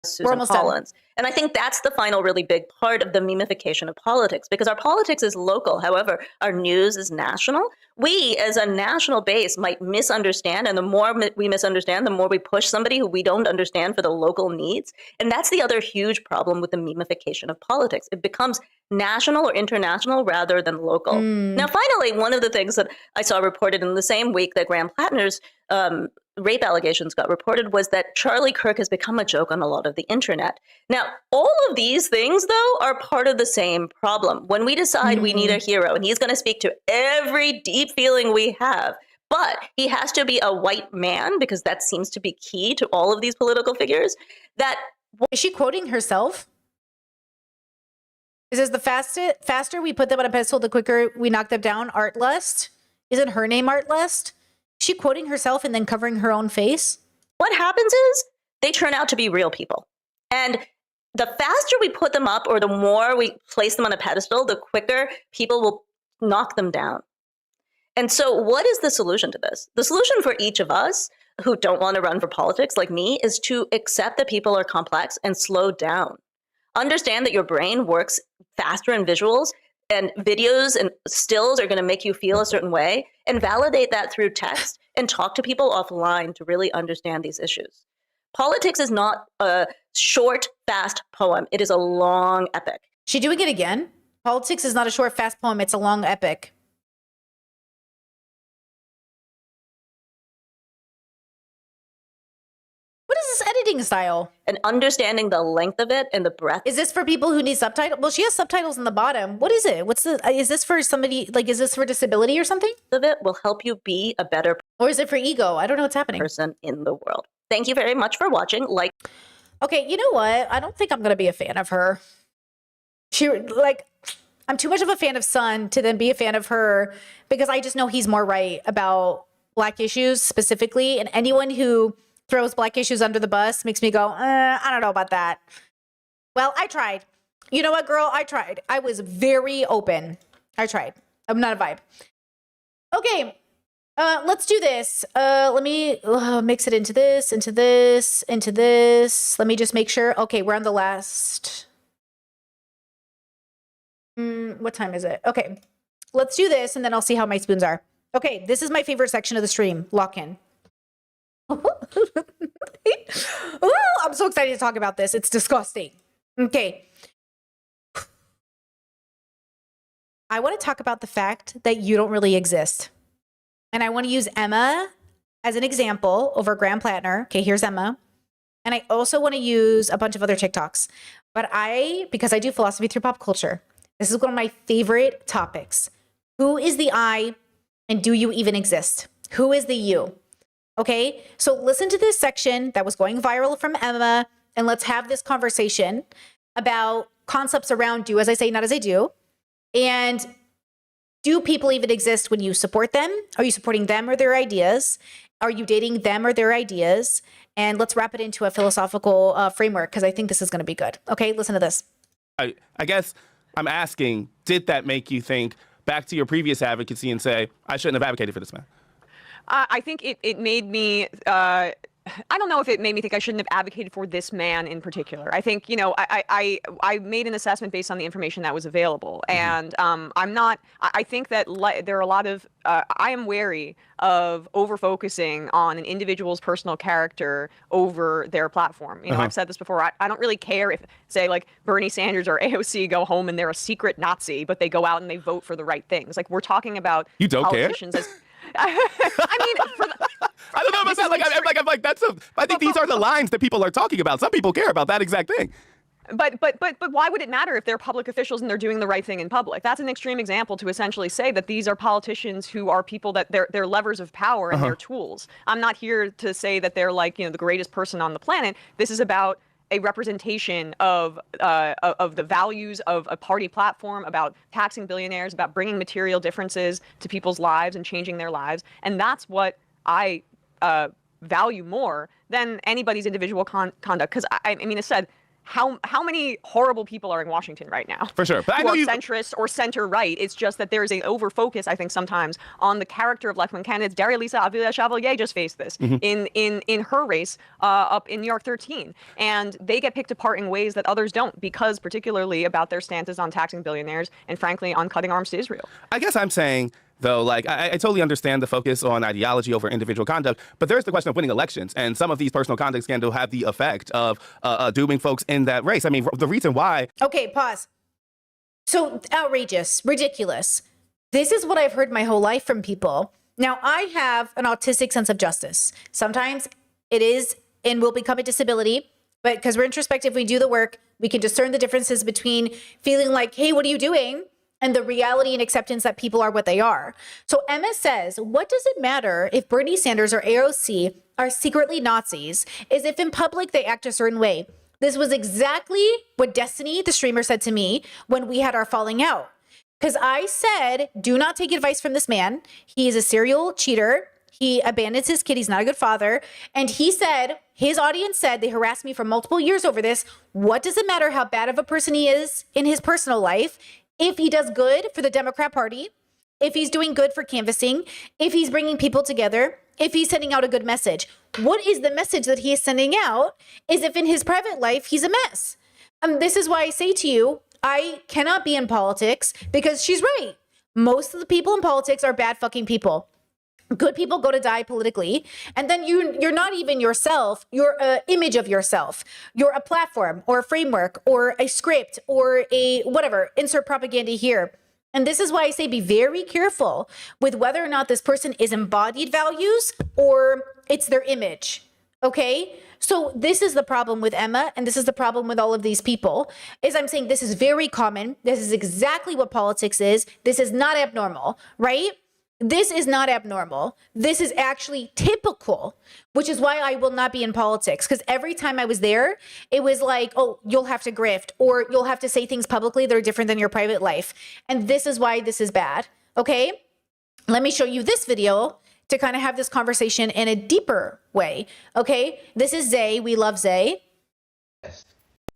Susan We're almost Collins. Done. And I think that's the final really big part of the memification of politics, because our politics is local. However, our news is national. We, as a national base, might misunderstand. And the more we misunderstand, the more we push somebody who we don't understand for the local needs. And that's the other huge problem with the memification of politics. It becomes national or international rather than local. Now, finally, one of the things that I saw reported in the same week that Graham Plattner's rape allegations got reported was that Charlie Kirk has become a joke on a lot of the internet. Now, all of these things, though, are part of the same problem. When we decide we need a hero, and he's going to speak to every deep feeling we have, but he has to be a white man, because that seems to be key to all of these political figures. Is she quoting herself? Is this the faster we put them on a pedestal, the quicker we knock them down? Art Lust? Isn't her name Art Lust? Is she quoting herself and then covering her own face? What happens is they turn out to be real people. And the faster we put them up, or the more we place them on a pedestal, the quicker people will knock them down. And so what is the solution to this? The solution for each of us who don't want to run for politics like me is to accept that people are complex and slow down. Understand that your brain works faster in visuals, and videos and stills are going to make you feel a certain way, and validate that through text and talk to people offline to really understand these issues. Politics is not a short, fast poem. It is a long epic. She doing it again? Politics is not a short, fast poem. It's a long epic. What is this editing style? And understanding the length of it and the breadth. Is this for people who need subtitles? Well, she has subtitles in the bottom. What is it? Is this for somebody, like, is this for disability or something? Of it will help you be a better Or is it for ego? I don't know what's happening. Person in the world. Thank you very much for watching. Okay, you know what? I don't think I'm going to be a fan of her. I'm too much of a fan of Sun to then be a fan of her, because I just know he's more right about Black issues specifically. And anyone who throws Black issues under the bus makes me go, I don't know about that. Well, I tried. You know what, girl? I tried. I was very open. I tried. I'm not a vibe. Okay. Let's do this. Let me mix it into this, into this, into this. Let me just make sure. Okay, we're on the last. What time is it? Okay, let's do this, and then I'll see how my spoons are. Okay, this is my favorite section of the stream. Lock in. Ooh, I'm so excited to talk about this. It's disgusting. Okay. I want to talk about the fact that you don't really exist. And I want to use Emma as an example over Graham Plattner. Okay, here's Emma. And I also want to use a bunch of other TikToks. But because I do philosophy through pop culture, this is one of my favorite topics. Who is the I and do you even exist? Who is the you? Okay, so listen to this section that was going viral from Emma, and let's have this conversation about concepts around do as I say, not as I do. And do people even exist when you support them? Are you supporting them or their ideas? Are you dating them or their ideas? And let's wrap it into a philosophical framework, because I think this is going to be good. Okay, listen to this. I guess I'm asking, did that make you think back to your previous advocacy and say, I shouldn't have advocated for this man? I think it made me, I don't know if it made me think I shouldn't have advocated for this man in particular. I think, you know, I made an assessment based on the information that was available. And I think that there are a lot of, I am wary of over-focusing on an individual's personal character over their platform. You know, I've said this before, I don't really care if, say, like Bernie Sanders or AOC go home and they're a secret Nazi, but they go out and they vote for the right things. Like, we're talking about you don't politicians care? as... I mean, I don't know about that. I'm like, I think these are the lines that people are talking about. Some people care about that exact thing. But why would it matter if they're public officials and they're doing the right thing in public? That's an extreme example to essentially say that these are politicians who are people that they're levers of power and they're tools. I'm not here to say that they're like, you know, the greatest person on the planet. This is about a representation of the values of a party platform, about taxing billionaires, about bringing material differences to people's lives and changing their lives. And that's what I value more than anybody's individual conduct. Because I mean, it said, how many horrible people are in Washington right now? For sure. But who are centrist or center-right. It's just that there's a over-focus, I think, sometimes on the character of left-wing candidates. Daria-Lisa Avila-Chevalier just faced this in her race up in New York 13. And they get picked apart in ways that others don't, because particularly about their stances on taxing billionaires and, frankly, on cutting arms to Israel. I guess I'm saying, though, like, I totally understand the focus on ideology over individual conduct, but there's the question of winning elections, and some of these personal conduct scandals have the effect of dooming folks in that race. I mean, the reason why... Okay, pause. So outrageous, ridiculous. This is what I've heard my whole life from people. Now, I have an autistic sense of justice. Sometimes it is and will become a disability, but because we're introspective, we do the work, we can discern the differences between feeling like, hey, what are you doing? And the reality and acceptance that people are what they are. So Emma says, what does it matter if Bernie Sanders or AOC are secretly Nazis, is if in public they act a certain way? This was exactly what Destiny, the streamer, said to me when we had our falling out. Because I said, do not take advice from this man. He is a serial cheater. He abandons his kid. He's not a good father. And he said, his audience said, they harassed me for multiple years over this. What does it matter how bad of a person he is in his personal life? If he does good for the Democrat Party, if he's doing good for canvassing, if he's bringing people together, if he's sending out a good message. What is the message that he is sending out is if in his private life, he's a mess. This is why I say to you, I cannot be in politics, because she's right. Most of the people in politics are bad fucking people. Good people go to die politically, and then you're not even yourself. You're an image of yourself. You're a platform or a framework or a script or a whatever. Insert propaganda here. And this is why I say be very careful with whether or not this person is embodied values or it's their image. Okay? So this is the problem with Emma, and this is the problem with all of these people, is I'm saying this is very common. This is exactly what politics is. This is not abnormal, right? This is not abnormal. This is actually typical, which is why I will not be in politics. Because every time I was there, it was like, oh, you'll have to grift, or you'll have to say things publicly that are different than your private life. And this is why this is bad. Okay? Let me show you this video to kind of have this conversation in a deeper way. Okay? This is Zay. We love Zay.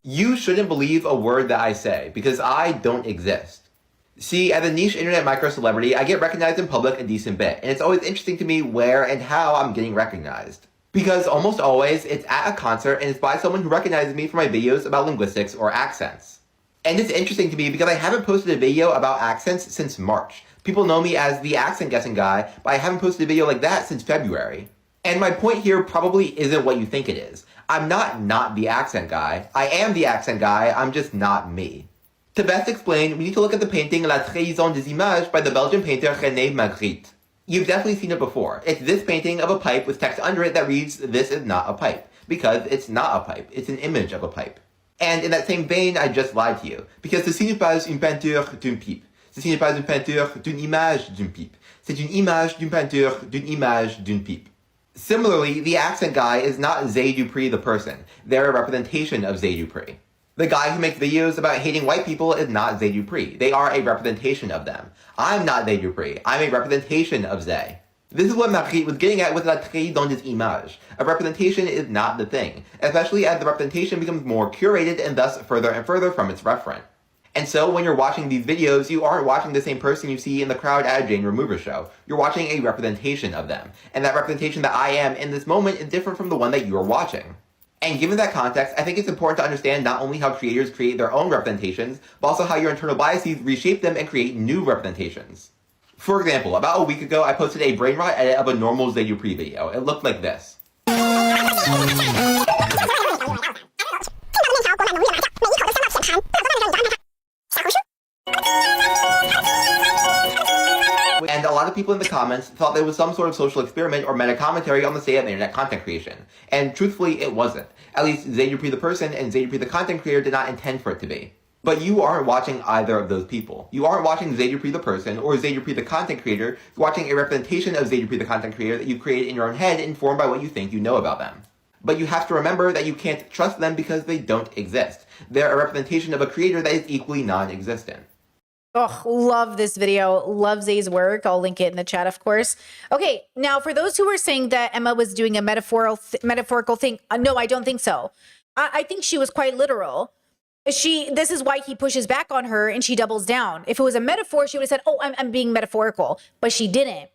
You shouldn't believe a word that I say, because I don't exist. See, as a niche internet micro-celebrity, I get recognized in public a decent bit, and it's always interesting to me where and how I'm getting recognized. Because almost always, it's at a concert and it's by someone who recognizes me for my videos about linguistics or accents. And it's interesting to me because I haven't posted a video about accents since March. People know me as the accent guessing guy, but I haven't posted a video like that since February. And my point here probably isn't what you think it is. I'm not the accent guy. I am the accent guy, I'm just not me. To best explain, we need to look at the painting La Trahison des Images by the Belgian painter René Magritte. You've definitely seen it before. It's this painting of a pipe with text under it that reads, "This is not a pipe." Because it's not a pipe, it's an image of a pipe. And in that same vein, I just lied to you. Because ceci n'est pas une peinture d'une pipe. Ceci n'est pas une peinture d'une image d'une pipe. C'est une image d'une peinture d'une image d'une pipe. Similarly, the accent guy is not Zay Dupree the person. They're a representation of Zay Dupree. The guy who makes videos about hating white people is not Zay Dupree. They are a representation of them. I'm not Zay Dupree. I'm a representation of Zay. This is what Magritte was getting at with La Trahison des Images. A representation is not the thing, especially as the representation becomes more curated and thus further and further from its referent. And so when you're watching these videos, you aren't watching the same person you see in the crowd at a Jane Remover show. You're watching a representation of them. And that representation that I am in this moment is different from the one that you are watching. And given that context, I think it's important to understand not only how creators create their own representations, but also how your internal biases reshape them and create new representations. For example, about a week ago, I posted a brain rot edit of a normal Zay Dupree video. It looked like this. And a lot of people in the comments thought there was some sort of social experiment or meta-commentary on the state of internet content creation. And truthfully, it wasn't. At least Zay Dupree the person and Zay Dupree the content creator did not intend for it to be. But you aren't watching either of those people. You aren't watching Zay Dupree the person or Zay Dupree the content creator. You're watching a representation of Zay Dupree the content creator that you created in your own head, informed by what you think you know about them. But you have to remember that you can't trust them because they don't exist. They're a representation of a creator that is equally non-existent. Oh, love this video. Love Zay's work. I'll link it in the chat, of course. Okay, now for those who were saying that Emma was doing a metaphorical thing, no, I don't think so. I think she was quite literal. This is why he pushes back on her and she doubles down. If it was a metaphor, she would have said, oh, I'm being metaphorical. But she didn't.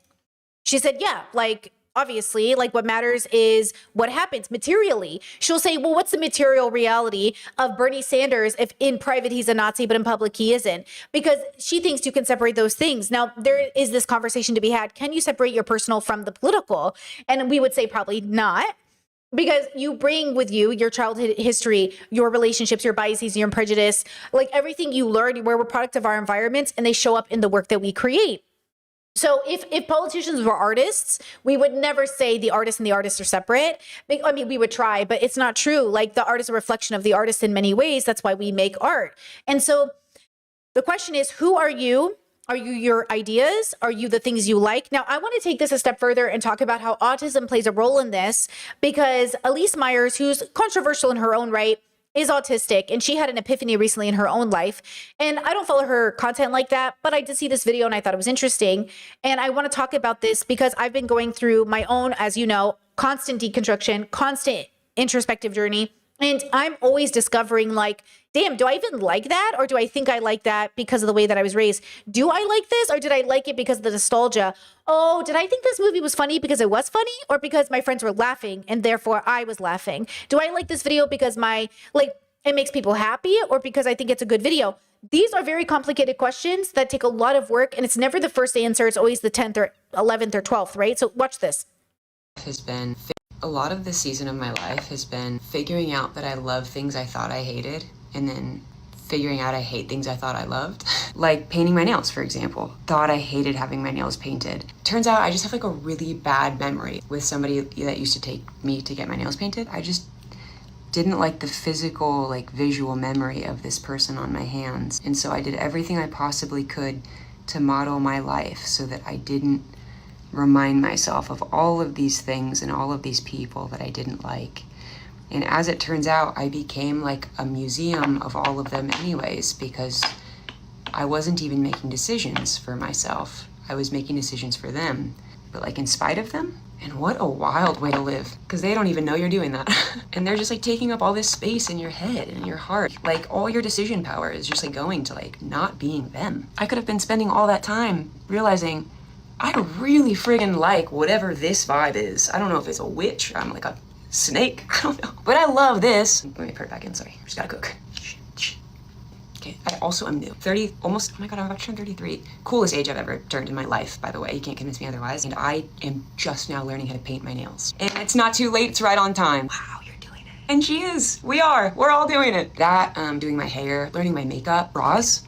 She said, yeah, like, obviously, like what matters is what happens materially. She'll say, well, what's the material reality of Bernie Sanders if in private he's a Nazi, but in public he isn't? Because she thinks you can separate those things. Now, there is this conversation to be had. Can you separate your personal from the political? And we would say probably not. Because you bring with you your childhood history, your relationships, your biases, your prejudice, like everything you learn, we're a product of our environments and they show up in the work that we create. So if politicians were artists, we would never say the artist and the artist are separate. I mean, we would try, but it's not true. Like the art is a reflection of the artist in many ways. That's why we make art. And so the question is, who are you? Are you your ideas? Are you the things you like? Now, I want to take this a step further and talk about how autism plays a role in this, because Elise Myers, who's controversial in her own right, is autistic, and she had an epiphany recently in her own life. And I don't follow her content like that, but I did see this video and I thought it was interesting. And I want to talk about this because I've been going through my own, as you know, constant deconstruction, constant introspective journey. And I'm always discovering like, damn, do I even like that? Or do I think I like that because of the way that I was raised? Do I like this? Or did I like it because of the nostalgia? Oh, did I think this movie was funny because it was funny? Or because my friends were laughing and therefore I was laughing? Do I like this video because it makes people happy, or because I think it's a good video? These are very complicated questions that take a lot of work, and it's never the first answer. It's always the 10th or 11th or 12th, right? So watch this. A lot of this season of my life has been figuring out that I love things I thought I hated, and then figuring out I hate things I thought I loved. Like painting my nails, for example. Thought I hated having my nails painted. Turns out I just have like a really bad memory with somebody that used to take me to get my nails painted. I just didn't like the physical, like visual memory of this person on my hands. And so I did everything I possibly could to model my life so that I didn't remind myself of all of these things and all of these people that I didn't like. And as it turns out, I became like a museum of all of them anyways, because I wasn't even making decisions for myself. I was making decisions for them. but like in spite of them. And what a wild way to live, because they don't even know you're doing that. And they're just like taking up all this space in your head and your heart. Like all your decision power is just like going to like not being them. I could have been spending all that time realizing I really friggin' like whatever this vibe is. I don't know if it's a witch or I'm like a snake. I don't know. But I love this. Let me put it back in, sorry. Just gotta cook. Okay, I also am new. 30, almost, oh my God, I'm about to turn 33. Coolest age I've ever turned in my life, by the way. You can't convince me otherwise. And I am just now learning how to paint my nails. And it's not too late, it's right on time. Wow, you're doing it. And she is, we are, we're all doing it. That, doing my hair, learning my makeup, bras.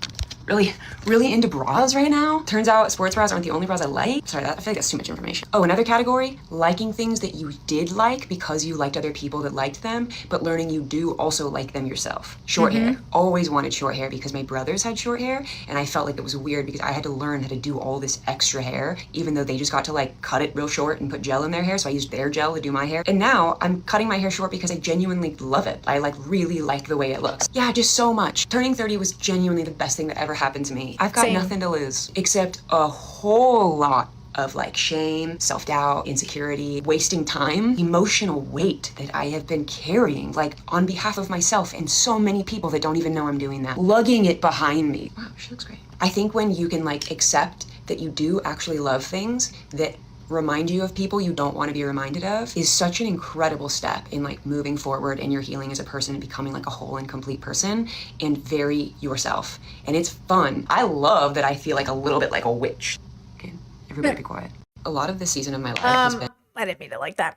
Really into bras right now. Turns out sports bras aren't the only bras I like. Sorry, I feel like that's too much information. Oh, another category, liking things that you did like because you liked other people that liked them, but learning you do also like them yourself. Short hair. Always wanted short hair because my brothers had short hair, and I felt like it was weird because I had to learn how to do all this extra hair, even though they just got to like cut it real short and put gel in their hair, so I used their gel to do my hair. And now I'm cutting my hair short because I genuinely love it. I like really like the way it looks. Yeah, just so much. Turning 30 was genuinely the best thing that ever happened to me. I've got nothing to lose except a whole lot of like shame, self-doubt, insecurity, wasting time, emotional weight that I have been carrying like on behalf of myself and so many people that don't even know I'm doing that, lugging it behind me. Wow, she looks great. I think when you can like accept that you do actually love things that remind you of people you don't want to be reminded of is such an incredible step in like moving forward in your healing as a person and becoming like a whole and complete person and very yourself. And it's fun. I love that I feel like a little bit like a witch. Okay, everybody be quiet. A lot of this season of my life has been... I didn't mean it like that.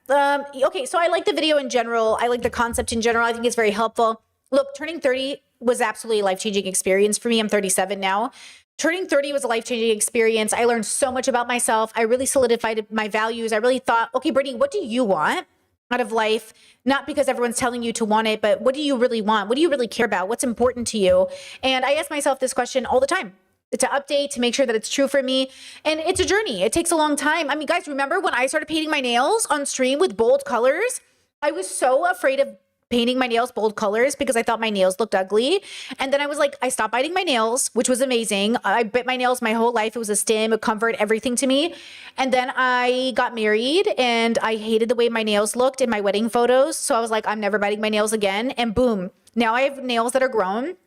Okay, so I like the video in general. I like the concept in general. I think it's very helpful. Look, turning 30 was absolutely a life-changing experience for me. I'm 37 now. Turning 30 was a life-changing experience. I learned so much about myself. I really solidified my values. I really thought, okay, Brittany, what do you want out of life? Not because everyone's telling you to want it, but what do you really want? What do you really care about? What's important to you? And I ask myself this question all the time to update, to make sure that it's true for me. And it's a journey. It takes a long time. I mean, guys, remember when I started painting my nails on stream with bold colors? I was so afraid of painting my nails bold colors because I thought my nails looked ugly. And then I was like, I stopped biting my nails, which was amazing. I bit my nails my whole life. It was a stim, a comfort, everything to me. And then I got married and I hated the way my nails looked in my wedding photos. So I was like, I'm never biting my nails again. And boom, now I have nails that are grown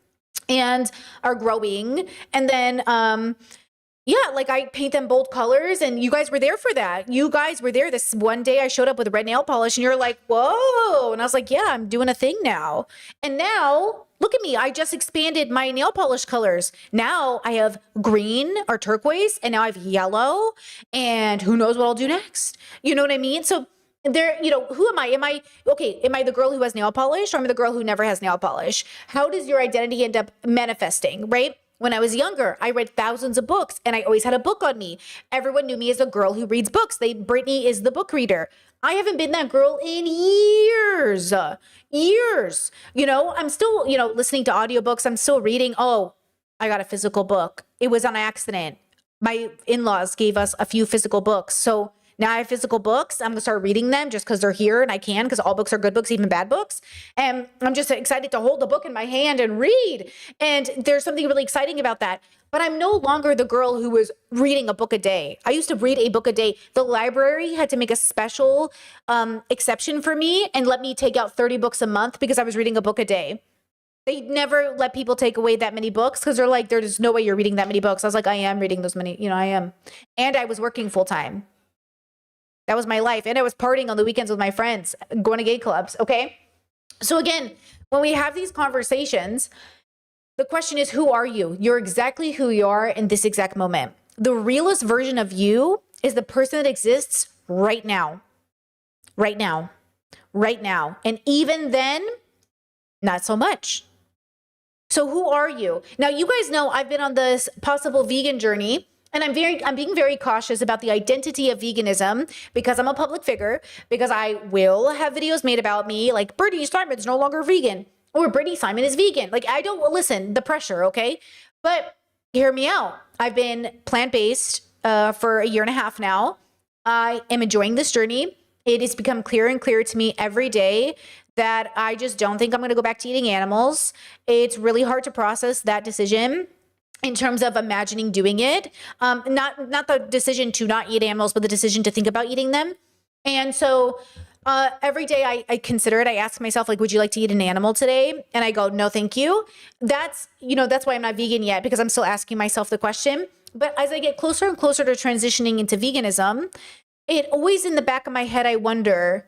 and are growing. And then, yeah, like I paint them bold colors and you guys were there for that. You guys were there. This one day I showed up with red nail polish and you're like, whoa. And I was like, yeah, I'm doing a thing now. And now look at me. I just expanded my nail polish colors. Now I have green or turquoise and now I have yellow and who knows what I'll do next. You know what I mean? So there, you know, who am I? Am I the girl who has nail polish or am I the girl who never has nail polish? How does your identity end up manifesting, right? When I was younger, I read thousands of books and I always had a book on me. Everyone knew me as a girl who reads books. Brittany is the book reader. I haven't been that girl in years. You know, I'm still, you know, listening to audiobooks. I'm still reading. Oh, I got a physical book. It was on accident. My in-laws gave us a few physical books. So now I have physical books. I'm going to start reading them just because they're here and I can, because all books are good books, even bad books. And I'm just excited to hold the book in my hand and read. And there's something really exciting about that. But I'm no longer the girl who was reading a book a day. I used to read a book a day. The library had to make a special exception for me and let me take out 30 books a month because I was reading a book a day. They never let people take away that many books because they're like, there's no way you're reading that many books. I was like, I am reading those many, you know, I am. And I was working full time. That was my life. And I was partying on the weekends with my friends, going to gay clubs. Okay. So again, when we have these conversations, the question is, who are you? You're exactly who you are in this exact moment. The realest version of you is the person that exists right now. Right now. Right now. And even then, not so much. So who are you? Now, you guys know I've been on this possible vegan journey. And I'm being very cautious about the identity of veganism because I'm a public figure, because I will have videos made about me like Brittany Simon's no longer vegan or Brittany Simon is vegan. Like I don't listen, the pressure, okay? But hear me out. I've been plant-based for a year and a half now. I am enjoying this journey. It has become clearer and clearer to me every day that I just don't think I'm going to go back to eating animals. It's really hard to process that decision. in terms of imagining doing it. Not the decision to not eat animals, but the decision to think about eating them. And so every day I consider it. I ask myself, like, would you like to eat an animal today? And I go, no, thank you. That's why I'm not vegan yet, because I'm still asking myself the question. But as I get closer and closer to transitioning into veganism, it always in the back of my head, I wonder,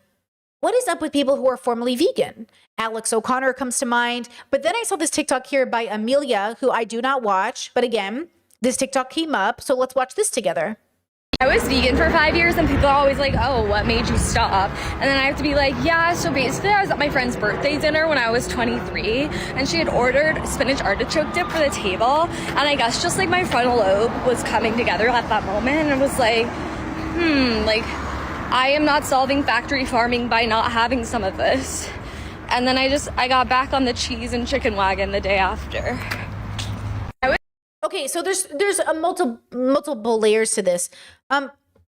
what is up with people who are formerly vegan? Alex O'Connor comes to mind. But then I saw this TikTok here by Amelia, who I do not watch. But again, this TikTok came up. So let's watch this together. I was vegan for 5 years and people are always like, oh, what made you stop? And then I have to be like, yeah, so basically I was at my friend's birthday dinner when I was 23 and she had ordered spinach artichoke dip for the table. And I guess just like my frontal lobe was coming together at that moment and it was like, like I am not solving factory farming by not having some of this. And then I got back on the cheese and chicken wagon the day after. Okay, so there's a multiple layers to this.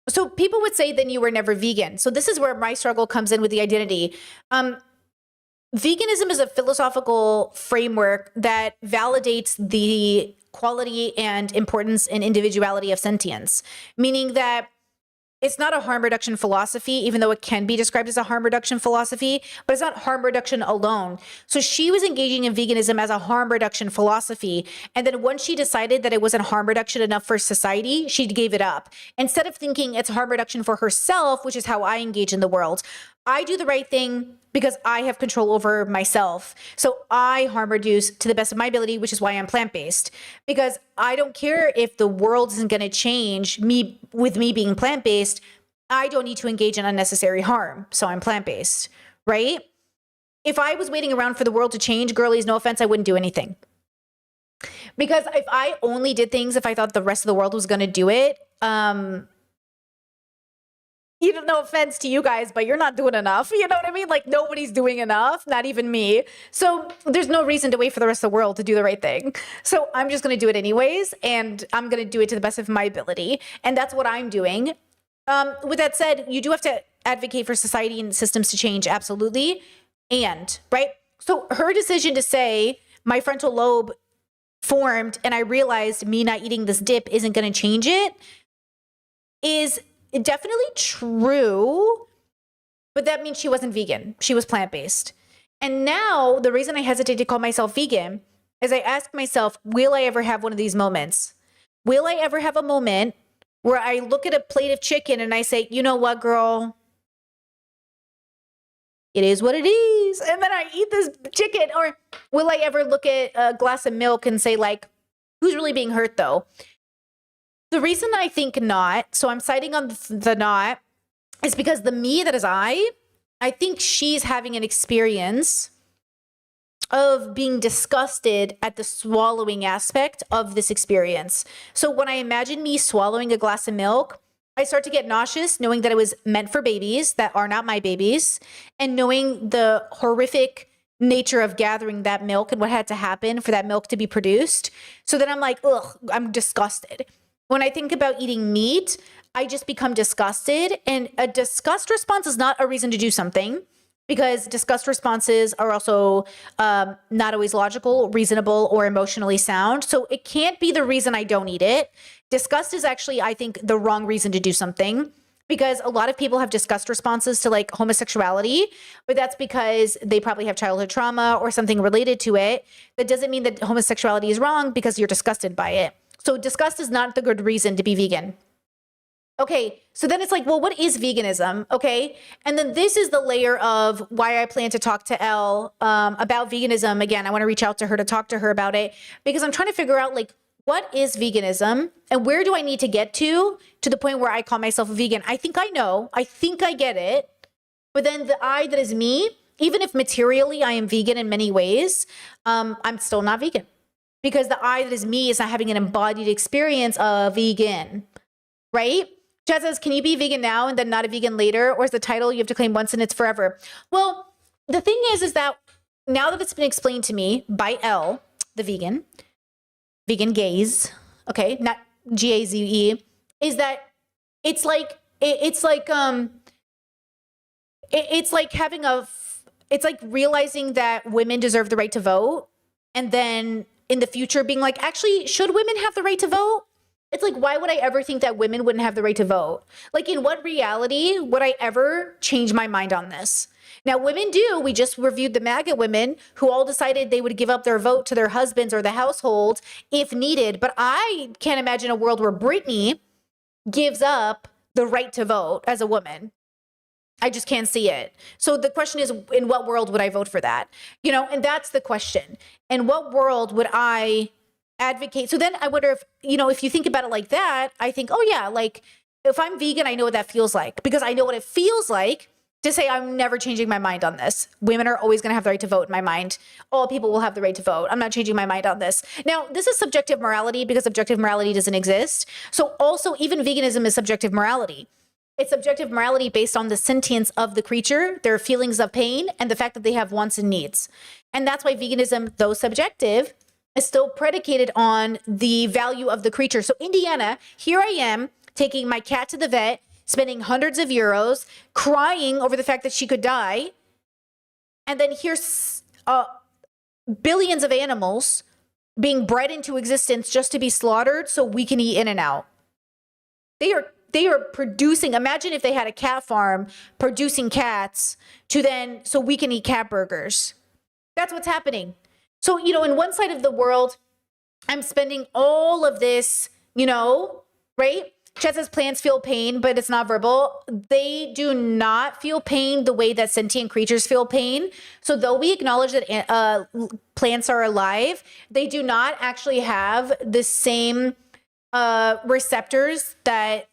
So people would say then you were never vegan. So this is where my struggle comes in with the identity. Veganism is a philosophical framework that validates the quality and importance and individuality of sentience, meaning that it's not a harm reduction philosophy, even though it can be described as a harm reduction philosophy, but it's not harm reduction alone. So she was engaging in veganism as a harm reduction philosophy. And then once she decided that it wasn't harm reduction enough for society, she gave it up. Instead of thinking it's harm reduction for herself, which is how I engage in the world, I do the right thing because I have control over myself. So I harm reduce to the best of my ability, which is why I'm plant-based. Because I don't care if the world isn't going to change with me being plant-based. I don't need to engage in unnecessary harm. So I'm plant-based, right? If I was waiting around for the world to change, girlies, no offense, I wouldn't do anything. Because if I only did things if I thought the rest of the world was going to do it, no offense to you guys, but you're not doing enough. You know what I mean? Like nobody's doing enough, not even me. So there's no reason to wait for the rest of the world to do the right thing. So I'm just going to do it anyways. And I'm going to do it to the best of my ability. And that's what I'm doing. With that said, you do have to advocate for society and systems to change. Absolutely. And right. So her decision to say my frontal lobe formed and I realized me not eating this dip isn't going to change it is definitely true, but that means she wasn't vegan. She was plant-based. And now the reason I hesitate to call myself vegan is I ask myself, will I ever have one of these moments? Will I ever have a moment where I look at a plate of chicken and I say, you know what, girl? It is what it is. And then I eat this chicken. Or will I ever look at a glass of milk and say, like, who's really being hurt though? The reason I think not, so I'm citing on the not, is because the me that is I think she's having an experience of being disgusted at the swallowing aspect of this experience. So when I imagine me swallowing a glass of milk, I start to get nauseous knowing that it was meant for babies that are not my babies, and knowing the horrific nature of gathering that milk and what had to happen for that milk to be produced. So then I'm like, ugh, I'm disgusted. When I think about eating meat, I just become disgusted. And a disgust response is not a reason to do something, because disgust responses are also not always logical, reasonable, or emotionally sound. So it can't be the reason I don't eat it. Disgust is actually, I think, the wrong reason to do something, because a lot of people have disgust responses to like homosexuality, but that's because they probably have childhood trauma or something related to it. That doesn't mean that homosexuality is wrong because you're disgusted by it. So disgust is not the good reason to be vegan. Okay, so then it's like, well, what is veganism? Okay, and then this is the layer of why I plan to talk to Elle about veganism. Again, I want to reach out to her to talk to her about it, because I'm trying to figure out, like, what is veganism and where do I need to get to the point where I call myself a vegan? I think I know. I think I get it. But then the I that is me, even if materially I am vegan in many ways, I'm still not vegan. Because the I that is me is not having an embodied experience of vegan, right? Chad says, can you be vegan now and then not a vegan later? Or is the title you have to claim once and it's forever? Well, the thing is that now that it's been explained to me by Elle, the vegan gaze, okay, not G-A-Z-E, is that it's like realizing that women deserve the right to vote. And then in the future being like, actually, should women have the right to vote? It's like, why would I ever think that women wouldn't have the right to vote? Like, in what reality would I ever change my mind on this? Now, women do. We just reviewed the MAGA women who all decided they would give up their vote to their husbands or the household if needed. But I can't imagine a world where Britney gives up the right to vote as a woman. I just can't see it. So the question is, in what world would I vote for that? You know, and that's the question. In what world would I advocate? So then I wonder if, you know, if you think about it like that, I think, oh yeah, like if I'm vegan, I know what that feels like, because I know what it feels like to say I'm never changing my mind on this. Women are always going to have the right to vote in my mind. All people will have the right to vote. I'm not changing my mind on this. Now, this is subjective morality because objective morality doesn't exist. So also even veganism is subjective morality. It's subjective morality based on the sentience of the creature, their feelings of pain, and the fact that they have wants and needs. And that's why veganism, though subjective, is still predicated on the value of the creature. So Indiana, here I am taking my cat to the vet, spending hundreds of euros, crying over the fact that she could die. And then here's billions of animals being bred into existence just to be slaughtered so we can eat In-N-Out. They are producing, imagine if they had a cat farm producing cats so we can eat cat burgers. That's what's happening. So, you know, in one side of the world, I'm spending all of this, you know, right? Chet says plants feel pain, but it's not verbal. They do not feel pain the way that sentient creatures feel pain. So though we acknowledge that plants are alive, they do not actually have the same receptors that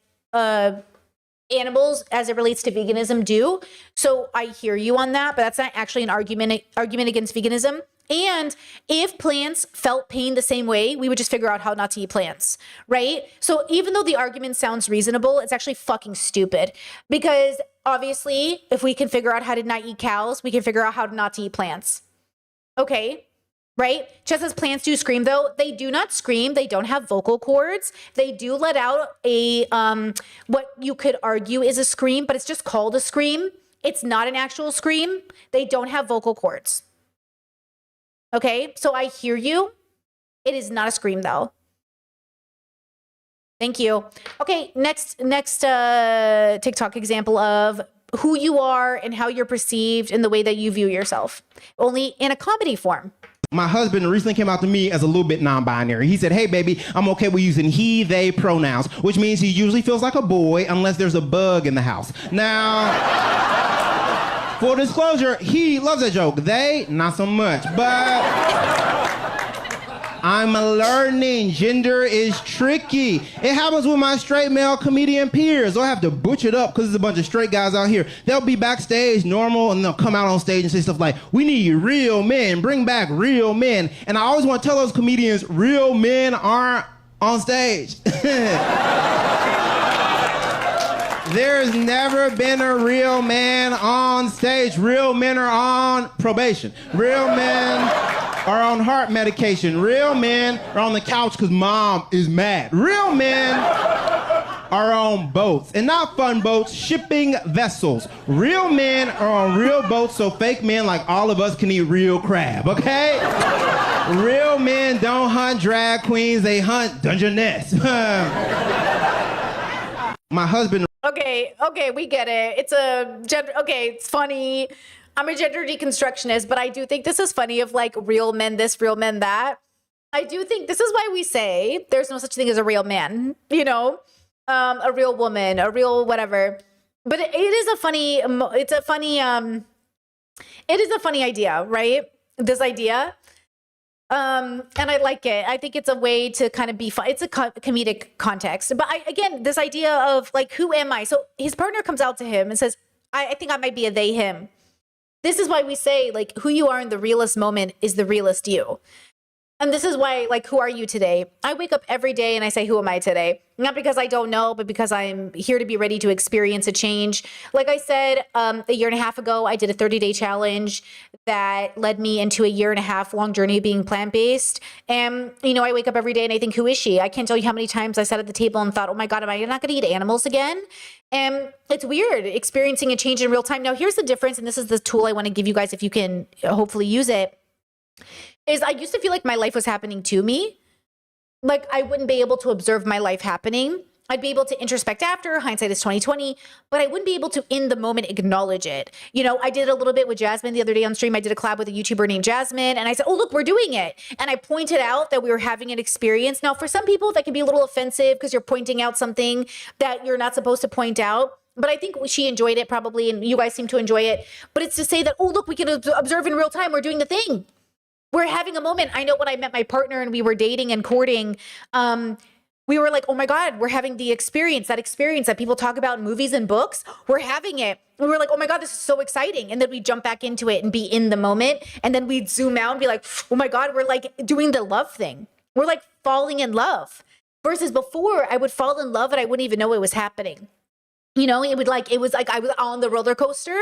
animals as it relates to veganism do. So I hear you on that, but that's not actually an argument against veganism. And if plants felt pain the same way, we would just figure out how not to eat plants, right? So even though the argument sounds reasonable, it's actually fucking stupid, because obviously if we can figure out how to not eat cows, we can figure out how not to eat plants. Okay, right? Just as plants do scream though, they do not scream. They don't have vocal cords. They do let out a, what you could argue is a scream, but it's just called a scream. It's not an actual scream. They don't have vocal cords. Okay, so I hear you. It is not a scream though. Thank you. Okay, next TikTok example of who you are and how you're perceived in the way that you view yourself, only in a comedy form. My husband recently came out to me as a little bit non-binary. He said, hey, baby, I'm okay with using he, they pronouns, which means he usually feels like a boy unless there's a bug in the house. Now, full disclosure, he loves a joke. They, not so much. But I'm learning gender is tricky. It happens with my straight male comedian peers. They'll have to butcher it up because there's a bunch of straight guys out here. They'll be backstage normal and they'll come out on stage and say stuff like, we need real men, bring back real men. And I always want to tell those comedians, real men aren't on stage. There's never been a real man on stage. Real men are on probation. Real men are on heart medication. Real men are on the couch because mom is mad. Real men are on boats, and not fun boats, shipping vessels. Real men are on real boats so fake men like all of us can eat real crab, okay? Real men don't hunt drag queens, they hunt dungeonettes. My husband... Okay, we get it. It's a gender, okay, it's funny. I'm a gender deconstructionist, but I do think this is funny of like real men this, real men that. I do think this is why we say there's no such thing as a real man, you know, a real woman, a real whatever. But it is a funny idea, right? This idea. And I like it. I think it's a way to kind of be fun. It's a comedic context. But again, this idea of like, who am I? So his partner comes out to him and says, I think I might be a they, him. This is why we say like who you are in the realest moment is the realest you. And this is why, like, who are you today? I wake up every day and I say, who am I today? Not because I don't know, but because I'm here to be ready to experience a change. Like I said, a year and a half ago, I did a 30-day challenge that led me into a 1.5 year long journey of being plant-based. And, you know, I wake up every day and I think, who is she? I can't tell you how many times I sat at the table and thought, oh my God, am I not going to eat animals again? And it's weird experiencing a change in real time. Now, here's the difference. And this is the tool I want to give you guys if you can hopefully use it. is I used to feel like my life was happening to me. Like I wouldn't be able to observe my life happening. I'd be able to introspect after, hindsight is 2020, but I wouldn't be able to in the moment acknowledge it. You know, I did a little bit with Jasmine the other day on stream. I did a collab with a YouTuber named Jasmine, and I said, oh, look, we're doing it. And I pointed out that we were having an experience. Now, for some people, that can be a little offensive because you're pointing out something that you're not supposed to point out. But I think she enjoyed it probably, and you guys seem to enjoy it. But it's to say that, oh, look, we can observe in real time. We're doing the thing. We're having a moment. I know when I met my partner and we were dating and courting, we were like, oh my God, we're having the experience that people talk about in movies and books. We're having it. We were like, oh my God, this is so exciting. And then we jump back into it and be in the moment. And then we'd zoom out and be like, oh my God, we're like doing the love thing. We're like falling in love. Versus before, I would fall in love and I wouldn't even know it was happening. You know, it was like I was on the roller coaster,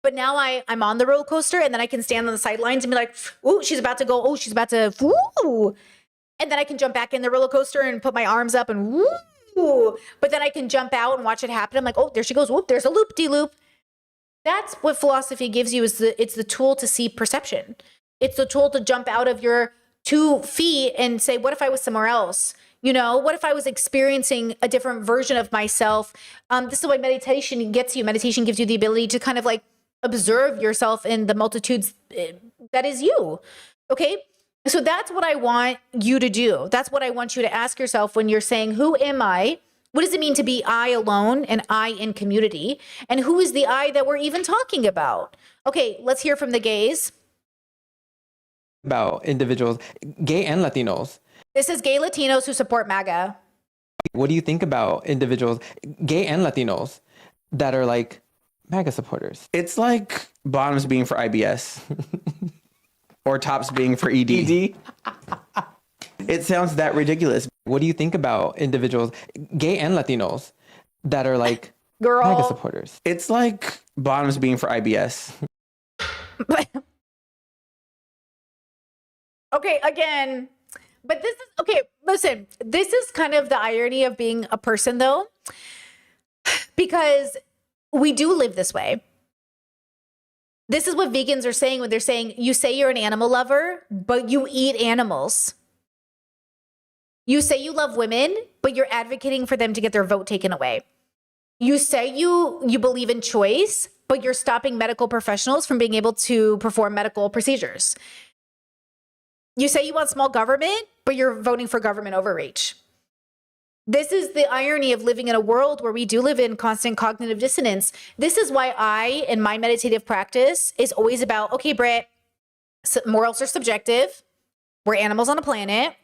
but now I'm on the roller coaster and then I can stand on the sidelines and be like, ooh, she's about to go. Oh, she's about to, ooh. And then I can jump back in the roller coaster and put my arms up and woo. But then I can jump out and watch it happen. I'm like, oh, there she goes. Whoop, there's a loop-de-loop. That's what philosophy gives you it's the tool to see perception. It's the tool to jump out of your 2 feet and say, what if I was somewhere else? You know, what if I was experiencing a different version of myself? This is what meditation gets you. Meditation gives you the ability to kind of like observe yourself in the multitudes that is you. Okay. So that's what I want you to do. That's what I want you to ask yourself when you're saying, who am I? What does it mean to be I alone and I in community? And who is the I that we're even talking about? Okay, let's hear from the gays. About individuals, gay and Latinos. This is gay Latinos who support MAGA. What do you think about individuals, gay and Latinos, that are like MAGA supporters? It's like bottoms being for IBS. Or tops being for ED. It sounds that ridiculous. What do you think about individuals, gay and Latinos, that are like MAGA supporters? It's like bottoms being for IBS. Okay, again, but this is, okay, listen, this is kind of the irony of being a person though, because we do live this way. This is what vegans are saying when they're saying, you say you're an animal lover, but you eat animals. You say you love women, but you're advocating for them to get their vote taken away. You say you believe in choice, but you're stopping medical professionals from being able to perform medical procedures. You say you want small government, but you're voting for government overreach. This is the irony of living in a world where we do live in constant cognitive dissonance. This is why I, in my meditative practice, is always about, okay, Britt, morals are subjective. We're animals on a planet.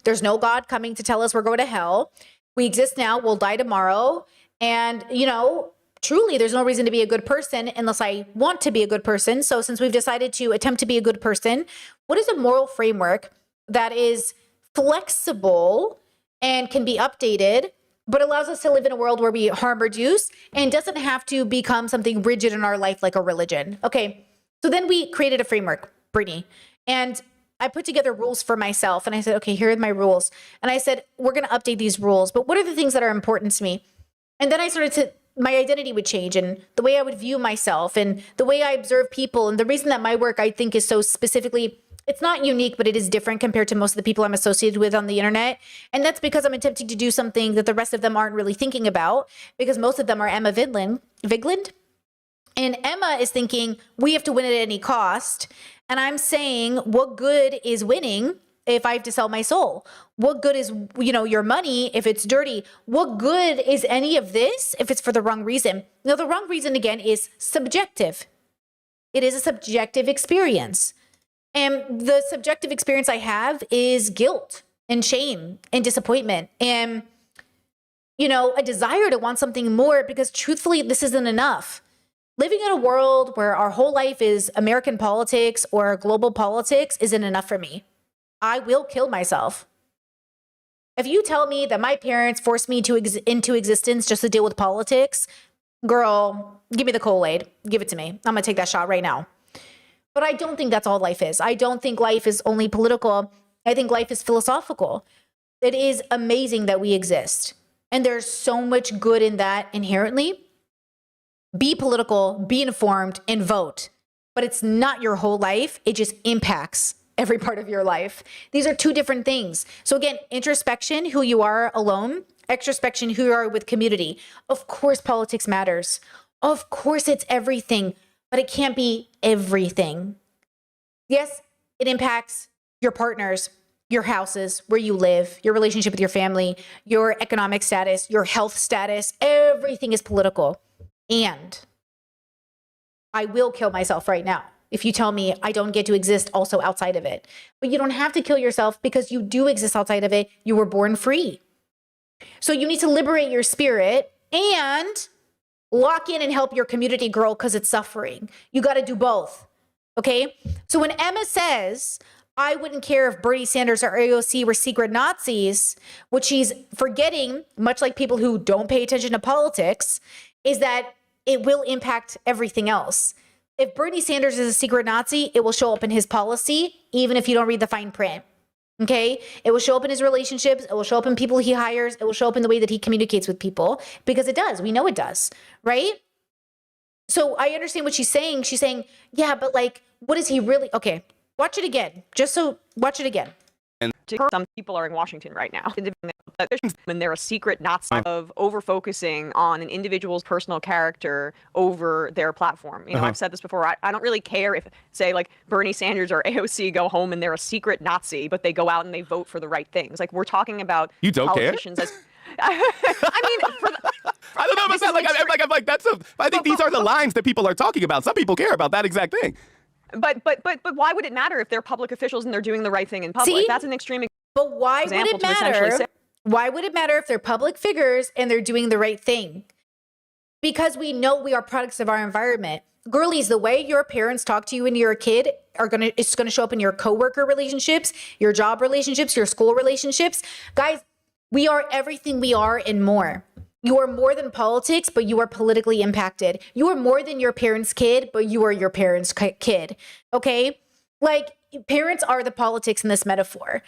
There's no God coming to tell us we're going to hell. We exist now, we'll die tomorrow. And, you know, truly, there's no reason to be a good person unless I want to be a good person. So since we've decided to attempt to be a good person, what is a moral framework that is flexible and can be updated, but allows us to live in a world where we harm reduce and doesn't have to become something rigid in our life like a religion? Okay, so then we created a framework, Brittany, and I put together rules for myself. And I said, okay, here are my rules. And I said, we're going to update these rules, but what are the things that are important to me? And then I started to, my identity would change and the way I would view myself and the way I observe people. And the reason that my work, I think, is so specifically, it's not unique, but it is different compared to most of the people I'm associated with on the internet. And that's because I'm attempting to do something that the rest of them aren't really thinking about, because most of them are Emma Vigeland. And Emma is thinking, we have to win at any cost. And I'm saying, what good is winning if I have to sell my soul? What good is, you know, your money if it's dirty? What good is any of this if it's for the wrong reason? Now, the wrong reason, again, is subjective. It is a subjective experience. And the subjective experience I have is guilt and shame and disappointment and, you know, a desire to want something more, because truthfully, this isn't enough. Living in a world where our whole life is American politics or global politics isn't enough for me. I will kill myself. If you tell me that my parents forced me into existence just to deal with politics, girl, give me the Kool-Aid. Give it to me. I'm going to take that shot right now. But I don't think that's all life is. I don't think life is only political. I think life is philosophical. It is amazing that we exist. And there's so much good in that inherently. Be political, be informed, and vote. But it's not your whole life. It just impacts every part of your life. These are two different things. So again, introspection, who you are alone, extrospection, who you are with community. Of course, politics matters. Of course, it's everything, but it can't be everything. Yes, it impacts your partners, your houses, where you live, your relationship with your family, your economic status, your health status. Everything is political. And I will kill myself right now if you tell me I don't get to exist also outside of it. But you don't have to kill yourself because you do exist outside of it. You were born free. So you need to liberate your spirit and lock in and help your community grow because it's suffering. You got to do both. Okay? So when Emma says, I wouldn't care if Bernie Sanders or AOC were secret Nazis, what she's forgetting, much like people who don't pay attention to politics, is that it will impact everything else. If Bernie Sanders is a secret Nazi, it will show up in his policy, even if you don't read the fine print. Okay? It will show up in his relationships. It will show up in people he hires. It will show up in the way that he communicates with people, because it does. We know it does, right? So I understand what she's saying. She's saying, yeah, but like, what is he really? Okay, watch it again. Watch it again. Some people are in Washington right now, and they're a secret Nazi of over-focusing on an individual's personal character over their platform. You know, I've said this before. I don't really care if, say, like Bernie Sanders or AOC go home and they're a secret Nazi, but they go out and they vote for the right things. Like, we're talking about You don't politicians care? as I mean, I don't know about that. I'm like, that's I think these are the lines that people are talking about. Some people care about that exact thing. But why would it matter if they're public officials and they're doing the right thing in public? See? That's an extreme But why would example it to essentially matter? say. Why would it matter if they're public figures and they're doing the right thing? Because we know we are products of our environment. Girlies, the way your parents talk to you when you're a kid it's gonna show up in your coworker relationships, your job relationships, your school relationships. Guys, we are everything we are and more. You are more than politics, but you are politically impacted. You are more than your parents' kid, but you are your parents' kid. Okay? Like, parents are the politics in this metaphor.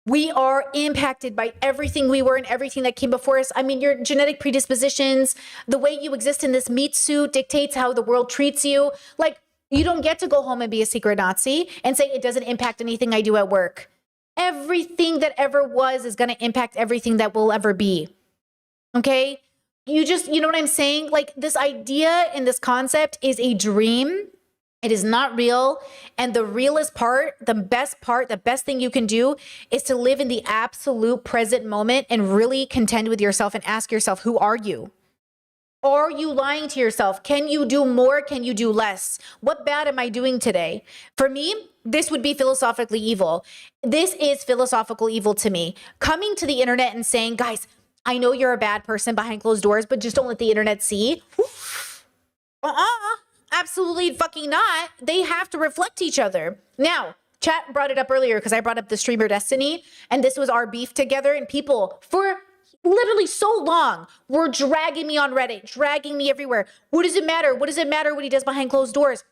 We are impacted by everything we were and everything that came before us. I mean, your genetic predispositions, the way you exist in this meat suit dictates how the world treats you. Like, you don't get to go home and be a secret Nazi and say it doesn't impact anything I do at work. Everything that ever was is going to impact everything that will ever be. Okay? You know what I'm saying? Like, this idea and this concept is a dream. It is not real. And the realest part, the best thing you can do is to live in the absolute present moment and really contend with yourself and ask yourself, who are you? Are you lying to yourself? Can you do more? Can you do less? What bad am I doing today? For me, this would be philosophically evil. This is philosophical evil to me. Coming to the internet and saying, guys, I know you're a bad person behind closed doors, but just don't let the internet see. Absolutely fucking not. They have to reflect each other. Now, chat brought it up earlier because I brought up the streamer Destiny, and this was our beef together, and people for literally so long were dragging me on Reddit, dragging me everywhere. What does it matter? What does it matter what he does behind closed doors?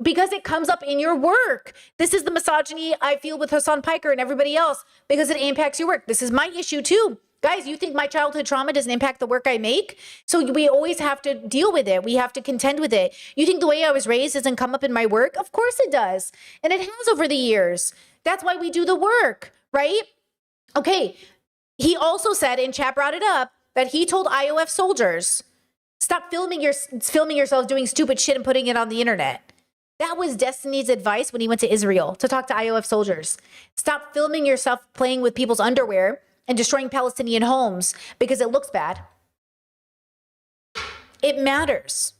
Because it comes up in your work. This is the misogyny I feel with Hassan Piker and everybody else because it impacts your work. This is my issue too. Guys, you think my childhood trauma doesn't impact the work I make? So we always have to deal with it. We have to contend with it. You think the way I was raised doesn't come up in my work? Of course it does. And it has over the years. That's why we do the work, right? Okay. He also said, and chat brought it up, that he told IOF soldiers, stop filming yourselves doing stupid shit and putting it on the internet. That was Destiny's advice when he went to Israel to talk to IOF soldiers. Stop filming yourself playing with people's underwear and destroying Palestinian homes because it looks bad. It matters.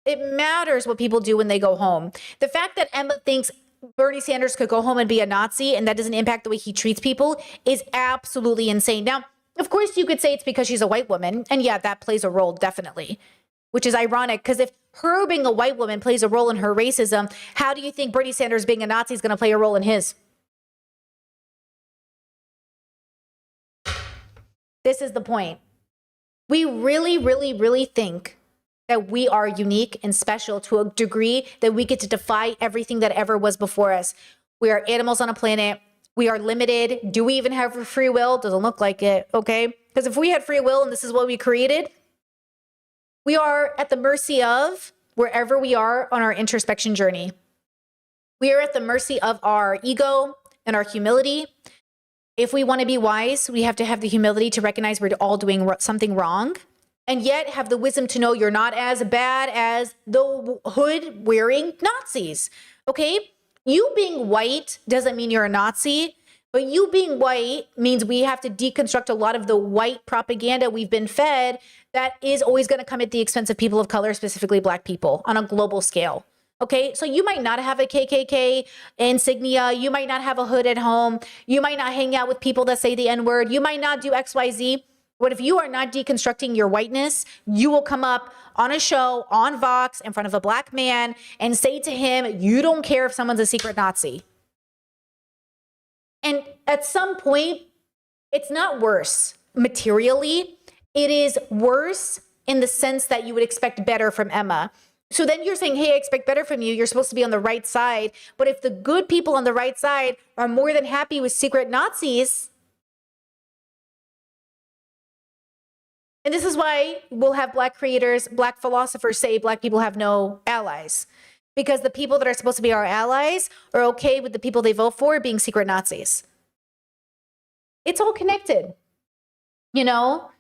It matters what people do when they go home. The fact that Emma thinks Bernie Sanders could go home and be a Nazi and that doesn't impact the way he treats people is absolutely insane. Now, of course, you could say it's because she's a white woman. And yeah, that plays a role, definitely. Which is ironic because if her being a white woman plays a role in her racism, how do you think Bernie Sanders being a Nazi is going to play a role in his? This is the point. We really, really, really think that we are unique and special to a degree that we get to defy everything that ever was before us. We are animals on a planet. We are limited. Do we even have free will? Doesn't look like it, okay? Because if we had free will and this is what we created, we are at the mercy of wherever we are on our introspection journey. We are at the mercy of our ego and our humility. If we want to be wise, we have to have the humility to recognize we're all doing something wrong, and yet have the wisdom to know you're not as bad as the hood wearing Nazis. Okay? You being white doesn't mean you're a Nazi, but you being white means we have to deconstruct a lot of the white propaganda we've been fed that is always going to come at the expense of people of color, specifically Black people, on a global scale. Okay, so you might not have a KKK insignia. You might not have a hood at home. You might not hang out with people that say the N-word. You might not do XYZ. But if you are not deconstructing your whiteness, you will come up on a show on Vox in front of a Black man and say to him, you don't care if someone's a secret Nazi. And at some point, it's not worse materially. It is worse in the sense that you would expect better from Emma. So then you're saying, hey, I expect better from you. You're supposed to be on the right side. But if the good people on the right side are more than happy with secret Nazis, and this is why we'll have Black creators, Black philosophers say Black people have no allies. Because the people that are supposed to be our allies are okay with the people they vote for being secret Nazis. It's all connected, you know?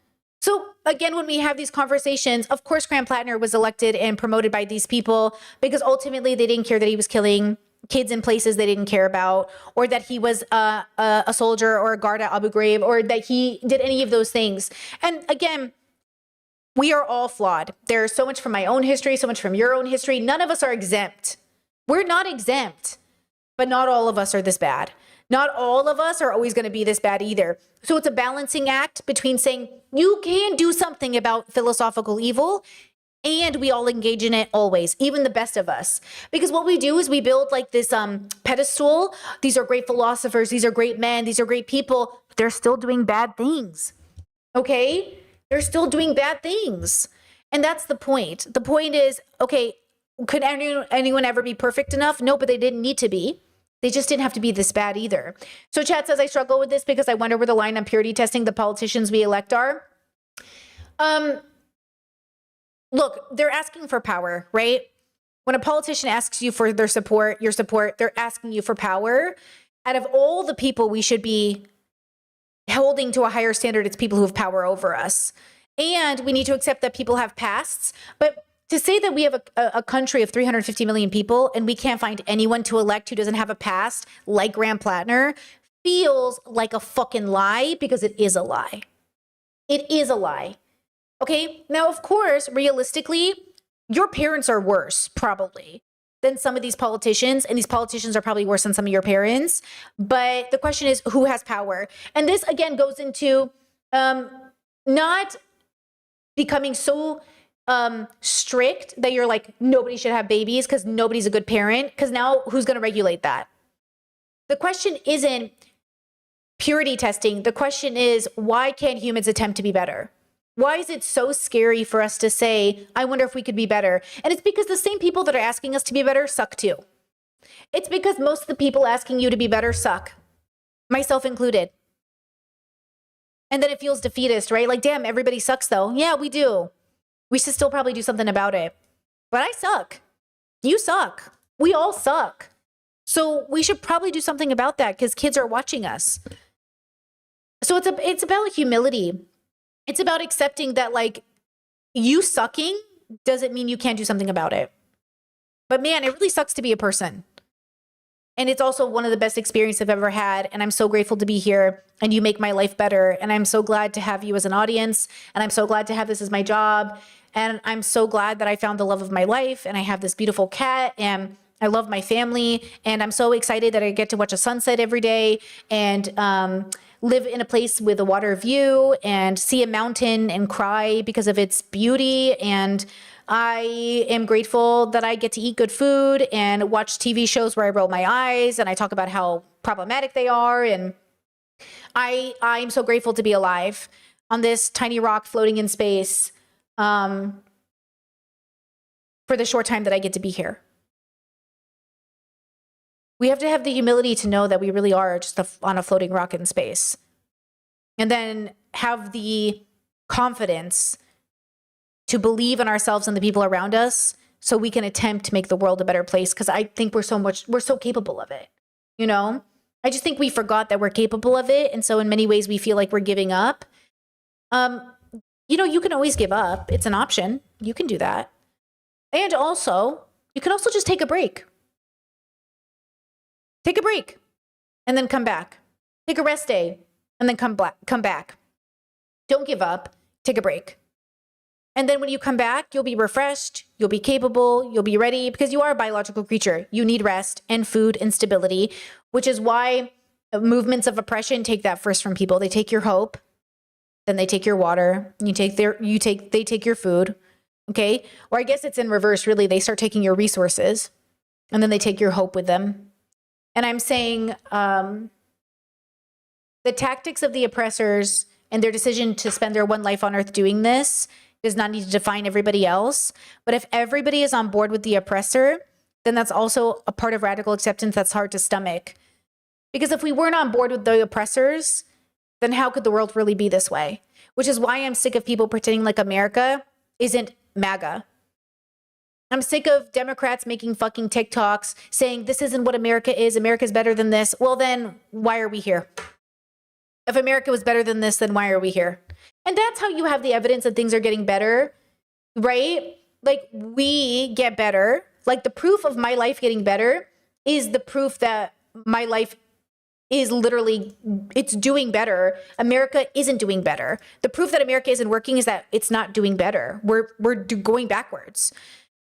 So again, when we have these conversations, of course, Graham Plattner was elected and promoted by these people because ultimately they didn't care that he was killing kids in places they didn't care about, or that he was a soldier or a guard at Abu Ghraib, or that he did any of those things. And again, we are all flawed. There's so much from my own history, so much from your own history. None of us are exempt. We're not exempt, but not all of us are this bad. Not all of us are always going to be this bad either. So it's a balancing act between saying you can do something about philosophical evil and we all engage in it always, even the best of us. Because what we do is we build like this pedestal. These are great philosophers. These are great men. These are great people. But they're still doing bad things. Okay? They're still doing bad things. And that's the point. The point is, okay, could anyone ever be perfect enough? No, but they didn't need to be. They just didn't have to be this bad either. So chat says, I struggle with this because I wonder where the line on purity testing the politicians we elect are. Look, they're asking for power, right? When a politician asks you for their support, your support, they're asking you for power. Out of all the people we should be holding to a higher standard, it's people who have power over us. And we need to accept that people have pasts. But to say that we have a country of 350 million people and we can't find anyone to elect who doesn't have a past like Graham Plattner feels like a fucking lie, because it is a lie. It is a lie. Okay, now, of course, realistically, your parents are worse, probably, than some of these politicians. And these politicians are probably worse than some of your parents. But the question is, who has power? And this, again, goes into not becoming so strict that you're like, nobody should have babies because nobody's a good parent. Because now who's going to regulate that? The question isn't purity testing. The question is, why can't humans attempt to be better? Why is it so scary for us to say, I wonder if we could be better? And it's because the same people that are asking us to be better suck too. It's because most of the people asking you to be better suck, myself included. And then it feels defeatist, right? Like, damn, everybody sucks though. Yeah, we do. We should still probably do something about it. But I suck. You suck. We all suck. So we should probably do something about that because kids are watching us. So it's about humility. It's about accepting that, like, you sucking doesn't mean you can't do something about it. But man, it really sucks to be a person. And it's also one of the best experiences I've ever had. And I'm so grateful to be here, and you make my life better. And I'm so glad to have you as an audience. And I'm so glad to have this as my job. And I'm so glad that I found the love of my life. And I have this beautiful cat, and I love my family. And I'm so excited that I get to watch a sunset every day and live in a place with a water view and see a mountain and cry because of its beauty. And I am grateful that I get to eat good food and watch TV shows where I roll my eyes and I talk about how problematic they are. And I'm so grateful to be alive on this tiny rock floating in space for the short time that I get to be here. We have to have the humility to know that we really are just on a floating rock in space. And then have the confidence to believe in ourselves and the people around us so we can attempt to make the world a better place. Because I think we're so capable of it, you know? I just think we forgot that we're capable of it. And so in many ways, we feel like we're giving up. You can always give up. It's an option. You can do that. And also, you can also just take a break. Take a break and then come back. Take a rest day and then come back. Don't give up. Take a break. And then when you come back, you'll be refreshed, you'll be capable, you'll be ready, because you are a biological creature. You need rest and food and stability, which is why movements of oppression take that first from people. They take your hope, then they take your water, they take your food, okay? Or I guess it's in reverse, really. They start taking your resources, and then they take your hope with them. And I'm saying the tactics of the oppressors and their decision to spend their one life on earth doing this does not need to define everybody else. But if everybody is on board with the oppressor, then that's also a part of radical acceptance that's hard to stomach. Because if we weren't on board with the oppressors, then how could the world really be this way? Which is why I'm sick of people pretending like America isn't MAGA. I'm sick of Democrats making fucking TikToks saying this isn't what America is. America's better than this. Well, then why are we here? If America was better than this, then why are we here? And that's how you have the evidence that things are getting better, right? Like, we get better. Like, the proof of my life getting better is the proof that my life is literally, it's doing better. America isn't doing better. The proof that America isn't working is that it's not doing better. We're going backwards.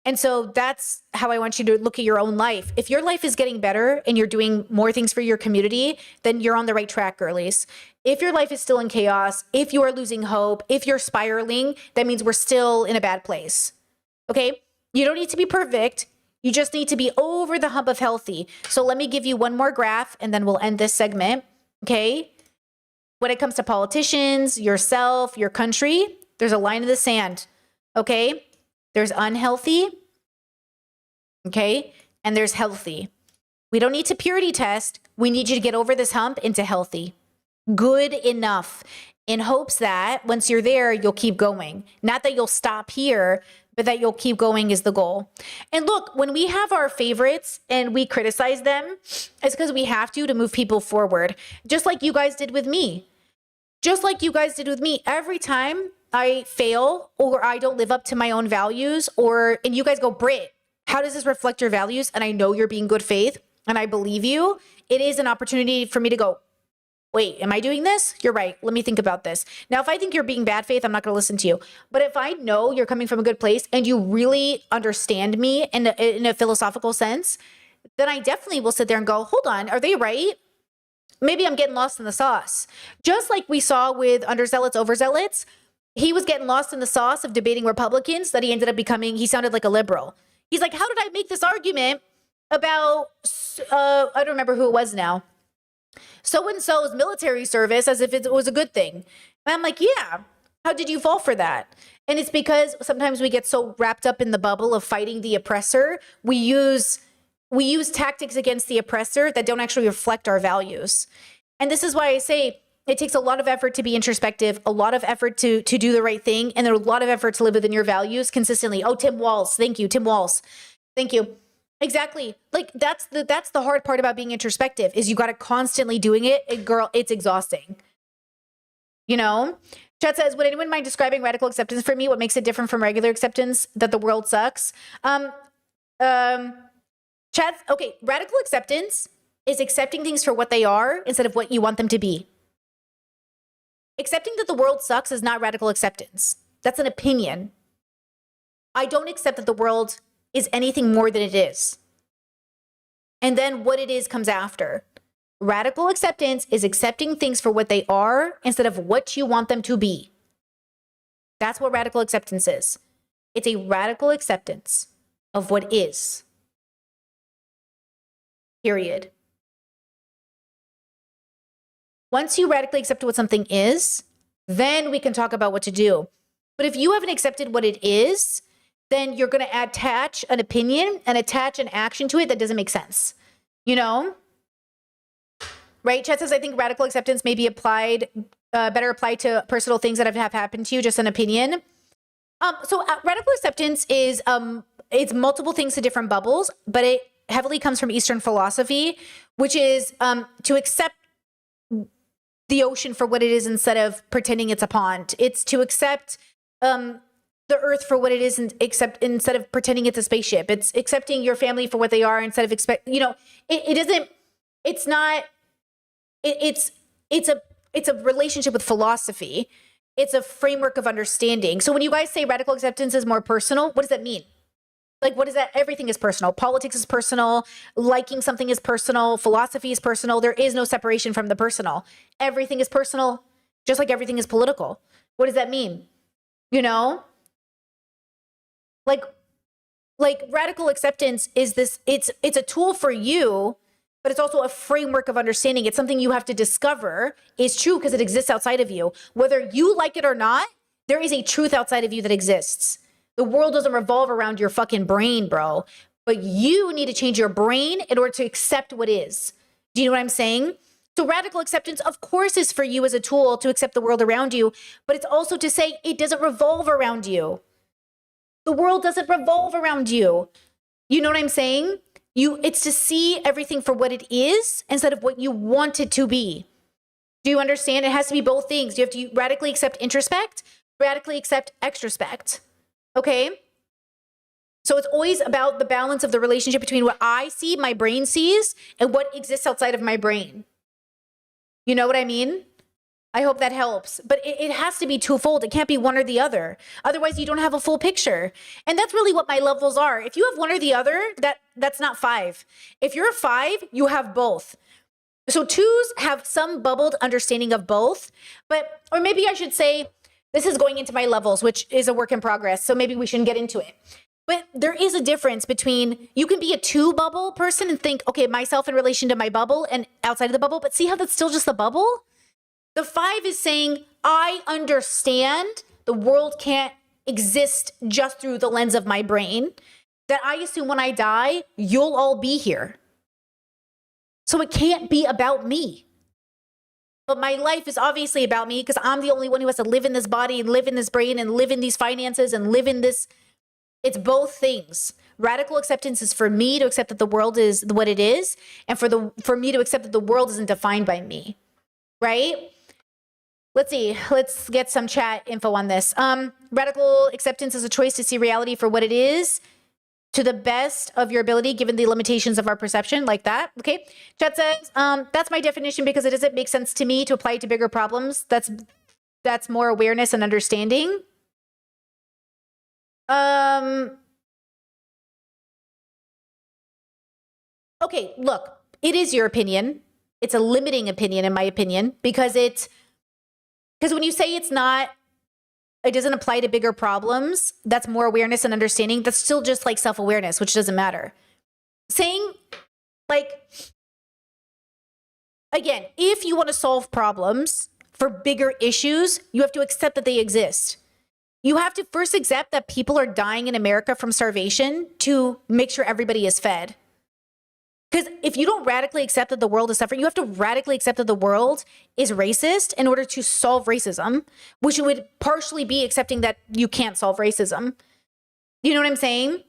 And so that's how I want you to look at your own life. If your life is getting better and you're doing more things for your community, then you're on the right track, girlies. If your life is still in chaos, if you are losing hope, if you're spiraling, that means we're still in a bad place. Okay? You don't need to be perfect. You just need to be over the hump of healthy. So let me give you one more graph and then we'll end this segment. Okay? When it comes to politicians, yourself, your country, there's a line in the sand. Okay? There's unhealthy, okay? And there's healthy. We don't need to purity test. We need you to get over this hump into healthy. Good enough, in hopes that once you're there, you'll keep going. Not that you'll stop here, but that you'll keep going is the goal. And look, when we have our favorites and we criticize them, it's because we have to move people forward. Just like you guys did with me. Just like you guys did with me. Every time I fail or I don't live up to my own values, and you guys go, Britt, how does this reflect your values? And I know you're being good faith and I believe you. It is an opportunity for me to go, wait, am I doing this? You're right. Let me think about this. Now, if I think you're being bad faith, I'm not going to listen to you. But if I know you're coming from a good place and you really understand me in a philosophical sense, then I definitely will sit there and go, hold on, are they right? Maybe I'm getting lost in the sauce. Just like we saw with underzealots, overzealots, he was getting lost in the sauce of debating Republicans that he ended up becoming, he sounded like a liberal. He's like, how did I make this argument about, I don't remember who it was now, so-and-so's military service as if it was a good thing. And I'm like, yeah, how did you fall for that? And it's because sometimes we get so wrapped up in the bubble of fighting the oppressor, we use tactics against the oppressor that don't actually reflect our values. And this is why I say, it takes a lot of effort to be introspective, a lot of effort to do the right thing, and a lot of effort to live within your values consistently. Oh, Tim Walz. Thank you, Tim Walz. Thank you. Exactly. Like that's the hard part about being introspective is you got to constantly doing it. And girl, it's exhausting. You know? Chat says, would anyone mind describing radical acceptance for me? What makes it different from regular acceptance that the world sucks? Chat, okay, radical acceptance is accepting things for what they are instead of what you want them to be. Accepting that the world sucks is not radical acceptance. That's an opinion. I don't accept that the world is anything more than it is. And then what it is comes after. Radical acceptance is accepting things for what they are instead of what you want them to be. That's what radical acceptance is. It's a radical acceptance of what is. Period. Once you radically accept what something is, then we can talk about what to do. But if you haven't accepted what it is, then you're going to attach an opinion and attach an action to it that doesn't make sense. You know? Right? Chet says, I think radical acceptance may be applied, better applied to personal things that have happened to you, just an opinion. So radical acceptance is, it's multiple things to different bubbles, but heavily comes from Eastern philosophy, which is to accept the ocean for what it is instead of pretending it's a pond. It's to accept the earth for what it is, instead of pretending it's a spaceship. It's accepting your family for what they are instead of it's a relationship with philosophy. It's a framework of understanding. So when you guys say radical acceptance is more personal, what does that mean? Like, what is that? Everything is personal. Politics is personal. Liking something is personal. Philosophy is personal. There is no separation from the personal. Everything is personal, just like everything is political. What does that mean? You know? Like radical acceptance is this, it's a tool for you, but it's also a framework of understanding. It's something you have to discover is true because it exists outside of you. Whether you like it or not, there is a truth outside of you that exists. The world doesn't revolve around your fucking brain, bro. But you need to change your brain in order to accept what is. Do you know what I'm saying? So radical acceptance, of course, is for you as a tool to accept the world around you, but it's also to say it doesn't revolve around you. The world doesn't revolve around you. You know what I'm saying? It's to see everything for what it is instead of what you want it to be. Do you understand? It has to be both things. You have to radically accept introspect, radically accept extrospect. Okay? So it's always about the balance of the relationship between what I see, my brain sees, and what exists outside of my brain. You know what I mean? I hope that helps. But it has to be twofold. It can't be one or the other. Otherwise, you don't have a full picture. And that's really what my levels are. If you have one or the other, that's not 5. If you're a 5, you have both. So 2s have some bubbled understanding of both. Or maybe I should say, this is going into my levels, which is a work in progress. So maybe we shouldn't get into it. But there is a difference between, you can be a 2 bubble person and think, okay, myself in relation to my bubble and outside of the bubble, but see how that's still just the bubble? The 5 is saying, I understand the world can't exist just through the lens of my brain, that I assume when I die, you'll all be here. So it can't be about me. But my life is obviously about me because I'm the only one who has to live in this body and live in this brain and live in these finances and live in this. It's both things. Radical acceptance is for me to accept that the world is what it is, and for me to accept that the world isn't defined by me, right? Let's see. Let's get some chat info on this. Radical acceptance is a choice to see reality for what it is, to the best of your ability, given the limitations of our perception, like that. Okay. Chat says, that's my definition because it doesn't make sense to me to apply it to bigger problems. That's more awareness and understanding. Okay, look, it is your opinion. It's a limiting opinion, in my opinion, because when you say it doesn't apply to bigger problems, that's more awareness and understanding. That's still just like self-awareness, which doesn't matter. Saying, again, if you want to solve problems for bigger issues, you have to accept that they exist. You have to first accept that people are dying in America from starvation to make sure everybody is fed. Because if you don't radically accept that the world is suffering, you have to radically accept that the world is racist in order to solve racism, which would partially be accepting that you can't solve racism. You know what I'm saying?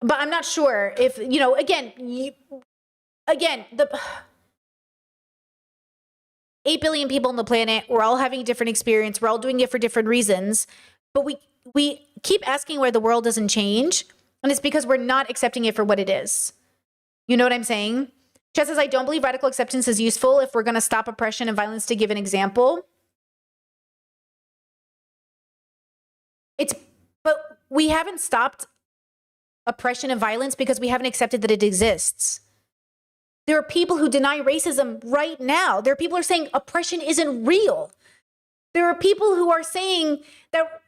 But I'm not sure if, again, the 8 billion people on the planet, we're all having a different experience. We're all doing it for different reasons. But we keep asking why the world doesn't change. And it's because we're not accepting it for what it is. You know what I'm saying? Chet says, I don't believe radical acceptance is useful if we're going to stop oppression and violence, to give an example. But we haven't stopped oppression and violence because we haven't accepted that it exists. There are people who deny racism right now. There are people who are saying oppression isn't real. There are people who are saying that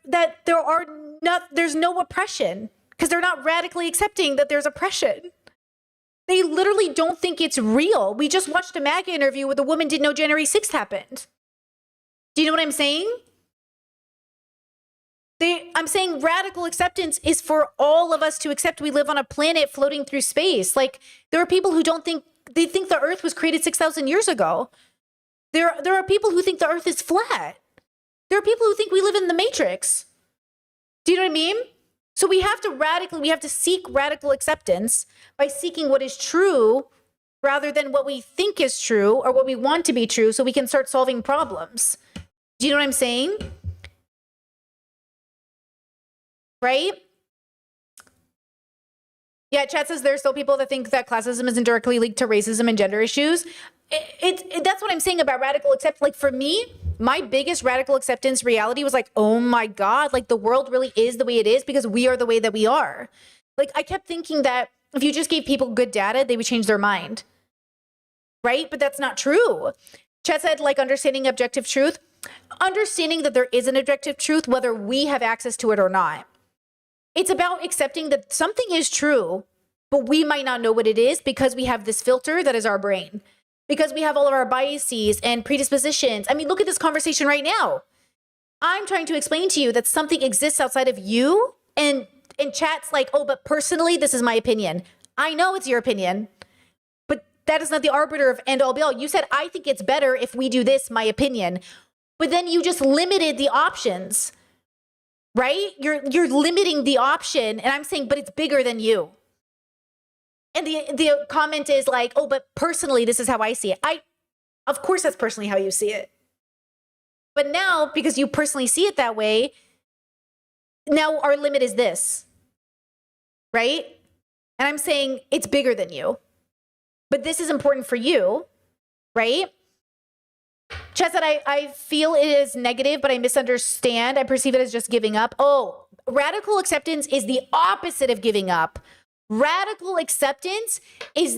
there's no oppression because they're not radically accepting that there's oppression. They literally don't think it's real. We just watched a MAGA interview where the woman didn't know January 6th happened. Do you know what I'm saying? I'm saying radical acceptance is for all of us to accept we live on a planet floating through space. There are people who think the earth was created 6,000 years ago. There are people who think the earth is flat. There are people who think we live in the Matrix. Do you know what I mean? So we have to seek radical acceptance by seeking what is true rather than what we think is true or what we want to be true, so we can start solving problems. Do you know what I'm saying? Right? Yeah, chat says there's still people that think that classism isn't directly linked to racism and gender issues. That's what I'm saying about radical acceptance. Like for me, my biggest radical acceptance reality was like, oh my God, like the world really is the way it is because we are the way that we are. Like I kept thinking that if you just gave people good data, they would change their mind. Right? But that's not true. Chat said like understanding objective truth, understanding that there is an objective truth, whether we have access to it or not. It's about accepting that something is true, but we might not know what it is because we have this filter that is our brain, because we have all of our biases and predispositions. I mean, look at this conversation right now. I'm trying to explain to you that something exists outside of you, and chat's like, oh, but personally, this is my opinion. I know it's your opinion, but that is not the arbiter of end all be all. You said, I think it's better if we do this, my opinion, but then you just limited the options. Right? You're limiting the option, and I'm saying, but it's bigger than you. And the comment is like, oh, but personally, this is how I see it. Of course, that's personally how you see it. But now, because you personally see it that way, now our limit is this, right? And I'm saying it's bigger than you, but this is important for you, right? Chat said, I feel it is negative, but I misunderstand. I perceive it as just giving up. Oh, radical acceptance is the opposite of giving up. Radical acceptance is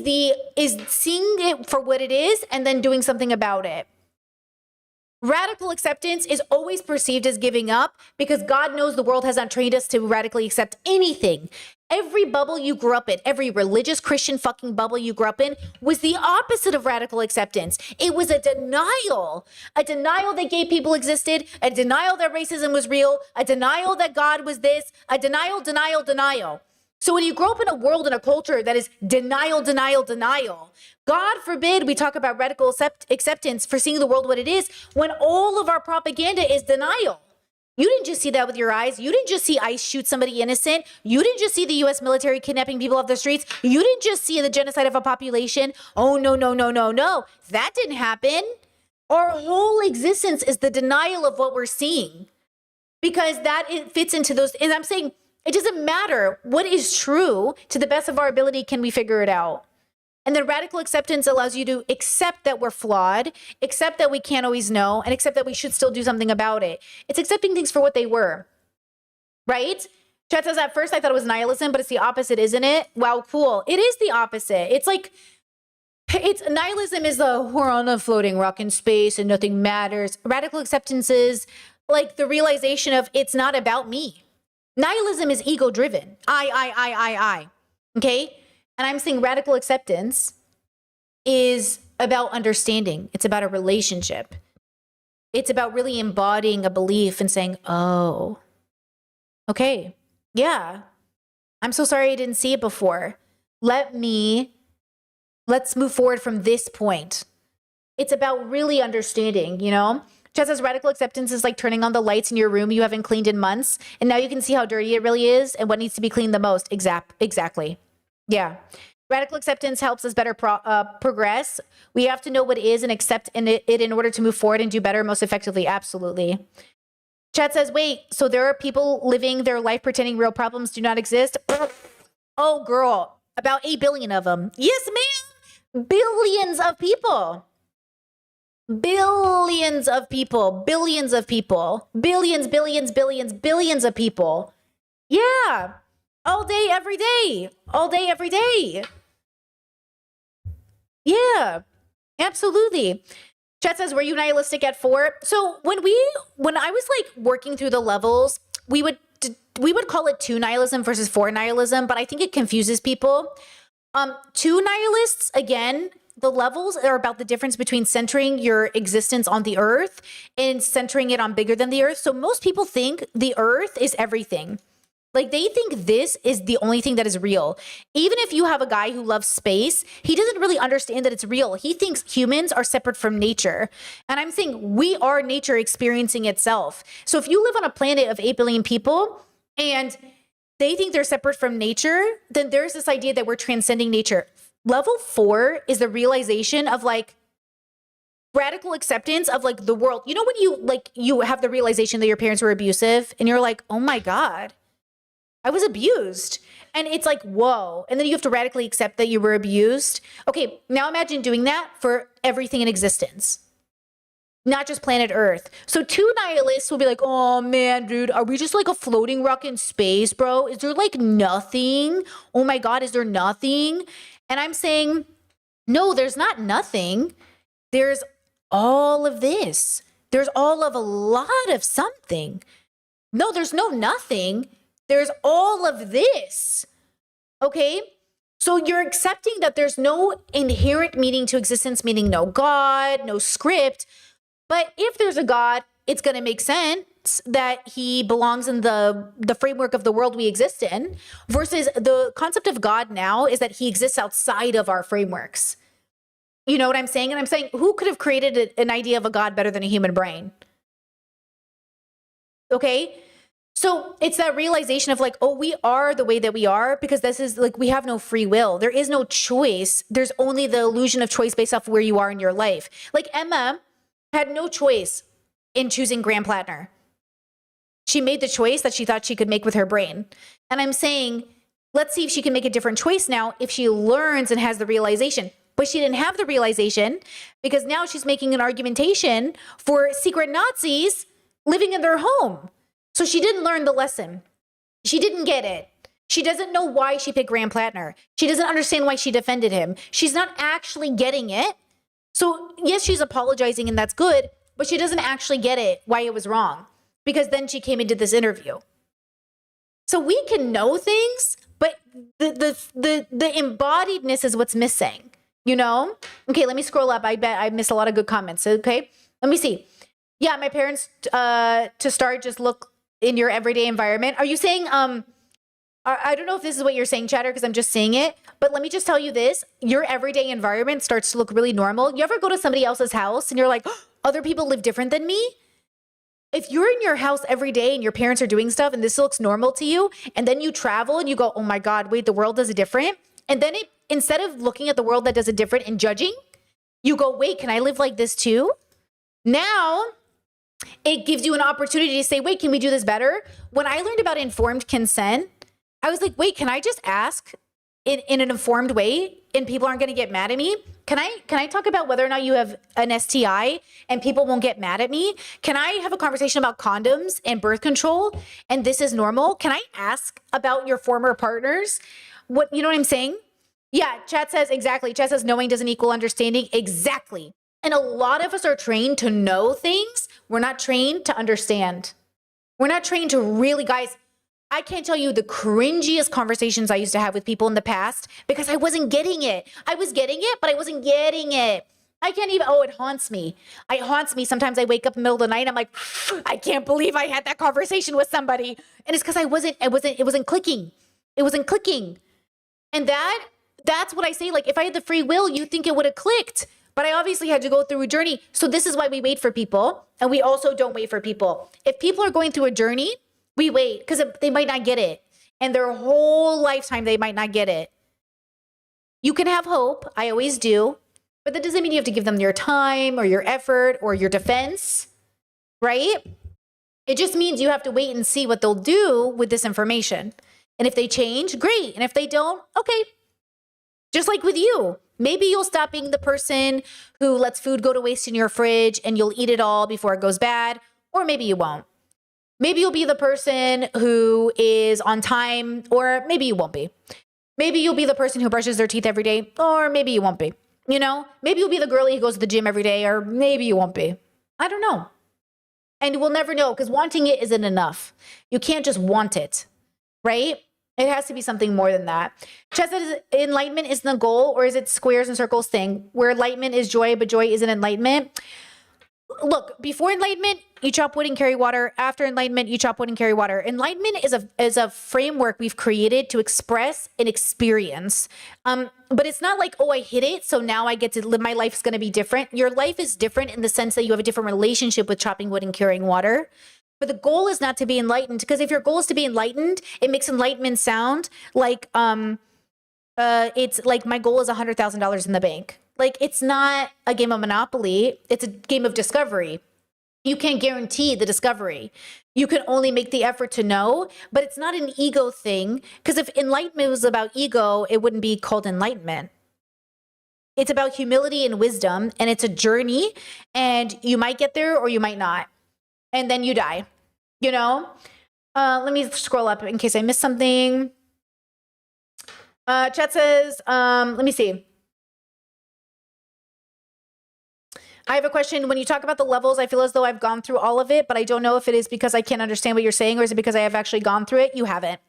seeing it for what it is and then doing something about it. Radical acceptance is always perceived as giving up because God knows the world has not trained us to radically accept anything. Every bubble you grew up in, every religious Christian fucking bubble you grew up in was the opposite of radical acceptance. It was a denial that gay people existed, a denial that racism was real, a denial that God was this, a denial. So when you grow up in a world and a culture that is denial, God forbid we talk about radical acceptance for seeing the world what it is when all of our propaganda is denial. You didn't just see that with your eyes. You didn't just see ICE shoot somebody innocent. You didn't just see the U.S. military kidnapping people off the streets. You didn't just see the genocide of a population. Oh, no. That didn't happen. Our whole existence is the denial of what we're seeing because it fits into those. And I'm saying it doesn't matter what is true. To the best of our ability, can we figure it out? And then radical acceptance allows you to accept that we're flawed, accept that we can't always know, and accept that we should still do something about it. It's accepting things for what they were, right? Chat says, at first I thought it was nihilism, but it's the opposite, isn't it? Wow, cool. It is the opposite. It's like, nihilism is we're on a floating rock in space and nothing matters. Radical acceptance is like the realization of it's not about me. Nihilism is ego-driven. I. Okay? And I'm saying radical acceptance is about understanding. It's about a relationship. It's about really embodying a belief and saying, oh, okay, yeah, I'm so sorry I didn't see it before. Let's move forward from this point. It's about really understanding, you know? Just as radical acceptance is like turning on the lights in your room you haven't cleaned in months, and now you can see how dirty it really is and what needs to be cleaned the most. Exactly. Yeah. Radical acceptance helps us better progress. We have to know what is and accept it in order to move forward and do better most effectively. Absolutely. Chat says, wait, so there are people living their life pretending real problems do not exist? Oh, girl, about 8 billion of them. Yes, ma'am. Billions of people. Billions of people. Billions of people. Billions of people. Yeah. All day, every day. All day, every day. Yeah, absolutely. Chat says, were you nihilistic at 4? So when I was like working through the levels, we would call it 2 nihilism versus 4 nihilism, but I think it confuses people. 2 nihilists, again, the levels are about the difference between centering your existence on the earth and centering it on bigger than the earth. So most people think the earth is everything. Like they think this is the only thing that is real. Even if you have a guy who loves space, he doesn't really understand that it's real. He thinks humans are separate from nature. And I'm saying we are nature experiencing itself. So if you live on a planet of 8 billion people and they think they're separate from nature, then there's this idea that we're transcending nature. Level 4 is the realization of like radical acceptance of like the world. You know, when you have the realization that your parents were abusive and you're like, oh my God, I was abused. And it's like, whoa. And then you have to radically accept that you were abused. Okay, now imagine doing that for everything in existence, not just planet Earth. So 2 nihilists will be like, oh man, dude, are we just like a floating rock in space, bro? Is there like nothing? Oh my God, is there nothing? And I'm saying, no, there's not nothing. There's all of this. There's all of a lot of something. No, there's no nothing. There's all of this. Okay? So you're accepting that there's no inherent meaning to existence, meaning no God, no script. But if there's a God, it's going to make sense that he belongs in the framework of the world we exist in, versus the concept of God now is that he exists outside of our frameworks. You know what I'm saying? And I'm saying, who could have created an idea of a God better than a human brain? Okay? So it's that realization of like, oh, we are the way that we are because this is like, we have no free will. There is no choice. There's only the illusion of choice based off where you are in your life. Like Emma had no choice in choosing Graham Plattner. She made the choice that she thought she could make with her brain. And I'm saying, let's see if she can make a different choice now if she learns and has the realization. But she didn't have the realization because now she's making an argumentation for secret Nazis living in their home. So she didn't learn the lesson. She didn't get it. She doesn't know why she picked Graham Plattner. She doesn't understand why she defended him. She's not actually getting it. So yes, she's apologizing and that's good, but she doesn't actually get it, why it was wrong. Because then she came into this interview. So we can know things, but the embodiedness is what's missing, you know? Okay, let me scroll up. I bet I missed a lot of good comments, okay? Let me see. Yeah, my parents, to start, just look in your everyday environment. Are you saying, I don't know if this is what you're saying, Chatter, because I'm just saying it, but let me just tell you this. Your everyday environment starts to look really normal. You ever go to somebody else's house and you're like, oh, other people live different than me? If you're in your house every day and your parents are doing stuff and this looks normal to you, and then you travel and you go, oh my God, wait, the world does it different. And then instead of looking at the world that does it different and judging, you go, wait, can I live like this too? Now, it gives you an opportunity to say, wait, can we do this better? When I learned about informed consent, I was like, wait, can I just ask in an informed way and people aren't going to get mad at me? Can I talk about whether or not you have an STI and people won't get mad at me? Can I have a conversation about condoms and birth control and this is normal? Can I ask about your former partners? You know what I'm saying? Yeah, chat says exactly. Chat says knowing doesn't equal understanding. Exactly. And a lot of us are trained to know things. We're not trained to understand. We're not trained to really, guys, I can't tell you the cringiest conversations I used to have with people in the past because I wasn't getting it. I was getting it, but I wasn't getting it. I can't even, it haunts me. It haunts me. Sometimes I wake up in the middle of the night. I'm like, I can't believe I had that conversation with somebody. And it's because it wasn't clicking. It wasn't clicking. And that's what I say. Like if I had the free will, you'd think it would have clicked. But I obviously had to go through a journey. So this is why we wait for people. And we also don't wait for people. If people are going through a journey, we wait because they might not get it. And their whole lifetime, they might not get it. You can have hope. I always do. But that doesn't mean you have to give them your time or your effort or your defense, right? It just means you have to wait and see what they'll do with this information. And if they change, great. And if they don't, okay. Just like with you. Maybe you'll stop being the person who lets food go to waste in your fridge and you'll eat it all before it goes bad. Or maybe you won't. Maybe you'll be the person who is on time, or maybe you won't be. Maybe you'll be the person who brushes their teeth every day, or maybe you won't be. You know, maybe you'll be the girlie who goes to the gym every day, or maybe you won't be. I don't know. And we'll never know because wanting it isn't enough. You can't just want it, right? It has to be something more than that. Chess says enlightenment isn't the goal, or is it squares and circles thing where enlightenment is joy, but joy isn't enlightenment? Look, before enlightenment, you chop wood and carry water. After enlightenment, you chop wood and carry water. Enlightenment is a framework we've created to express an experience. But it's not like, oh, I hit it, so now I get to live, my life is going to be different. Your life is different in the sense that you have a different relationship with chopping wood and carrying water. But the goal is not to be enlightened, because if your goal is to be enlightened, it makes enlightenment sound like it's like my goal is $100,000 in the bank. Like, it's not a game of Monopoly. It's a game of discovery. You can't guarantee the discovery. You can only make the effort to know, but it's not an ego thing. Because if enlightenment was about ego, it wouldn't be called enlightenment. It's about humility and wisdom, and it's a journey, and you might get there or you might not. And then you die, you know? Let me scroll up in case I missed something. Chat says, let me see. I have a question. When you talk about the levels, I feel as though I've gone through all of it, but I don't know if it is because I can't understand what you're saying, or is it because I have actually gone through it? You haven't.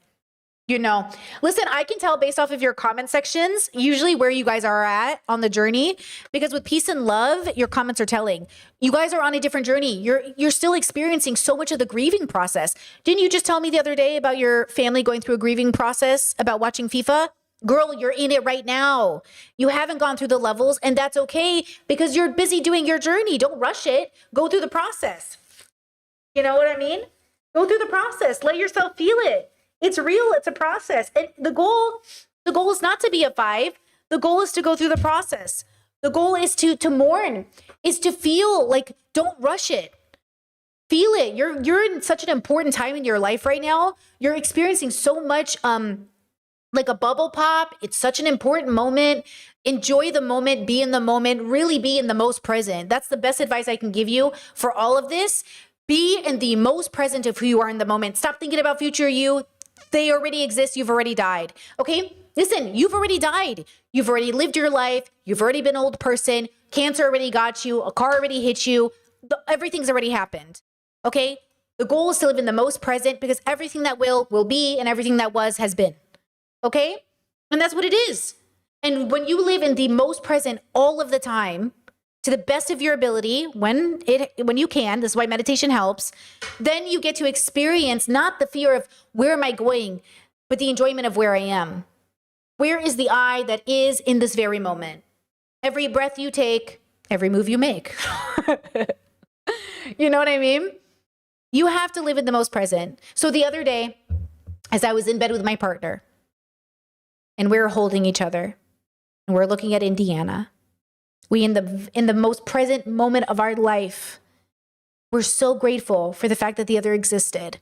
You know, listen, I can tell based off of your comment sections, usually where you guys are at on the journey, because with peace and love, your comments are telling. You guys are on a different journey. You're still experiencing so much of the grieving process. Didn't you just tell me the other day about your family going through a grieving process about watching FIFA? Girl, you're in it right now. You haven't gone through the levels, and that's okay because you're busy doing your journey. Don't rush it. Go through the process. You know what I mean? Go through the process. Let yourself feel it. It's real. It's a process. And the goal is not to be a 5. The goal is to go through the process. The goal is to mourn, is to feel. Like, don't rush it. Feel it. You're in such an important time in your life right now. You're experiencing so much like a bubble pop. It's such an important moment. Enjoy the moment, be in the moment, really be in the most present. That's the best advice I can give you for all of this. Be in the most present of who you are in the moment. Stop thinking about future you. They already exist. You've already died. Okay? Listen, you've already died. You've already lived your life. You've already been an old person. Cancer already got you. A car already hit you. Everything's already happened. Okay? The goal is to live in the most present, because everything that will be, and everything that was has been. Okay? And that's what it is. And when you live in the most present all of the time, to the best of your ability, when you can, this is why meditation helps, then you get to experience not the fear of where am I going, but the enjoyment of where I am. Where is the I that is in this very moment? Every breath you take, every move you make. You know what I mean? You have to live in the most present. So the other day, as I was in bed with my partner, and we were holding each other, and we're looking at Indiana, we in the most present moment of our life, we're so grateful for the fact that the other existed,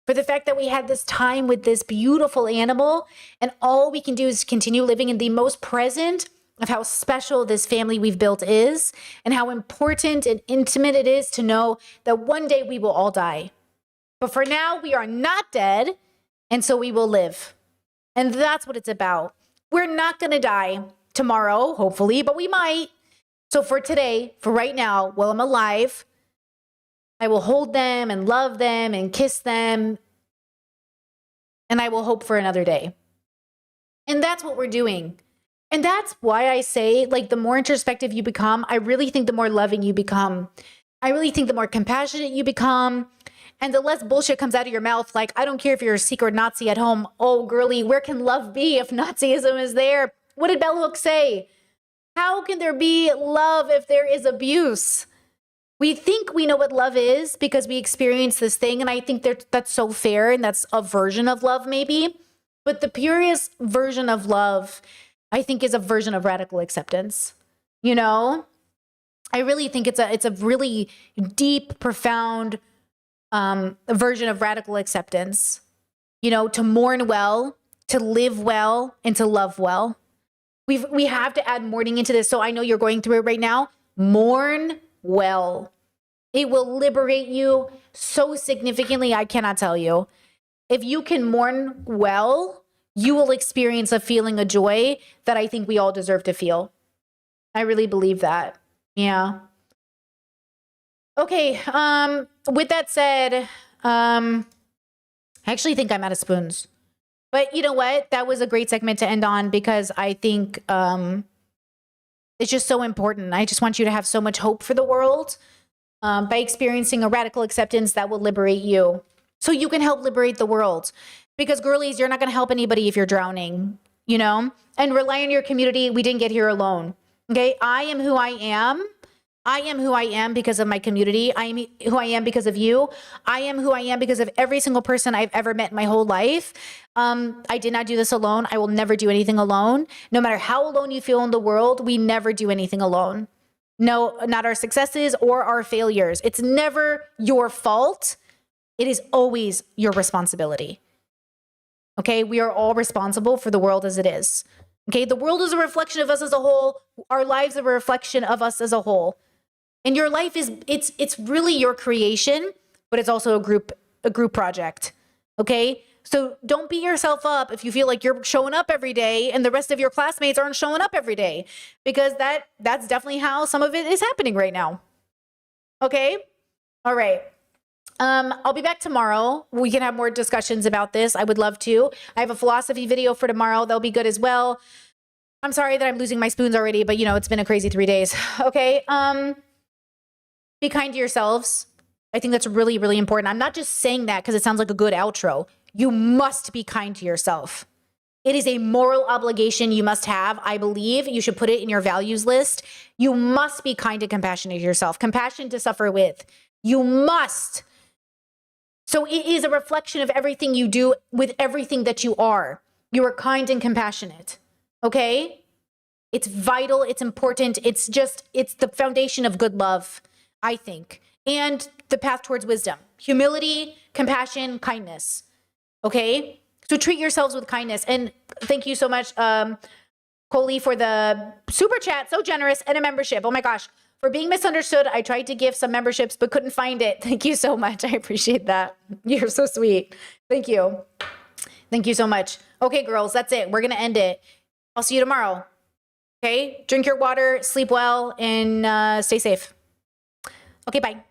for the fact that we had this time with this beautiful animal, and all we can do is continue living in the most present of how special this family we've built is, and how important and intimate it is to know that one day we will all die. But for now, we are not dead, and so we will live. And that's what it's about. We're not going to die tomorrow, hopefully, but we might. So for today, for right now, while I'm alive, I will hold them and love them and kiss them. And I will hope for another day. And that's what we're doing. And that's why I say, like, the more introspective you become, I really think the more loving you become. I really think the more compassionate you become. And the less bullshit comes out of your mouth. Like, I don't care if you're a secret Nazi at home. Oh, girly, where can love be if Nazism is there? What did Bell Hooks say? How can there be love if there is abuse? We think we know what love is because we experience this thing. And I think that's so fair. And that's a version of love, maybe. But the purest version of love, I think, is a version of radical acceptance. You know? I really think it's a really deep, profound version of radical acceptance. You know, to mourn well, to live well, and to love well. We have to add mourning into this. So I know you're going through it right now. Mourn well. It will liberate you so significantly, I cannot tell you. If you can mourn well, you will experience a feeling of joy that I think we all deserve to feel. I really believe that. Yeah. Okay. With that said, I actually think I'm out of spoons. But you know what? That was a great segment to end on because I think it's just so important. I just want you to have so much hope for the world by experiencing a radical acceptance that will liberate you so you can help liberate the world. Because girlies, you're not going to help anybody if you're drowning, you know? And rely on your community. We didn't get here alone. Okay? I am who I am. I am who I am because of my community. I am who I am because of you. I am who I am because of every single person I've ever met in my whole life. I did not do this alone. I will never do anything alone. No matter how alone you feel in the world, we never do anything alone. No, not our successes or our failures. It's never your fault. It is always your responsibility. Okay, we are all responsible for the world as it is. Okay, the world is a reflection of us as a whole. Our lives are a reflection of us as a whole. And your life is, it's really your creation, but it's also a group project. Okay, so don't beat yourself up if you feel like you're showing up every day and the rest of your classmates aren't showing up every day, because that's definitely how some of it is happening right now. Okay, all right. I'll be back tomorrow. We can have more discussions about this. I would love to. I have a philosophy video for tomorrow. That'll be good as well. I'm sorry that I'm losing my spoons already, but you know, it's been a crazy 3 days. Okay. Be kind to yourselves. I think that's really, really important. I'm not just saying that because it sounds like a good outro. You must be kind to yourself. It is a moral obligation you must have. I believe you should put it in your values list. You must be kind and compassionate to yourself. Compassion to suffer with. You must. So it is a reflection of everything you do with everything that you are. You are kind and compassionate, okay? It's vital, it's important, it's the foundation of good love, I think, and the path towards wisdom. Humility, compassion, kindness, okay? So treat yourselves with kindness. And thank you so much, Coley, for the super chat, so generous, and a membership. Oh my gosh. For being misunderstood, I tried to give some memberships, but couldn't find it. Thank you so much. I appreciate that. You're so sweet. Thank you. Thank you so much. Okay, girls, that's it. We're going to end it. I'll see you tomorrow. Okay? Drink your water, sleep well, and stay safe. Okay, bye.